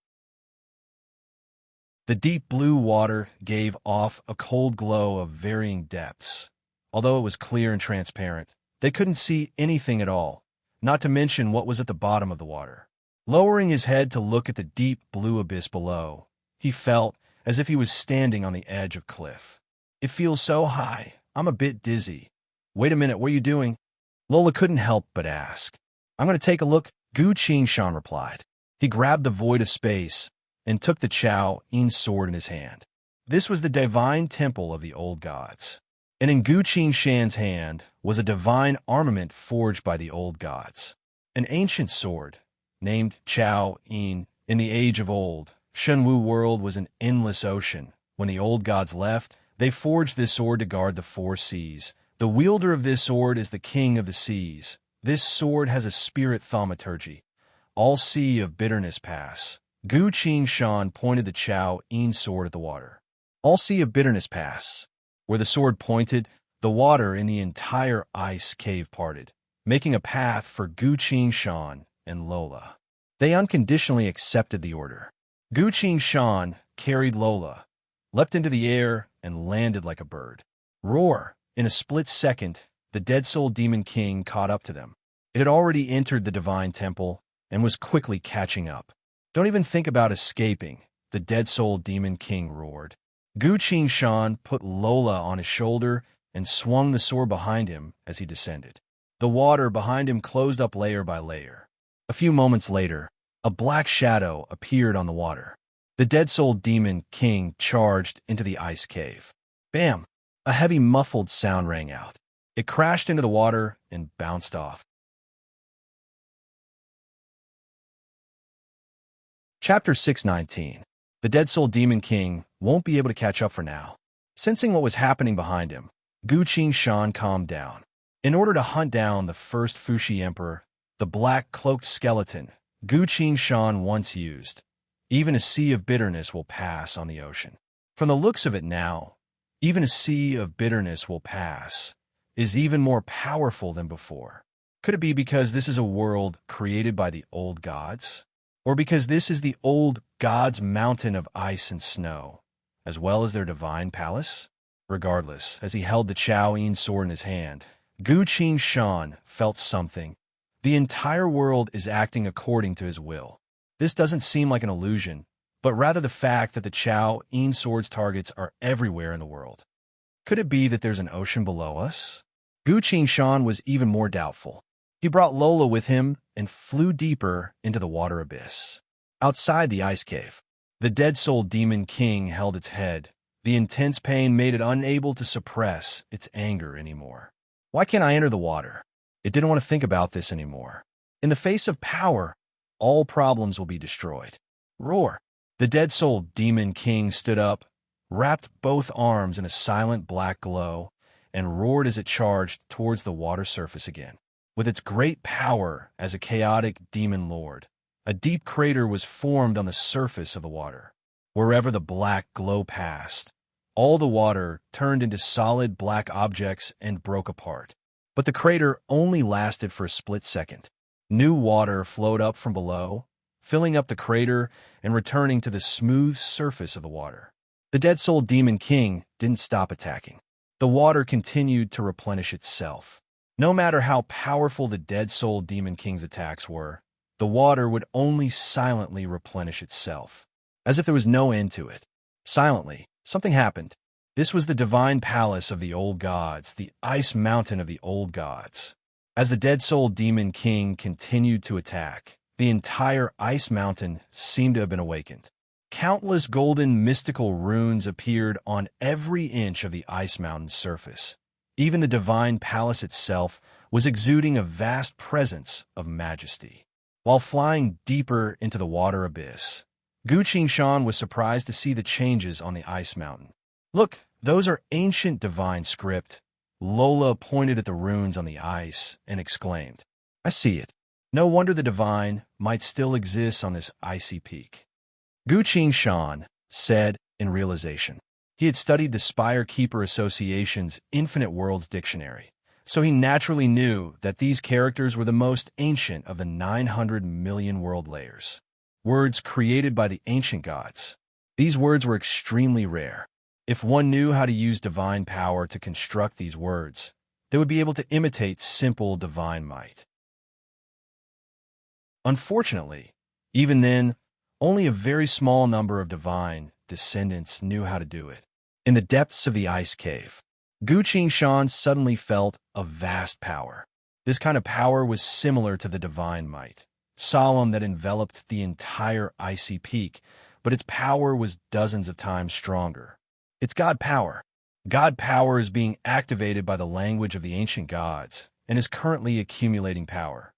S1: The deep blue water gave off a cold glow of varying depths. Although it was clear and transparent, they couldn't see anything at all, not to mention what was at the bottom of the water. Lowering his head to look at the deep blue abyss below, he felt as if he was standing on the edge of a cliff. "It feels so high. I'm a bit dizzy." "Wait a minute, what are you doing?" Lola couldn't help but ask. "I'm going to take a look," Gu Shan replied. He grabbed the void of space and took the Chao-Yin sword in his hand. This was the divine temple of the old gods. And in Gu Shan's hand was a divine armament forged by the old gods. An ancient sword, named Chao-Yin. In the age of old, Shenwu world was an endless ocean. When the old gods left, they forged this sword to guard the four seas. The wielder of this sword is the king of the seas. This sword has a spirit thaumaturgy. All sea of bitterness pass. Gu Shan pointed the Chao-Yin sword at the water. All sea of bitterness pass. Where the sword pointed, the water in the entire ice cave parted, making a path for Gu Shan and Lola. They unconditionally accepted the order. Gu Shan carried Lola, leapt into the air, and landed like a bird. Roar! In a split second, the Dead Soul Demon King caught up to them. It had already entered the divine temple and was quickly catching up. "Don't even think about escaping," the Dead Soul Demon King roared. Gu Shan put Lola on his shoulder and swung the sword behind him as he descended. The water behind him closed up layer by layer. A few moments later, a black shadow appeared on the water. The Dead Soul Demon King charged into the ice cave. Bam! A heavy muffled sound rang out. It crashed into the water and bounced off. Chapter 619. The Dead Soul Demon King won't be able to catch up for now. Sensing what was happening behind him, Gu Shan calmed down. In order to hunt down the first Fuxi Emperor, the black-cloaked skeleton Gu Shan once used, even a sea of bitterness will pass on the ocean. From the looks of it now, even a sea of bitterness will pass is even more powerful than before. Could it be because this is a world created by the old gods? Or because this is the old gods' mountain of ice and snow, as well as their divine palace? Regardless, as he held the Chao-Yin sword in his hand, Gu Shan felt something. The entire world is acting according to his will. This doesn't seem like an illusion, but rather the fact that the Chao-Yin sword's targets are everywhere in the world. Could it be that there's an ocean below us? Gu Shan was even more doubtful. He brought Lola with him and flew deeper into the water abyss. Outside the ice cave, the Dead Soul Demon King held its head. The intense pain made it unable to suppress its anger anymore. Why can't I enter the water? It didn't want to think about this anymore. In the face of power, all problems will be destroyed. Roar! The Dead Soul Demon King stood up, wrapped both arms in a silent black glow, and roared as it charged towards the water surface again. With its great power as a chaotic demon lord, a deep crater was formed on the surface of the water. Wherever the black glow passed, all the water turned into solid black objects and broke apart. But the crater only lasted for a split second. New water flowed up from below, filling up the crater and returning to the smooth surface of the water. The Dead Soul Demon King didn't stop attacking. The water continued to replenish itself. No matter how powerful the Dead Soul Demon King's attacks were, the water would only silently replenish itself, as if there was no end to it. Silently, something happened. This was the divine palace of the old gods, the ice mountain of the old gods. As the dead soul demon king continued to attack, the entire ice mountain seemed to have been awakened. Countless golden mystical runes appeared on every inch of the ice mountain's surface. Even the divine palace itself was exuding a vast presence of majesty. While flying deeper into the water abyss, Gu Qingshan was surprised to see the changes on the ice mountain. "Look, those are ancient divine script." Lola pointed at the runes on the ice and exclaimed, "I see it. No wonder the divine might still exist on this icy peak." Gu Qingshan said in realization. He had studied the Spire Keeper Association's Infinite Worlds Dictionary, so he naturally knew that these characters were the most ancient of the 900 million world layers. Words created by the ancient gods. These words were extremely rare. If one knew how to use divine power to construct these words, they would be able to imitate simple divine might. Unfortunately, even then, only a very small number of divine descendants knew how to do it. In the depths of the ice cave, Gu Qingshan suddenly felt a vast power. This kind of power was similar to the divine might, solemn that enveloped the entire icy peak, but its power was dozens of times stronger. It's God power. God power is being activated by the language of the ancient gods and is currently accumulating power.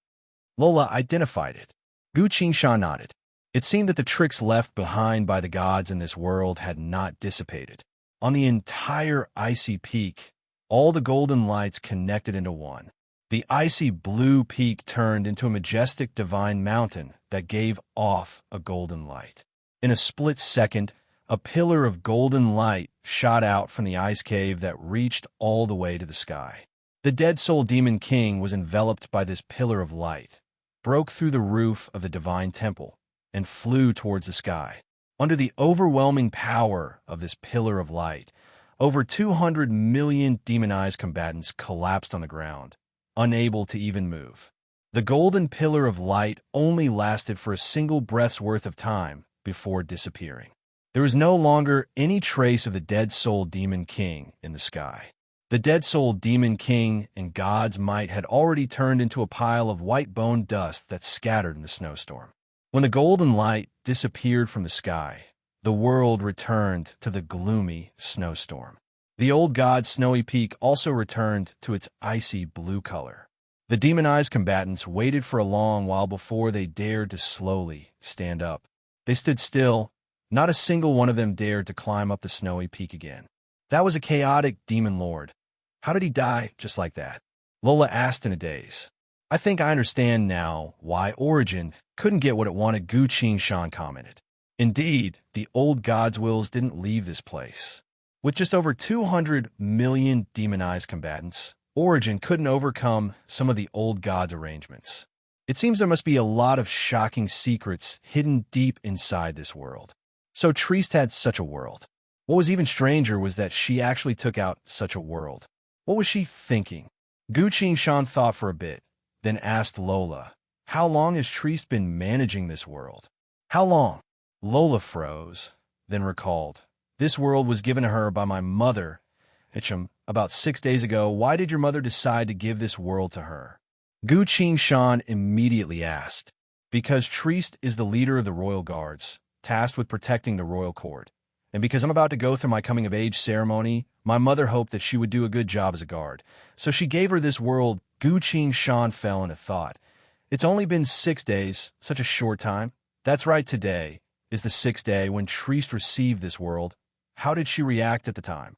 S1: Lola identified it. Gu Qingshan nodded. It seemed that the tricks left behind by the gods in this world had not dissipated. On the entire icy peak, all the golden lights connected into one. The icy blue peak turned into a majestic divine mountain that gave off a golden light. In a split second, a pillar of golden light shot out from the ice cave that reached all the way to the sky. The dead soul demon king was enveloped by this pillar of light, broke through the roof of the divine temple, and flew towards the sky. Under the overwhelming power of this pillar of light, over 200 million demonized combatants collapsed on the ground, unable to even move. The golden pillar of light only lasted for a single breath's worth of time before disappearing. There was no longer any trace of the dead soul demon king in the sky. The dead soul demon king and God's might had already turned into a pile of white bone dust that scattered in the snowstorm. When the golden light disappeared from the sky, the world returned to the gloomy snowstorm. The old god's snowy peak also returned to its icy blue color. The demonized combatants waited for a long while before they dared to slowly stand up. They stood still. Not a single one of them dared to climb up the snowy peak again. That was a chaotic demon lord. How did he die just like that? Lola asked in a daze. "I think I understand now why Origin couldn't get what it wanted," Gu Qingshan commented. Indeed, the old god's wills didn't leave this place. With just over 200 million demonized combatants, Origin couldn't overcome some of the old god's arrangements. It seems there must be a lot of shocking secrets hidden deep inside this world. So Triest had such a world. What was even stranger was that she actually took out such a world. What was she thinking? Gu Qingshan thought for a bit, then asked Lola, "How long has Triest been managing this world?" "How long?" Lola froze, then recalled. "This world was given to her by my mother, about 6 days ago. Why did your mother decide to give this world to her?" Gu Qingshan immediately asked. "Because Triest is the leader of the royal guards, tasked with protecting the royal court. And because I'm about to go through my coming-of-age ceremony, my mother hoped that she would do a good job as a guard. So she gave her this world." Gu Qingshan fell into thought. It's only been 6 days, such a short time. That's right, today is the 6th day when Triest received this world. How did she react at the time?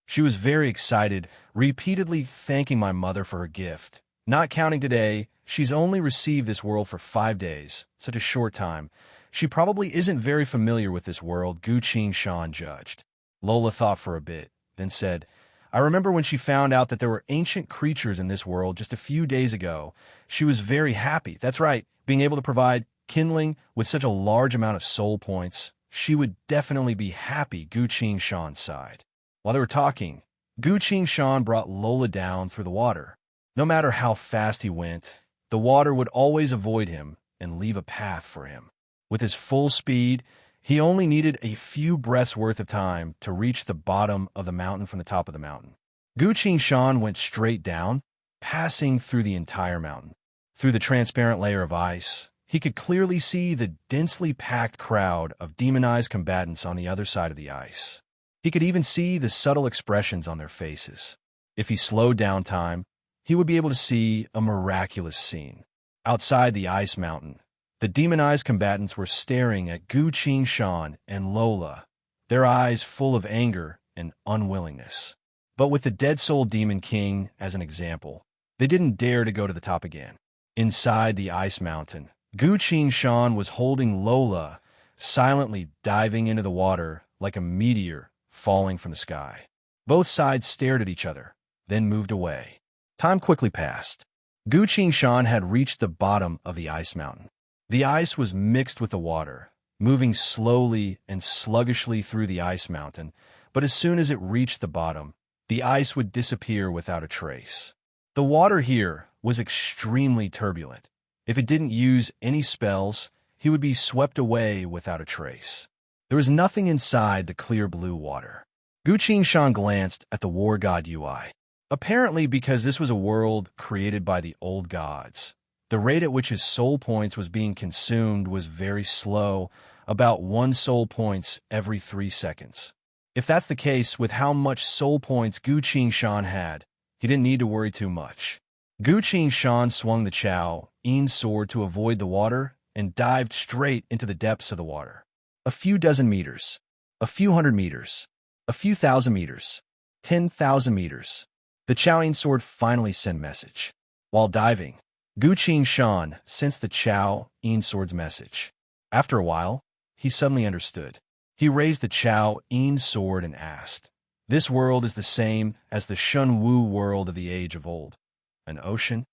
S1: She was very excited, repeatedly thanking my mother for her gift. Not counting today, she's only received this world for 5 days, such a short time. She probably isn't very familiar with this world, Gu Qingshan judged. Lola thought for a bit, then said, "I remember when she found out that there were ancient creatures in this world just a few days ago. She was very happy. That's right, being able to provide kindling with such a large amount of soul points. She would definitely be happy," Gu Qingshan sighed. While they were talking, Gu Qingshan brought Lola down through the water. No matter how fast he went, the water would always avoid him and leave a path for him. With his full speed, he only needed a few breaths worth of time to reach the bottom of the mountain from the top of the mountain. Gu Shan went straight down, passing through the entire mountain. Through the transparent layer of ice, he could clearly see the densely packed crowd of demonized combatants on the other side of the ice. He could even see the subtle expressions on their faces. If he slowed down time, he would be able to see a miraculous scene. Outside the ice mountain, the demonized combatants were staring at Gu Shan and Lola, their eyes full of anger and unwillingness. But with the Dead Soul Demon King as an example, they didn't dare to go to the top again. Inside the ice mountain, Gu Shan was holding Lola, silently diving into the water like a meteor falling from the sky. Both sides stared at each other, then moved away. Time quickly passed. Gu Shan had reached the bottom of the ice mountain. The ice was mixed with the water, moving slowly and sluggishly through the ice mountain, but as soon as it reached the bottom, the ice would disappear without a trace. The water here was extremely turbulent. If it didn't use any spells, he would be swept away without a trace. There was nothing inside the clear blue water. Gu Shan glanced at the war god UI. Apparently because this was a world created by the old gods, the rate at which his soul points was being consumed was very slow, about 1 soul points every 3 seconds. If that's the case with how much soul points Gu Shan had, he didn't need to worry too much. Gu Shan swung the Chao Yin sword to avoid the water and dived straight into the depths of the water. A few dozen meters, a few hundred meters, a few thousand meters, 10,000 meters. The Chao Yin sword finally sent message. While diving, Gu Shan sensed the Chao Yin sword's message. After a while, he suddenly understood. He raised the Chao Yin sword and asked, "This world is the same as the Shun Wu world of the age of old. An ocean?"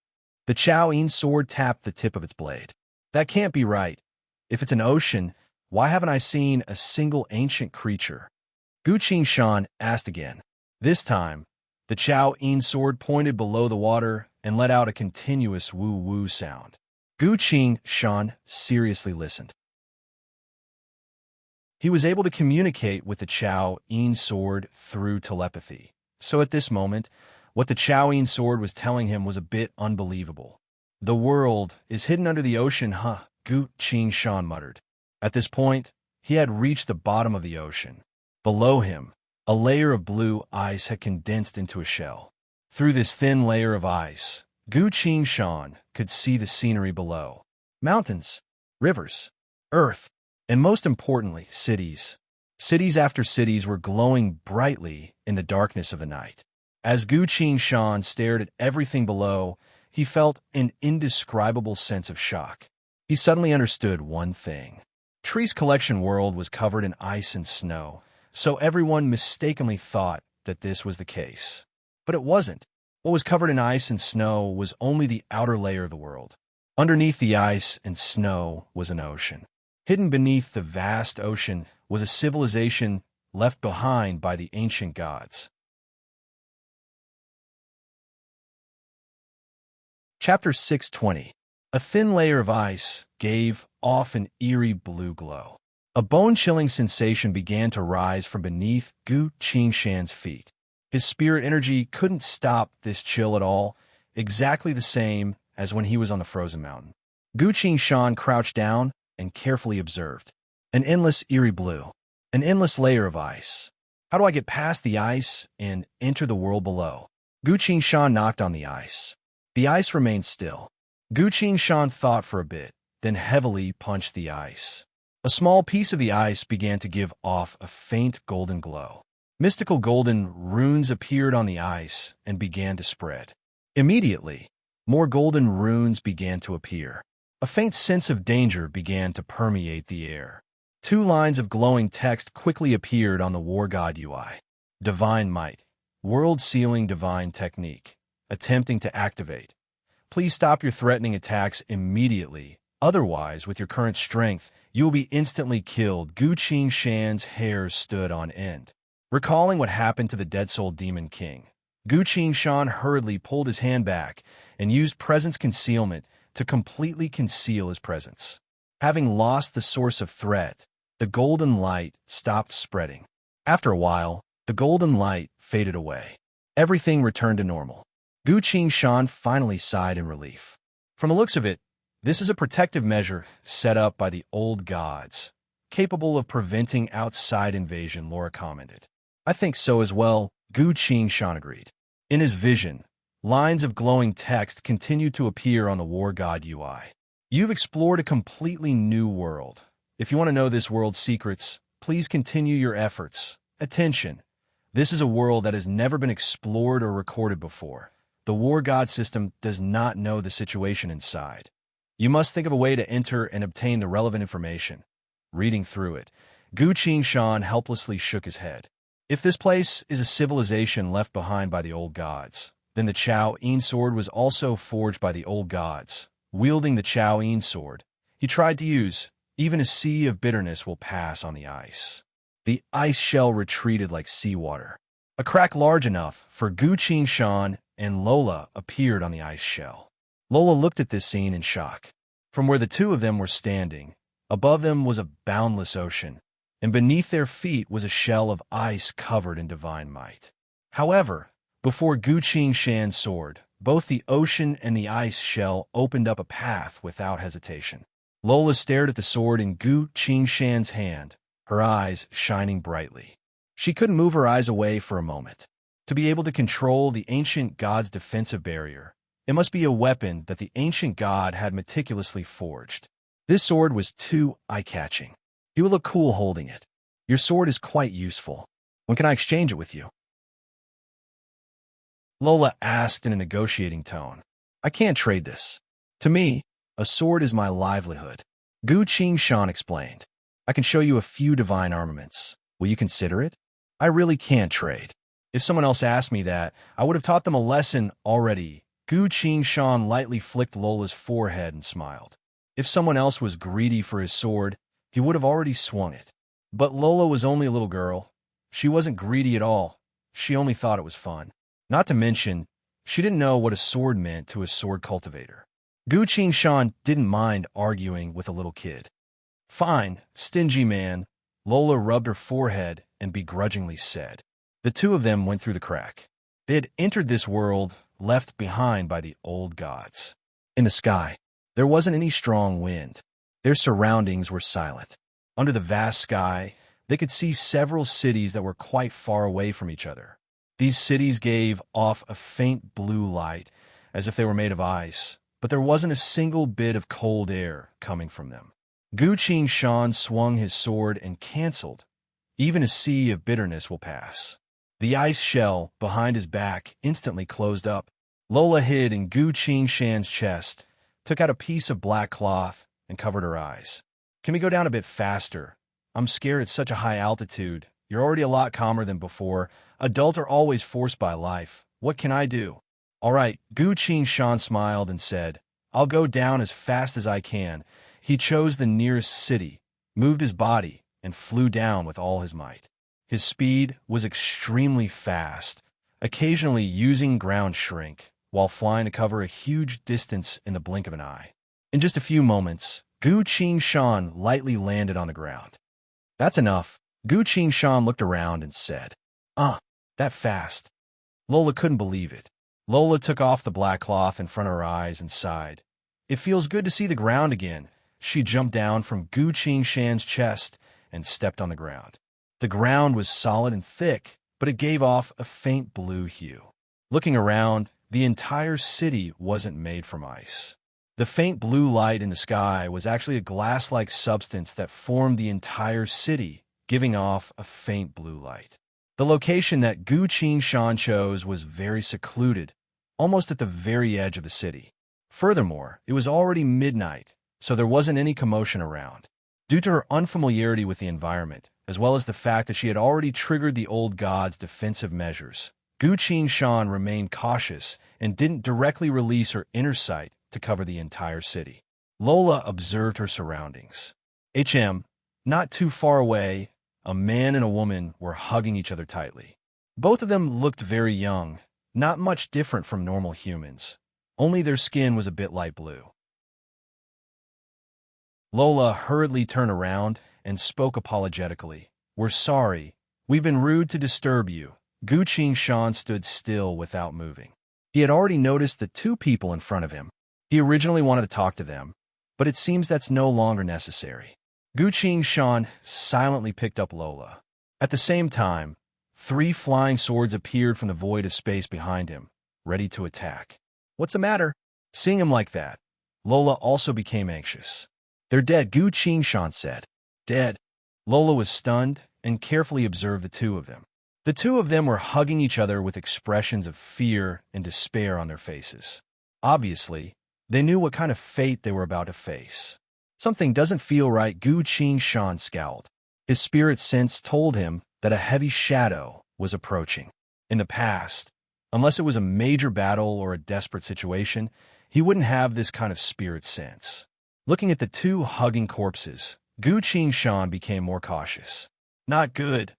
S1: The Chao Yin sword tapped the tip of its blade. "That can't be right. If it's an ocean, why haven't I seen a single ancient creature?" Gu Shan asked again. This time, the Chao Yin sword pointed below the water and let out a continuous woo-woo sound. Gu Shan seriously listened. He was able to communicate with the Chao Yin sword through telepathy. So at this moment, what the Chao Yin sword was telling him was a bit unbelievable. "The world is hidden under the ocean, huh?" Gu Shan muttered. At this point, he had reached the bottom of the ocean. Below him, a layer of blue ice had condensed into a shell. Through this thin layer of ice, Gu Shan could see the scenery below. Mountains, rivers, earth, and most importantly, cities. Cities after cities were glowing brightly in the darkness of the night. As Gu Shan stared at everything below, he felt an indescribable sense of shock. He suddenly understood one thing. Tree's collection world was covered in ice and snow, so everyone mistakenly thought that this was the case. But it wasn't. What was covered in ice and snow was only the outer layer of the world. Underneath the ice and snow was an ocean. Hidden beneath the vast ocean was a civilization left behind by the ancient gods. Chapter 620. A thin layer of ice gave off an eerie blue glow. A bone-chilling sensation began to rise from beneath Gu Shan's feet. His spirit energy couldn't stop this chill at all, exactly the same as when he was on the frozen mountain. Gu Shan crouched down and carefully observed. An endless eerie blue. An endless layer of ice. How do I get past the ice and enter the world below? Gu Shan knocked on the ice. The ice remained still. Gu Shan thought for a bit, then heavily punched the ice. A small piece of the ice began to give off a faint golden glow. Mystical golden runes appeared on the ice and began to spread. Immediately, more golden runes began to appear. A faint sense of danger began to permeate the air. 2 lines of glowing text quickly appeared on the War God UI. Divine Might. World Sealing Divine Technique. Attempting to activate. Please stop your threatening attacks immediately. Otherwise, with your current strength, you will be instantly killed. Gu Shan's hair stood on end. Recalling what happened to the Dead Soul Demon King, Gu Shan hurriedly pulled his hand back and used presence concealment to completely conceal his presence. Having lost the source of threat, the golden light stopped spreading. After a while, the golden light faded away. Everything returned to normal. Gu Qingshan finally sighed in relief. From the looks of it, this is a protective measure set up by the old gods, capable of preventing outside invasion, Laura commented. I think so as well, Gu Qingshan agreed. In his vision, lines of glowing text continued to appear on the War God UI. You've explored a completely new world. If you want to know this world's secrets, please continue your efforts. Attention! This is a world that has never been explored or recorded before. The War God system does not know the situation inside. You must think of a way to enter and obtain the relevant information. Reading through it, Gu Qingshan helplessly shook his head. If this place is a civilization left behind by the old gods, then the Chao Yin sword was also forged by the old gods. Wielding the Chao Yin sword, he tried to use, even a sea of bitterness will pass on the ice. The ice shell retreated like seawater. A crack large enough for Gu Qingshan and Lola appeared on the ice shell. Lola looked at this scene in shock. From where the two of them were standing, above them was a boundless ocean, and beneath their feet was a shell of ice covered in divine might. However, before Gu Qingshan's sword, both the ocean and the ice shell opened up a path without hesitation. Lola stared at the sword in Gu Qingshan's hand, her eyes shining brightly. She couldn't move her eyes away for a moment. To be able to control the ancient god's defensive barrier, it must be a weapon that the ancient god had meticulously forged. This sword was too eye-catching. You will look cool holding it. Your sword is quite useful. When can I exchange it with you? Lola asked in a negotiating tone. I can't trade this. To me, a sword is my livelihood. Gu Qingshan explained. I can show you a few divine armaments. Will you consider it? I really can't trade. If someone else asked me that, I would have taught them a lesson already. Gu Qingshan lightly flicked Lola's forehead and smiled. If someone else was greedy for his sword, he would have already swung it. But Lola was only a little girl. She wasn't greedy at all. She only thought it was fun. Not to mention, she didn't know what a sword meant to a sword cultivator. Gu Qingshan didn't mind arguing with a little kid. Fine, stingy man, Lola rubbed her forehead and begrudgingly said. The two of them went through the crack. They had entered this world left behind by the old gods. In the sky, there wasn't any strong wind. Their surroundings were silent. Under the vast sky, they could see several cities that were quite far away from each other. These cities gave off a faint blue light, as if they were made of ice, but there wasn't a single bit of cold air coming from them. Gu Qingshan swung his sword and canceled. Even a sea of bitterness will pass. The ice shell behind his back instantly closed up. Lola hid in Gu Qingshan's chest, took out a piece of black cloth, and covered her eyes. Can we go down a bit faster? I'm scared at such a high altitude. You're already a lot calmer than before. Adults are always forced by life. What can I do? All right, Gu Qingshan smiled and said, I'll go down as fast as I can. He chose the nearest city, moved his body, and flew down with all his might. His speed was extremely fast, occasionally using ground shrink, while flying to cover a huge distance in the blink of an eye. In just a few moments, Gu Qingshan lightly landed on the ground. That's enough. Gu Qingshan looked around and said, that fast. Lola couldn't believe it. Lola took off the black cloth in front of her eyes and sighed. It feels good to see the ground again. She jumped down from Gu Qingshan's chest and stepped on the ground. The ground was solid and thick, but it gave off a faint blue hue. Looking around, the entire city wasn't made from ice. The faint blue light in the sky was actually a glass-like substance that formed the entire city, giving off a faint blue light. The location that Gu Qingshan chose was very secluded, almost at the very edge of the city. Furthermore, it was already midnight, so there wasn't any commotion around. Due to her unfamiliarity with the environment, as well as the fact that she had already triggered the old god's defensive measures, Gu Qingshan remained cautious and didn't directly release her inner sight to cover the entire city. Lola observed her surroundings. Not too far away, a man and a woman were hugging each other tightly. Both of them looked very young, not much different from normal humans. Only their skin was a bit light blue. Lola hurriedly turned around and spoke apologetically. "We're sorry. We've been rude to disturb you." Gu Shan stood still without moving. He had already noticed the two people in front of him. He originally wanted to talk to them, but it seems that's no longer necessary. Gu Shan silently picked up Lola. At the same time, 3 flying swords appeared from the void of space behind him, ready to attack. "What's the matter?" Seeing him like that, Lola also became anxious. "They're dead," Gu Shan said. "Dead?" Lola was stunned and carefully observed the two of them. The two of them were hugging each other with expressions of fear and despair on their faces. Obviously, they knew what kind of fate they were about to face. "Something doesn't feel right," Gu Shan scowled. His spirit sense told him that a heavy shadow was approaching. In the past, unless it was a major battle or a desperate situation, he wouldn't have this kind of spirit sense. Looking at the two hugging corpses, Gu Shan became more cautious. "Not good."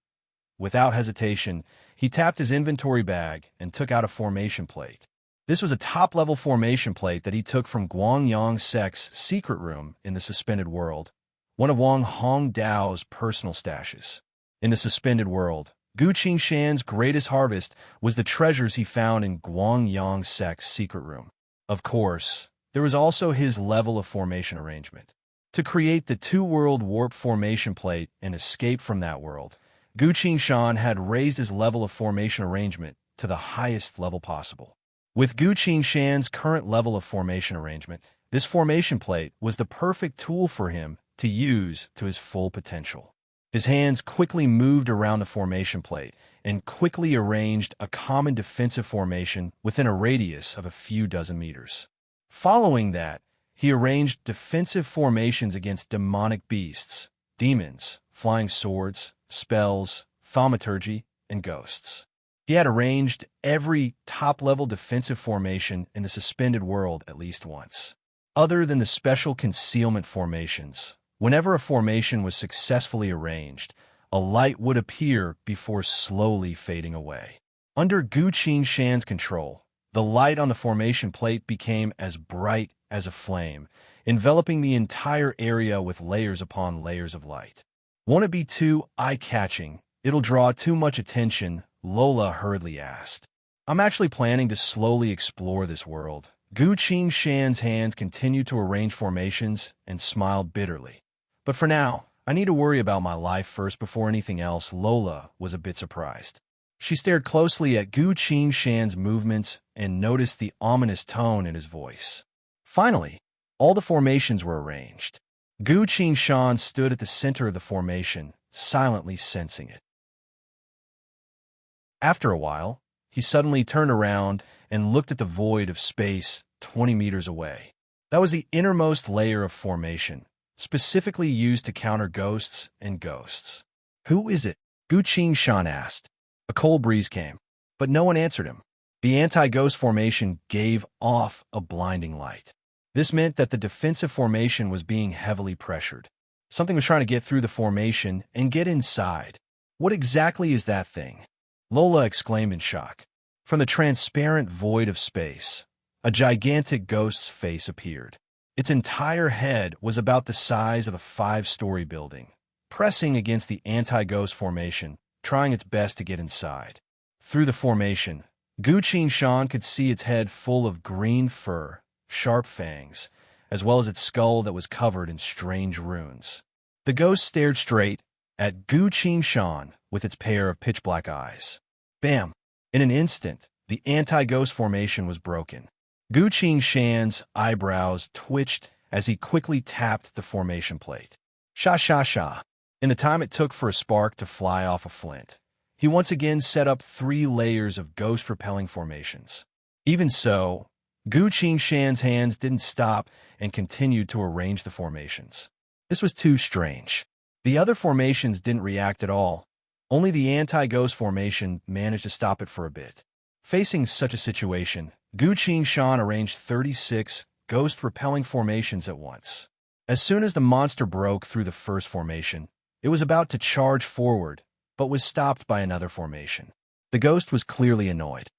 S1: Without hesitation, he tapped his inventory bag and took out a formation plate. This was a top-level formation plate that he took from Guangyang Sek's secret room in the Suspended World, one of Wang Hongdao's personal stashes. In the Suspended World, Gu Shan's greatest harvest was the treasures he found in Guangyang Sek's secret room. Of course, there was also his level of formation arrangement. To create the two-world warp formation plate and escape from that world, Gu Shan had raised his level of formation arrangement to the highest level possible. With Gu Shan's current level of formation arrangement, this formation plate was the perfect tool for him to use to his full potential. His hands quickly moved around the formation plate and quickly arranged a common defensive formation within a radius of a few dozen meters. Following that, he arranged defensive formations against demonic beasts, demons, flying swords, spells, thaumaturgy, and ghosts. He had arranged every top-level defensive formation in the Suspended World at least once. Other than the special concealment formations, whenever a formation was successfully arranged, a light would appear before slowly fading away. Under Gu Shan's control, the light on the formation plate became as bright as a flame, enveloping the entire area with layers upon layers of light. "Won't it be too eye-catching? It'll draw too much attention?" Lola hurriedly asked. "I'm actually planning to slowly explore this world." Gu Shan's hands continued to arrange formations and smiled bitterly. "But for now, I need to worry about my life first before anything else." Lola was a bit surprised. She stared closely at Gu Shan's movements and noticed the ominous tone in his voice. Finally, all the formations were arranged. Gu Shan stood at the center of the formation, silently sensing it. After a while, he suddenly turned around and looked at the void of space 20 meters away. That was the innermost layer of formation, specifically used to counter ghosts and ghosts. "Who is it?" Gu Shan asked. A cold breeze came, but no one answered him. The anti-ghost formation gave off a blinding light. This meant that the defensive formation was being heavily pressured. Something was trying to get through the formation and get inside. "What exactly is that thing?" Lola exclaimed in shock. From the transparent void of space, a gigantic ghost's face appeared. Its entire head was about the size of a 5-story building, pressing against the anti-ghost formation, trying its best to get inside. Through the formation, Gu Shan could see its head full of green fur, sharp fangs, as well as its skull that was covered in strange runes. The ghost stared straight at Gu Shan with its pair of pitch-black eyes. Bam! In an instant, the anti-ghost formation was broken. Gu Shan's eyebrows twitched as he quickly tapped the formation plate. Sha sha sha. In the time it took for a spark to fly off a flint, he once again set up 3 layers of ghost-repelling formations. Even so, Gu Shan's hands didn't stop and continued to arrange the formations. This was too strange. The other formations didn't react at all. Only the anti-ghost formation managed to stop it for a bit. Facing such a situation, Gu Shan arranged 36 ghost-repelling formations at once. As soon as the monster broke through the first formation, it was about to charge forward, but was stopped by another formation. The ghost was clearly annoyed.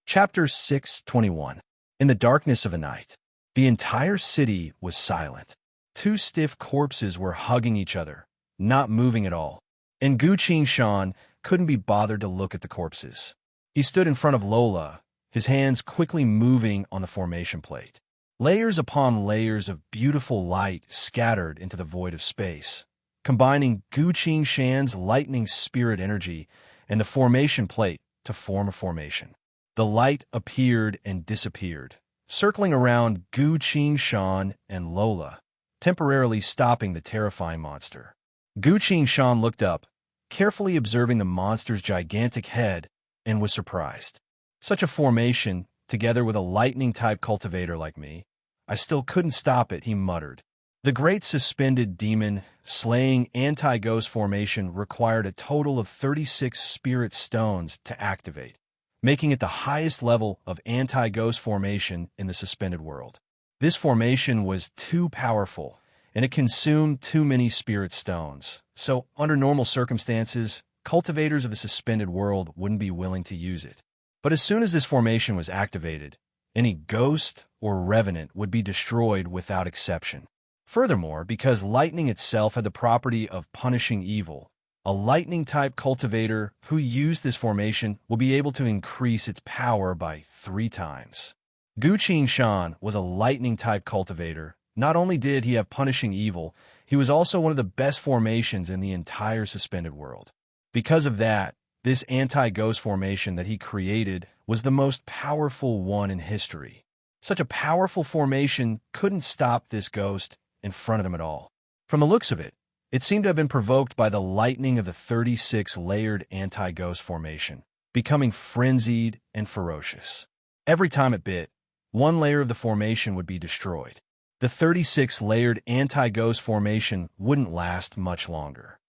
S1: Chapter 621. In the darkness of the night, the entire city was silent. Two stiff corpses were hugging each other, not moving at all. And Gu Shan couldn't be bothered to look at the corpses. He stood in front of Lola, his hands quickly moving on the formation plate. Layers upon layers of beautiful light scattered into the void of space, combining Gu Shan's lightning spirit energy and the formation plate to form a formation. The light appeared and disappeared, circling around Gu Shan and Lola, temporarily stopping the terrifying monster. Gu Shan looked up, carefully observing the monster's gigantic head, and was surprised. Such a formation, together with a lightning-type cultivator like me, I still couldn't stop it, he muttered. The great suspended demon slaying anti-ghost formation required a total of 36 spirit stones to activate, making it the highest level of anti-ghost formation in the suspended world. This formation was too powerful, and it consumed too many spirit stones. So, under normal circumstances, cultivators of the suspended world wouldn't be willing to use it. But as soon as this formation was activated, any ghost or revenant would be destroyed without exception. Furthermore, because lightning itself had the property of punishing evil, a lightning-type cultivator who used this formation will be able to increase its power by 3 times. Gu Shan was a lightning-type cultivator. Not only did he have punishing evil, he was also one of the best formations in the entire suspended world. Because of that, this anti-ghost formation that he created was the most powerful one in history. Such a powerful formation couldn't stop this ghost in front of him at all. From the looks of it, it seemed to have been provoked by the lightning of the 36-layered anti-ghost formation, becoming frenzied and ferocious. Every time it bit, one layer of the formation would be destroyed. The 36-layered anti-ghost formation wouldn't last much longer.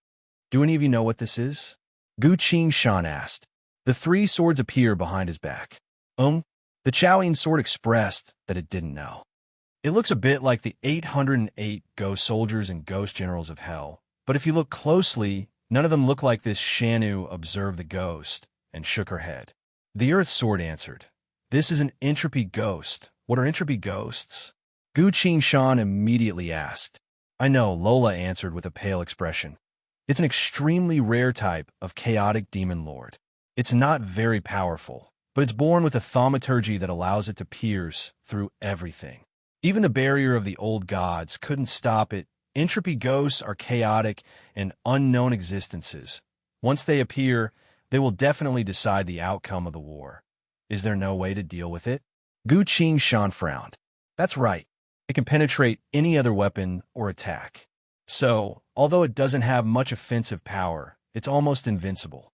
S1: Do any of you know what this is? Gu Shan asked. The 3 swords appear behind his back. The Chaoyin sword expressed that it didn't know. It looks a bit like the 808 ghost soldiers and ghost generals of hell, but if you look closely, none of them look like this. Shanu observed the ghost and shook her head. The Earth Sword answered, "This is an entropy ghost. What are entropy ghosts?" Gu Shan immediately asked. "I know," Lola answered with a pale expression. "It's an extremely rare type of chaotic demon lord. It's not very powerful, but it's born with a thaumaturgy that allows it to pierce through everything. Even the barrier of the old gods couldn't stop it. Entropy ghosts are chaotic and unknown existences. Once they appear, they will definitely decide the outcome of the war. Is there no way to deal with it?" Gu Shan frowned. "That's right. It can penetrate any other weapon or attack. So, although it doesn't have much offensive power, it's almost invincible.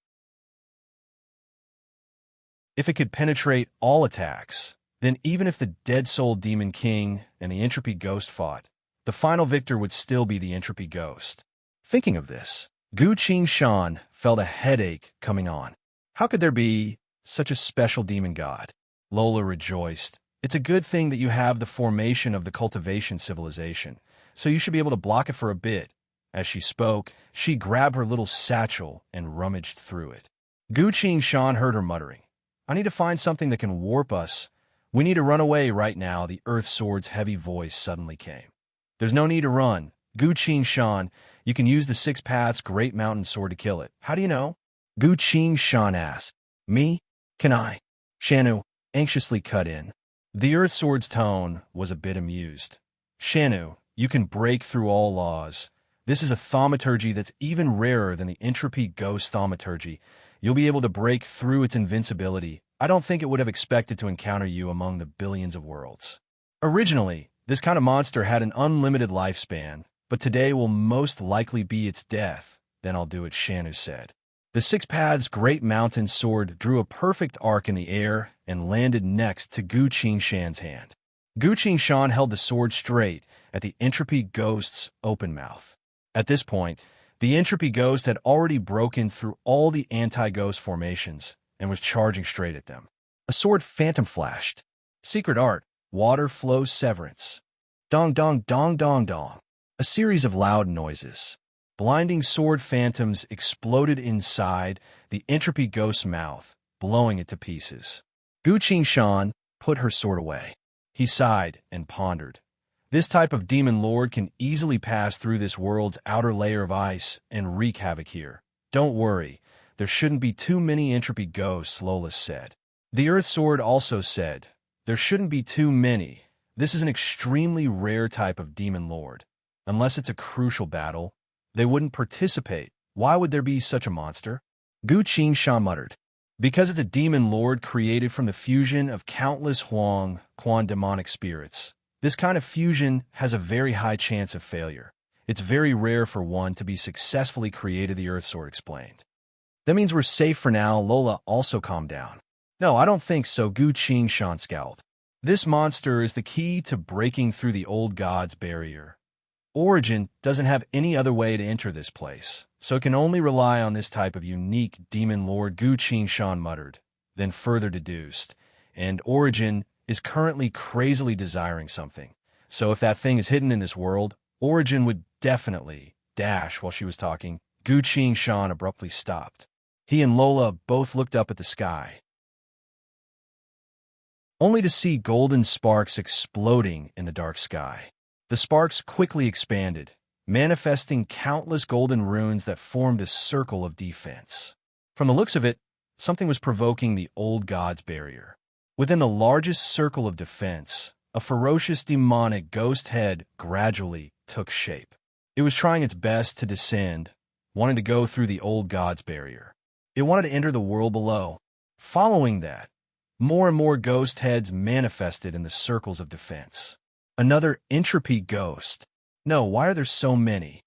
S1: If it could penetrate all attacks, then even if the Dead Soul Demon King and the Entropy Ghost fought, the final victor would still be the Entropy Ghost." Thinking of this, Gu Shan felt a headache coming on. How could there be such a special demon god? Lola rejoiced. "It's a good thing that you have the formation of the cultivation civilization, so you should be able to block it for a bit." As she spoke, she grabbed her little satchel and rummaged through it. Gu Shan heard her muttering, "I need to find something that can warp us. We need to run away right now." The Earth Sword's heavy voice suddenly came. "There's no need to run. Gu Shan, you can use the 6 Paths Great Mountain Sword to kill it." "How do you know?" Gu Shan asked. "Me? Can I?" Shanu anxiously cut in. The Earth Sword's tone was a bit amused. "Shanu, you can break through all laws. This is a thaumaturgy that's even rarer than the Entropy Ghost thaumaturgy. You'll be able to break through its invincibility. I don't think it would have expected to encounter you among the billions of worlds. Originally, this kind of monster had an unlimited lifespan, but today will most likely be its death." "Then I'll do it," Shanu said. The 6 Paths Great Mountain Sword drew a perfect arc in the air and landed next to Gu Shan's hand. Gu Shan held the sword straight at the Entropy Ghost's open mouth. At this point, the Entropy Ghost had already broken through all the anti-ghost formations and was charging straight at them. A sword phantom flashed. Secret art, water flow severance. Dong dong dong dong dong. A series of loud noises. Blinding sword phantoms exploded inside the Entropy Ghost's mouth, blowing it to pieces. Gu Shan put her sword away. He sighed and pondered. This type of demon lord can easily pass through this world's outer layer of ice and wreak havoc here. Don't worry, there shouldn't be too many entropy ghosts, Lola said. The Earth Sword also said, there shouldn't be too many. This is an extremely rare type of demon lord. Unless it's a crucial battle, they wouldn't participate. Why would there be such a monster? Gu Qingshan muttered. Because it's a demon lord created from the fusion of countless Huang Quan demonic spirits. This kind of fusion has a very high chance of failure. It's very rare for one to be successfully created, the Earth Sword explained. That means we're safe for now. Lola also calmed down. No, I don't think so, Gu Qingshan scowled. This monster is the key to breaking through the old god's barrier. Origin doesn't have any other way to enter this place, so it can only rely on this type of unique demon lord, Gu Qingshan muttered, then further deduced. And Origin is currently crazily desiring something. So if that thing is hidden in this world, Origin would definitely dash. While she was talking, Gu Qingshan abruptly stopped. He and Lola both looked up at the sky, only to see golden sparks exploding in the dark sky. The sparks quickly expanded, manifesting countless golden runes that formed a circle of defense. From the looks of it, something was provoking the old god's barrier. Within the largest circle of defense, a ferocious demonic ghost head gradually took shape. It was trying its best to descend, wanting to go through the old god's barrier. It wanted to enter the world below. Following that, more and more ghost heads manifested in the circles of defense. Another entropy ghost. No, why are there so many?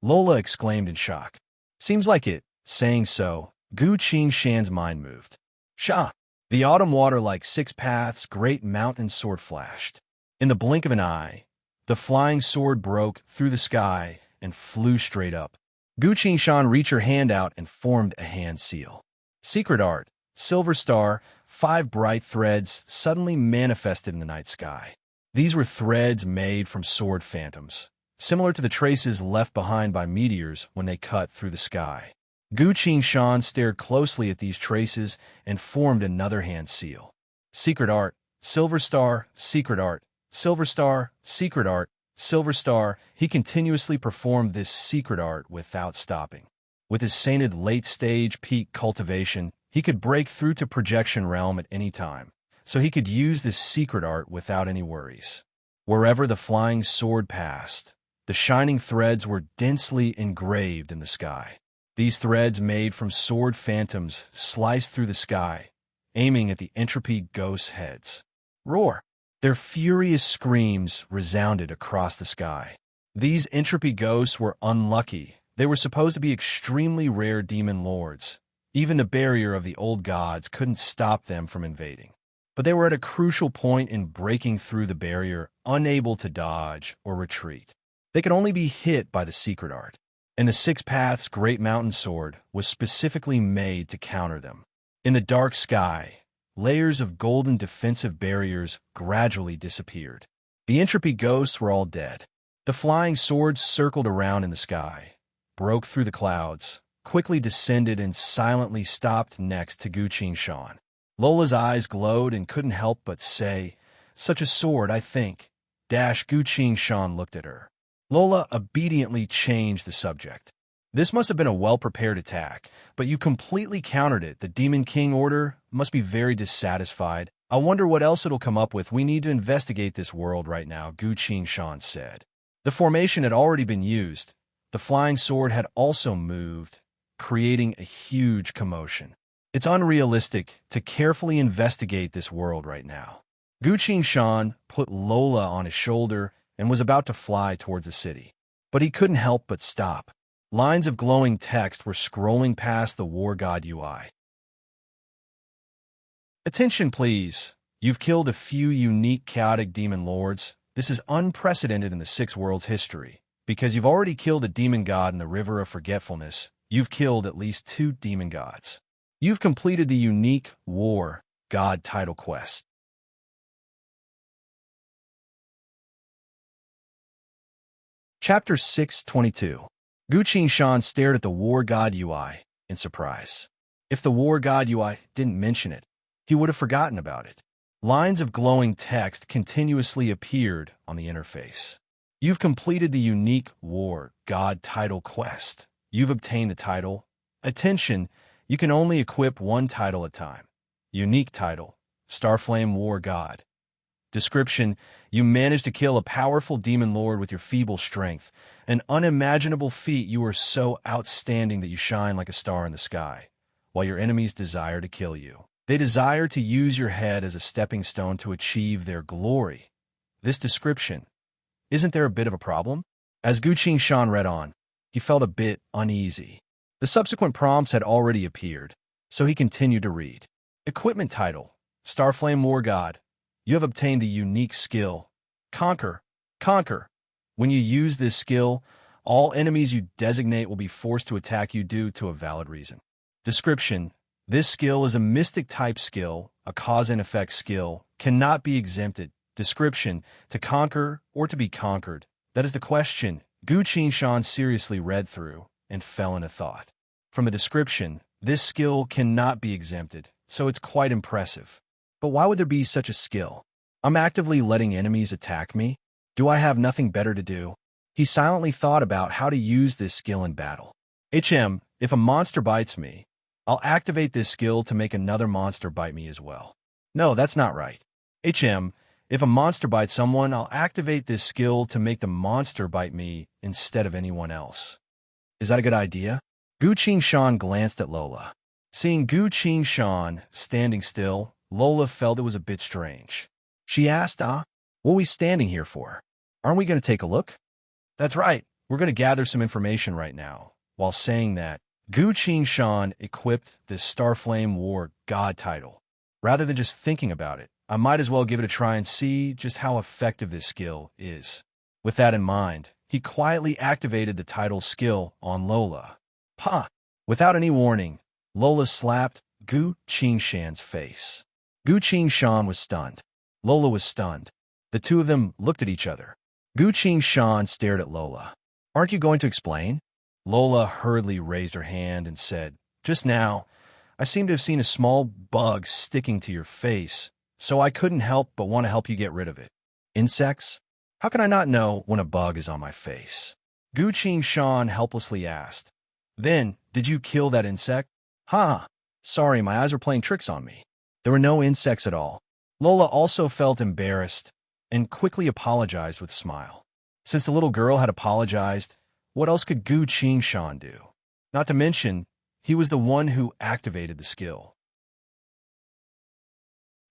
S1: Lola exclaimed in shock. Seems like it. Saying so, Gu Qingshan's mind moved. Sha! The autumn water like six paths, great mountain sword flashed. In the blink of an eye, the flying sword broke through the sky and flew straight up. Gu Qingshan reached her hand out and formed a hand seal. Secret art, silver star, 5 bright threads suddenly manifested in the night sky. These were threads made from sword phantoms, similar to the traces left behind by meteors when they cut through the sky. Gu Qingshan stared closely at these traces and formed another hand seal. Secret art, silver star, secret art, silver star, secret art, silver star. He continuously performed this secret art without stopping. With his sainted late-stage peak cultivation, he could break through to projection realm at any time, so he could use this secret art without any worries. Wherever the flying sword passed, the shining threads were densely engraved in the sky. These threads made from sword phantoms sliced through the sky, aiming at the entropy ghosts' heads. Roar! Their furious screams resounded across the sky. These entropy ghosts were unlucky. They were supposed to be extremely rare demon lords. Even the barrier of the old gods couldn't stop them from invading. But they were at a crucial point in breaking through the barrier, unable to dodge or retreat. They could only be hit by the secret art, and the Six Paths Great Mountain Sword was specifically made to counter them. In the dark sky, layers of golden defensive barriers gradually disappeared. The entropy ghosts were all dead. The flying swords circled around in the sky, broke through the clouds, quickly descended and silently stopped next to Gu Qingshan. Lola's eyes glowed and couldn't help but say, "Such a sword, I think." Gu Qingshan looked at her. Lola obediently changed the subject. This must have been a well-prepared attack, but you completely countered it. The Demon King order must be very dissatisfied. I wonder what else it'll come up with. We need to investigate this world right now, Gu Qingshan said. The formation had already been used. The flying sword had also moved, creating a huge commotion. It's unrealistic to carefully investigate this world right now. Gu Qingshan put Lola on his shoulder and was about to fly towards the city. But he couldn't help but stop. Lines of glowing text were scrolling past the war god UI. Attention please. You've killed a few unique chaotic demon lords. This is unprecedented in the Six Worlds history. Because you've already killed a demon god in the River of Forgetfulness, you've killed at least 2 demon gods. You've completed the unique War God title quest. Chapter 622. Gu Qingshan stared at the War God UI in surprise. If the War God UI didn't mention it, he would have forgotten about it. Lines of glowing text continuously appeared on the interface. You've completed the unique War God title quest. You've obtained the title. Attention, you can only equip one title at a time. Unique title, Starflame War God. Description, you managed to kill a powerful demon lord with your feeble strength. An unimaginable feat. You are so outstanding that you shine like a star in the sky, while your enemies desire to kill you. They desire to use your head as a stepping stone to achieve their glory. This description, isn't there a bit of a problem? As Gu Qingshan read on, he felt a bit uneasy. The subsequent prompts had already appeared, so he continued to read. Equipment title, Starflame War God. You have obtained a unique skill, Conquer. Conquer. When you use this skill, all enemies you designate will be forced to attack you due to a valid reason. Description, this skill is a mystic-type skill, a cause and effect skill, cannot be exempted. Description, to conquer or to be conquered. That is the question. Gu Qingshan seriously read through and fell into thought. From the description, this skill cannot be exempted, so it's quite impressive. But why would there be such a skill? I'm actively letting enemies attack me. Do I have nothing better to do? He silently thought about how to use this skill in battle. If a monster bites me, I'll activate this skill to make another monster bite me as well. No, that's not right. If a monster bites someone, I'll activate this skill to make the monster bite me instead of anyone else. Is that a good idea? Gu Qingshan glanced at Lola. Seeing Gu Qingshan standing still, Lola felt it was a bit strange. She asked, what are we standing here for? Aren't we going to take a look? That's right. We're going to gather some information right now. While saying that, Gu Qingshan equipped this Starflame War God title. Rather than just thinking about it, I might as well give it a try and see just how effective this skill is. With that in mind, he quietly activated the title skill on Lola. Without any warning, Lola slapped Gu Qingshan's face. Gu Qingshan was stunned. Lola was stunned. The two of them looked at each other. Gu Qingshan stared at Lola. Aren't you going to explain? Lola hurriedly raised her hand and said, Just now, I seem to have seen a small bug sticking to your face, so I couldn't help but want to help you get rid of it. Insects? How can I not know when a bug is on my face? Gu Qingshan helplessly asked. Then, did you kill that insect? Sorry, my eyes were playing tricks on me. There were no insects at all. Lola also felt embarrassed and quickly apologized with a smile. Since the little girl had apologized, what else could Gu Qingshan do? Not to mention, he was the one who activated the skill.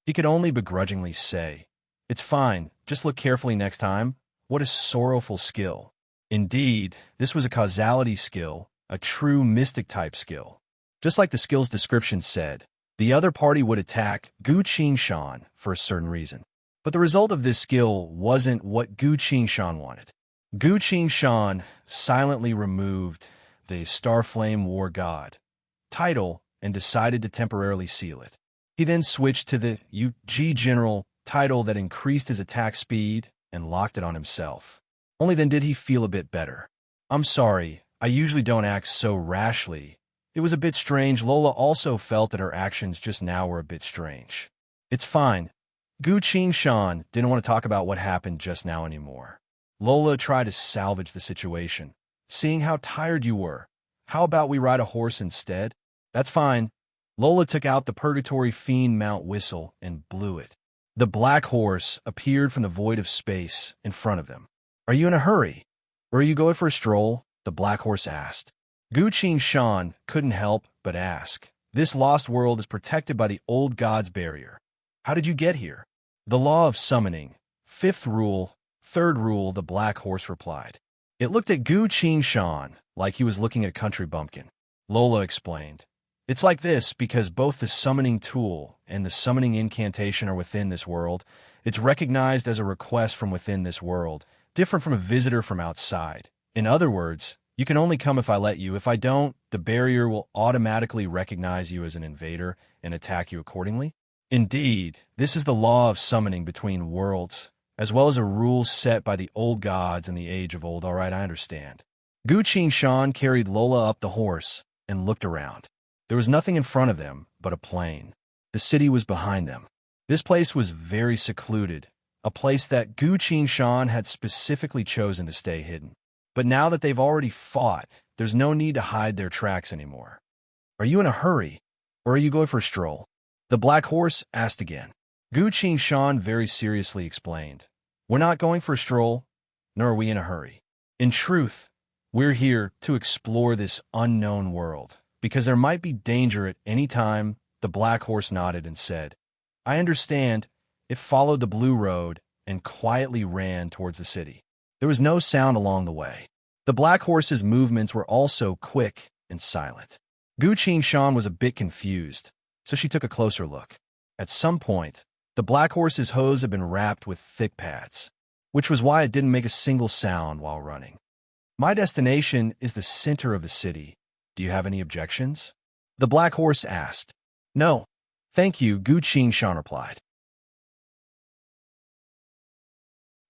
S1: He could only begrudgingly say, It's fine, just look carefully next time. What a sorrowful skill. Indeed, this was a causality skill, a true mystic-type skill. Just like the skill's description said, the other party would attack Gu Qingshan for a certain reason. But the result of this skill wasn't what Gu Qingshan wanted. Gu Qingshan silently removed the Starflame War God title and decided to temporarily seal it. He then switched to the UG General title that increased his attack speed and locked it on himself. Only then did he feel a bit better. I'm sorry, I usually don't act so rashly. It was a bit strange. Lola also felt that her actions just now were a bit strange. It's fine. Gu Qingshan didn't want to talk about what happened just now anymore. Lola tried to salvage the situation. Seeing how tired you were, how about we ride a horse instead? That's fine. Lola took out the Purgatory Fiend mount whistle and blew it. The black horse appeared from the void of space in front of them. Are you in a hurry? Or are you going for a stroll? The black horse asked. Gu Qingshan couldn't help but ask. This lost world is protected by the old god's barrier. How did you get here? The law of summoning. Fifth rule, third rule, the black horse replied. It looked at Gu Qingshan like he was looking at a country bumpkin. Lola explained. It's like this because both the summoning tool and the summoning incantation are within this world. It's recognized as a request from within this world, different from a visitor from outside. In other words, you can only come if I let you. If I don't, the barrier will automatically recognize you as an invader and attack you accordingly. Indeed, this is the law of summoning between worlds, as well as a rule set by the old gods in the age of old. All right, I understand. Gu Qingshan carried Lola up the horse and looked around. There was nothing in front of them but a plain. The city was behind them. This place was very secluded, a place that Gu Shan had specifically chosen to stay hidden. But now that they've already fought, there's no need to hide their tracks anymore. Are you in a hurry, or are you going for a stroll? The black horse asked again. Gu Shan very seriously explained, we're not going for a stroll, nor are we in a hurry. In truth, we're here to explore this unknown world, because there might be danger at any time. The black horse nodded and said, I understand. It followed the blue road and quietly ran towards the city. There was no sound along the way. The black horse's movements were also quick and silent. Gu Shan was a bit confused, so she took a closer look. At some point, the black horse's hose had been wrapped with thick pads, which was why it didn't make a single sound while running. My destination is the center of the city. Do you have any objections? The black horse asked. No, thank you, Gu Shan replied.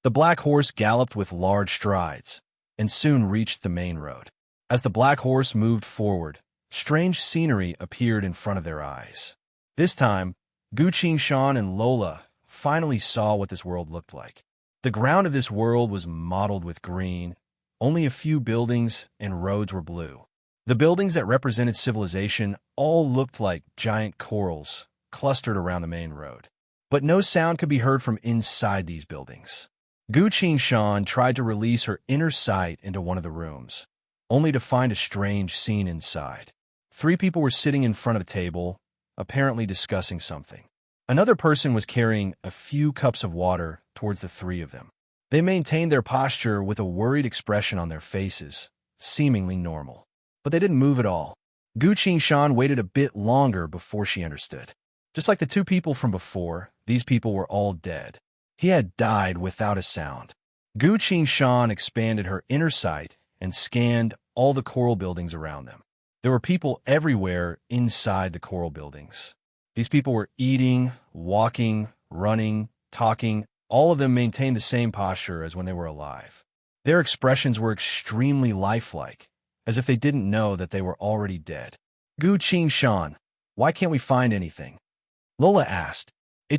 S1: The black horse galloped with large strides and soon reached the main road. As the black horse moved forward, strange scenery appeared in front of their eyes. This time, Gu Shan and Lola finally saw what this world looked like. The ground of this world was mottled with green. Only a few buildings and roads were blue. The buildings that represented civilization all looked like giant corals clustered around the main road. But no sound could be heard from inside these buildings. Gu Shan tried to release her inner sight into one of the rooms, only to find a strange scene inside. 3 people were sitting in front of a table, apparently discussing something. Another person was carrying a few cups of water towards the 3 of them. They maintained their posture with a worried expression on their faces, seemingly normal. But they didn't move at all. Gu Shan waited a bit longer before she understood. Just like the 2 people from before, these people were all dead. He had died without a sound. Gu Shan expanded her inner sight and scanned all the coral buildings around them. There were people everywhere inside the coral buildings. These people were eating, walking, running, talking. All of them maintained the same posture as when they were alive. Their expressions were extremely lifelike, as if they didn't know that they were already dead. Gu Shan, why can't we find anything? Lola asked. I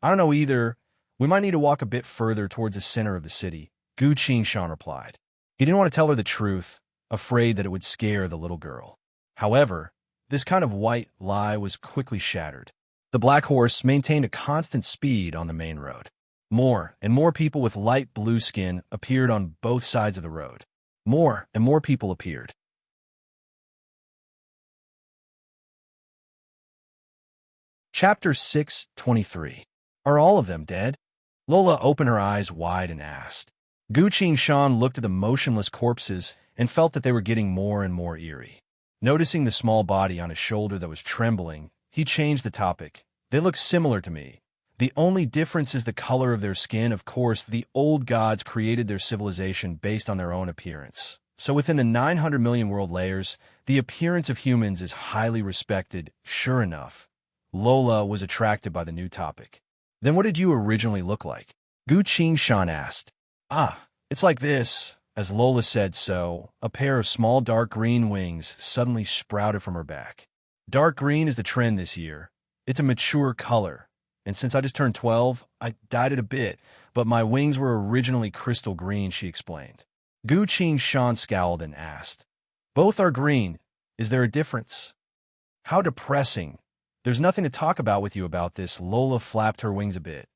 S1: don't know either. We might need to walk a bit further towards the center of the city, Gu Shan replied. He didn't want to tell her the truth, afraid that it would scare the little girl. However, this kind of white lie was quickly shattered. The black horse maintained a constant speed on the main road. More and more people with light blue skin appeared on both sides of the road. More and more people appeared. Chapter 6:23. Are all of them dead? Lola opened her eyes wide and asked. Gu Shan looked at the motionless corpses and felt that they were getting more and more eerie. Noticing the small body on his shoulder that was trembling, he changed the topic. They look similar to me. The only difference is the color of their skin. Of course, the old gods created their civilization based on their own appearance. So within the 900 million world layers, the appearance of humans is highly respected. Sure enough, Lola was attracted by the new topic. Then what did you originally look like? Gu Shan asked. It's like this. As Lola said so, a pair of small dark green wings suddenly sprouted from her back. Dark green is the trend this year. It's a mature color. And since I just turned 12, I dyed it a bit, but my wings were originally crystal green, she explained. Gu Shan scowled and asked, Both are green. Is there a difference? How depressing. There's nothing to talk about with you about this. Lola flapped her wings a bit,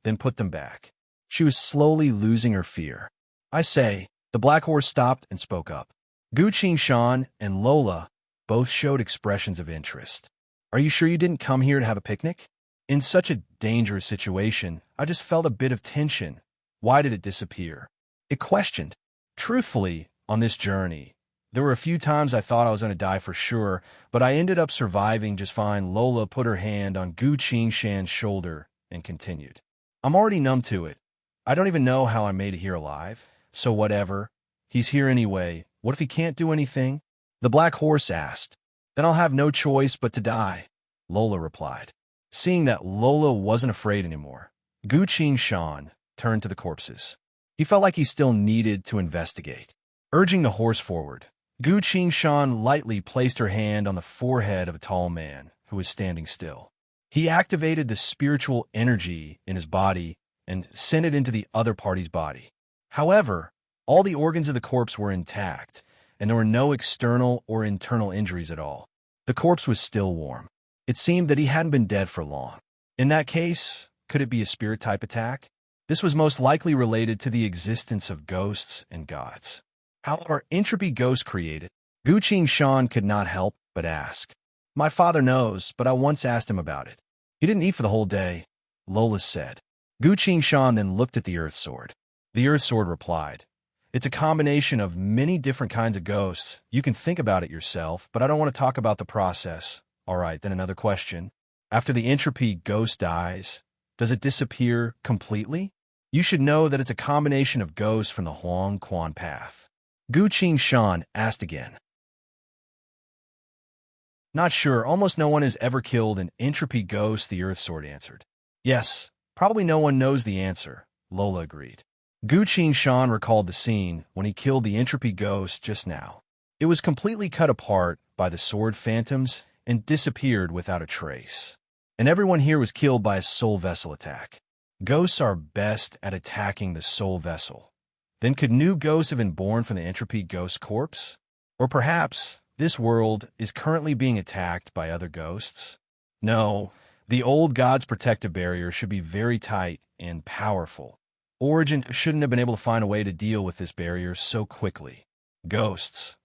S1: then put them back. She was slowly losing her fear. I say, the black horse stopped and spoke up. Gu Shan and Lola both showed expressions of interest. Are you sure you didn't come here to have a picnic? In such a dangerous situation, I just felt a bit of tension. Why did it disappear? It questioned. Truthfully, on this journey, there were a few times I thought I was going to die for sure, but I ended up surviving just fine. Lola put her hand on Gu Shan's shoulder and continued. I'm already numb to it. I don't even know how I made it here alive. So whatever. He's here anyway. What if he can't do anything? The black horse asked. Then I'll have no choice but to die, Lola replied. Seeing that Lola wasn't afraid anymore, Gu Shan turned to the corpses. He felt like he still needed to investigate. Urging the horse forward, Gu Shan lightly placed her hand on the forehead of a tall man who was standing still. He activated the spiritual energy in his body and sent it into the other party's body. However, all the organs of the corpse were intact, and there were no external or internal injuries at all. The corpse was still warm. It seemed that he hadn't been dead for long. In that case, could it be a spirit-type attack? This was most likely related to the existence of ghosts and gods. How are entropy ghosts created? Gu Qing-shan could not help but ask. My father knows, but I once asked him about it. He didn't eat for the whole day, Lola said. Gu Qing-shan then looked at the Earth Sword. The Earth Sword replied, It's a combination of many different kinds of ghosts. You can think about it yourself, but I don't want to talk about the process. All right, then another question. After the entropy ghost dies, does it disappear completely? You should know that it's a combination of ghosts from the Huang Quan path. Gu Qing-shan asked again. Not sure, almost no one has ever killed an entropy ghost, the Earth Sword answered. Yes, probably no one knows the answer, Lola agreed. Gu Qing-shan recalled the scene when he killed the entropy ghost just now. It was completely cut apart by the sword phantoms and disappeared without a trace. And everyone here was killed by a soul vessel attack. Ghosts are best at attacking the soul vessel. Then could new ghosts have been born from the entropy ghost corpse? Or perhaps this world is currently being attacked by other ghosts? No, the old god's protective barrier should be very tight and powerful. Origin shouldn't have been able to find a way to deal with this barrier so quickly. Ghosts.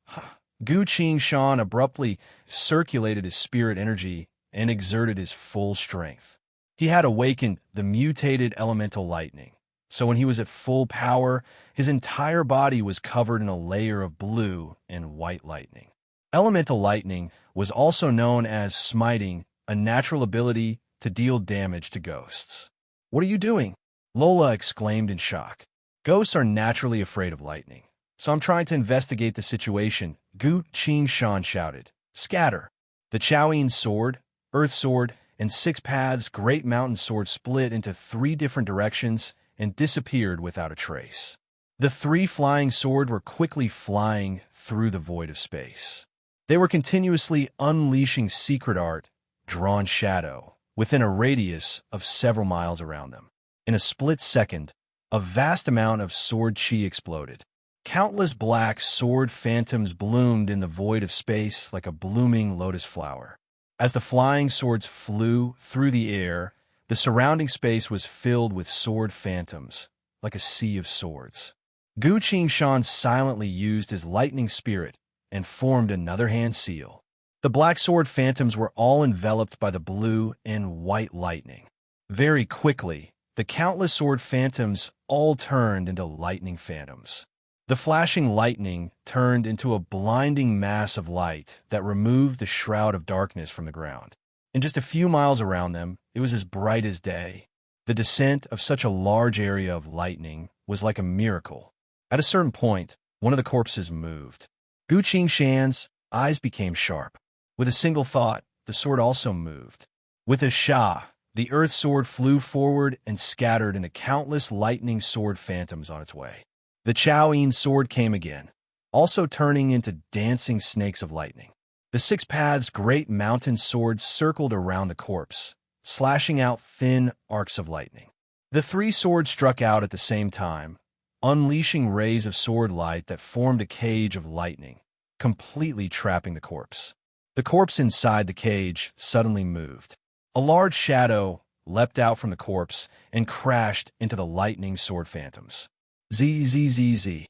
S1: Gu Qing-shan abruptly circulated his spirit energy and exerted his full strength. He had awakened the mutated elemental lightning. So when he was at full power, his entire body was covered in a layer of blue and white lightning. Elemental lightning was also known as smiting, a natural ability to deal damage to ghosts. What are you doing? Lola exclaimed in shock. Ghosts are naturally afraid of lightning, so I'm trying to investigate the situation, Gu Qing-shan shouted. Scatter! The Chaoyin sword, Earth Sword, and Six Paths Great Mountain Sword split into 3 different directions and disappeared without a trace. The 3 flying swords were quickly flying through the void of space. They were continuously unleashing secret art, drawn shadow, within a radius of several miles around them. In a split second, a vast amount of sword chi exploded. Countless black sword phantoms bloomed in the void of space like a blooming lotus flower. As the flying swords flew through the air, the surrounding space was filled with sword phantoms, like a sea of swords. Gu Qing-shan silently used his lightning spirit and formed another hand seal. The black sword phantoms were all enveloped by the blue and white lightning. Very quickly, the countless sword phantoms all turned into lightning phantoms. The flashing lightning turned into a blinding mass of light that removed the shroud of darkness from the ground. In just a few miles around them, it was as bright as day. The descent of such a large area of lightning was like a miracle. At a certain point, one of the corpses moved. Gu Qing-shan's eyes became sharp. With a single thought, the sword also moved. With a sha, the Earth Sword flew forward and scattered into countless lightning sword phantoms on its way. The Chaoyin sword came again, also turning into dancing snakes of lightning. The Six Paths Great Mountain Sword circled around the corpse, slashing out thin arcs of lightning. The 3 swords struck out at the same time, unleashing rays of sword light that formed a cage of lightning, completely trapping the corpse. The corpse inside the cage suddenly moved. A large shadow leapt out from the corpse and crashed into the lightning sword phantoms. Zzz.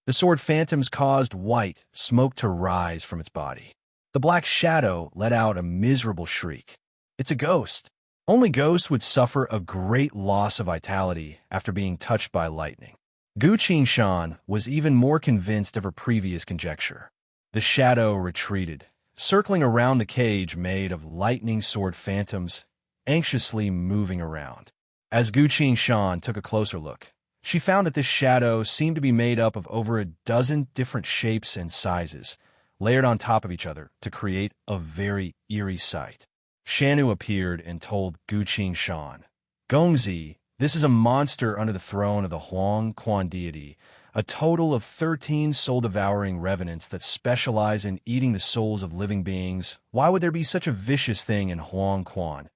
S1: The sword phantoms caused white smoke to rise from its body. The black shadow let out a miserable shriek. It's a ghost. Only ghosts would suffer a great loss of vitality after being touched by lightning. Gu Qing-shan was even more convinced of her previous conjecture. The shadow retreated, circling around the cage made of lightning sword phantoms, anxiously moving around. As Gu Qing-shan took a closer look, she found that this shadow seemed to be made up of over a dozen different shapes and sizes, layered on top of each other to create a very eerie sight. Shanu appeared and told Gu Qing-shan, Gongzi, this is a monster under the throne of the Huang Quan deity, A total of 13 soul-devouring revenants that specialize in eating the souls of living beings. Why would there be such a vicious thing in Huangquan?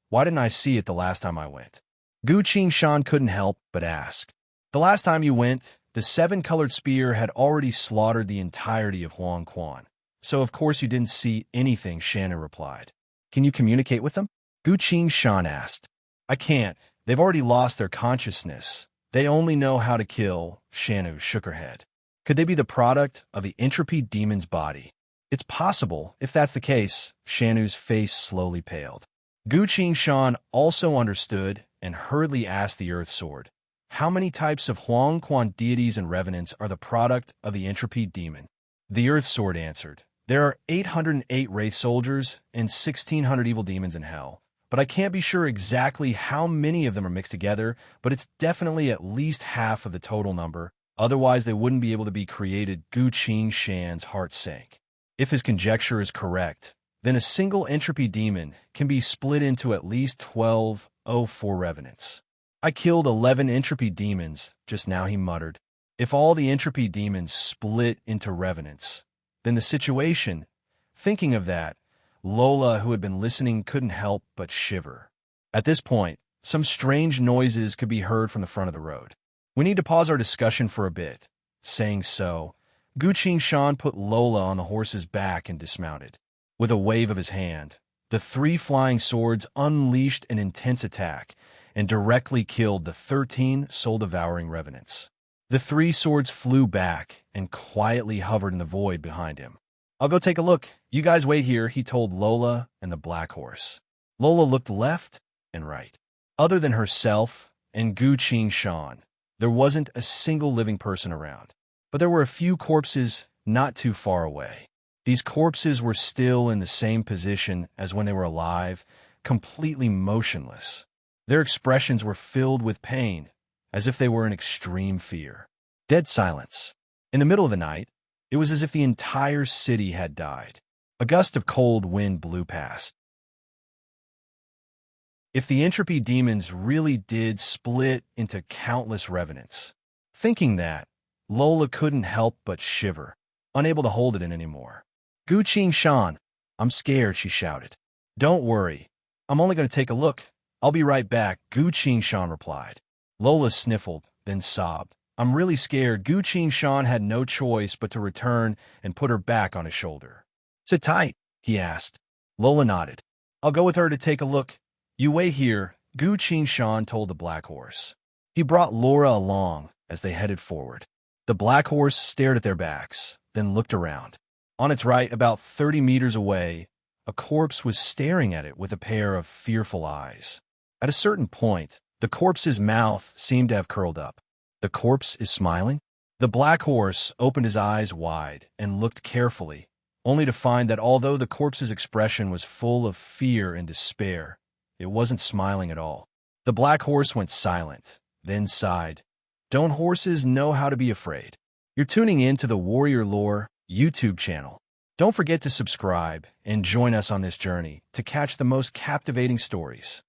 S1: Why didn't I see it the last time I went? Gu Qingshan couldn't help but ask. The last time you went, the seven-colored spear had already slaughtered the entirety of Huangquan. So of course you didn't see anything, Shannon replied. Can you communicate with them? Gu Qingshan asked. I can't. They've already lost their consciousness. They only know how to kill. Shanu shook her head. Could they be the product of the entropy demon's body? It's possible. If that's the case, Shanu's face slowly paled. Gu Qingshan also understood and hurriedly asked the Earth Sword, how many types of Huangquan deities and revenants are the product of the entropy demon? The Earth Sword answered, there are 808 wraith soldiers and 1,600 evil demons in hell. But I can't be sure exactly how many of them are mixed together, but it's definitely at least half of the total number. Otherwise, they wouldn't be able to be created. Gu Qingshan's heart sank. If his conjecture is correct, then a single entropy demon can be split into at least 1204 revenants. I killed 11 entropy demons just now, he muttered. If all the entropy demons split into revenants, then the situation, thinking of that, Lola, who had been listening, couldn't help but shiver. At this point, some strange noises could be heard from the front of the road. We need to pause our discussion for a bit. Saying so, Gu Qingshan put Lola on the horse's back and dismounted. With a wave of his hand, the three flying swords unleashed an intense attack and directly killed the 13 soul-devouring revenants. The three swords flew back and quietly hovered in the void behind him. I'll go take a look. You guys wait here, he told Lola and the black horse. Lola looked left and right. Other than herself and Gu Qingshan, there wasn't a single living person around. But there were a few corpses not too far away. These corpses were still in the same position as when they were alive, completely motionless. Their expressions were filled with pain, as if they were in extreme fear. Dead silence. In the middle of the night, it was as if the entire city had died. A gust of cold wind blew past. If the entropy demons really did split into countless revenants, thinking that, Lola couldn't help but shiver, unable to hold it in anymore. Gu Qingshan, I'm scared, she shouted. Don't worry. I'm only going to take a look. I'll be right back, Gu Qingshan replied. Lola sniffled, then sobbed. I'm really scared. Gu Qingshan had no choice but to return and put her back on his shoulder. Sit tight, he asked. Lola nodded. I'll go with her to take a look. You wait here, Gu Qingshan told the black horse. He brought Laura along as they headed forward. The black horse stared at their backs, then looked around. On its right, about 30 meters away, a corpse was staring at it with a pair of fearful eyes. At a certain point, the corpse's mouth seemed to have curled up. The corpse is smiling? The black horse opened his eyes wide and looked carefully, only to find that although the corpse's expression was full of fear and despair, it wasn't smiling at all. The black horse went silent, then sighed. Don't horses know how to be afraid? You're tuning in to the Warrior Lore YouTube channel. Don't forget to subscribe and join us on this journey to catch the most captivating stories.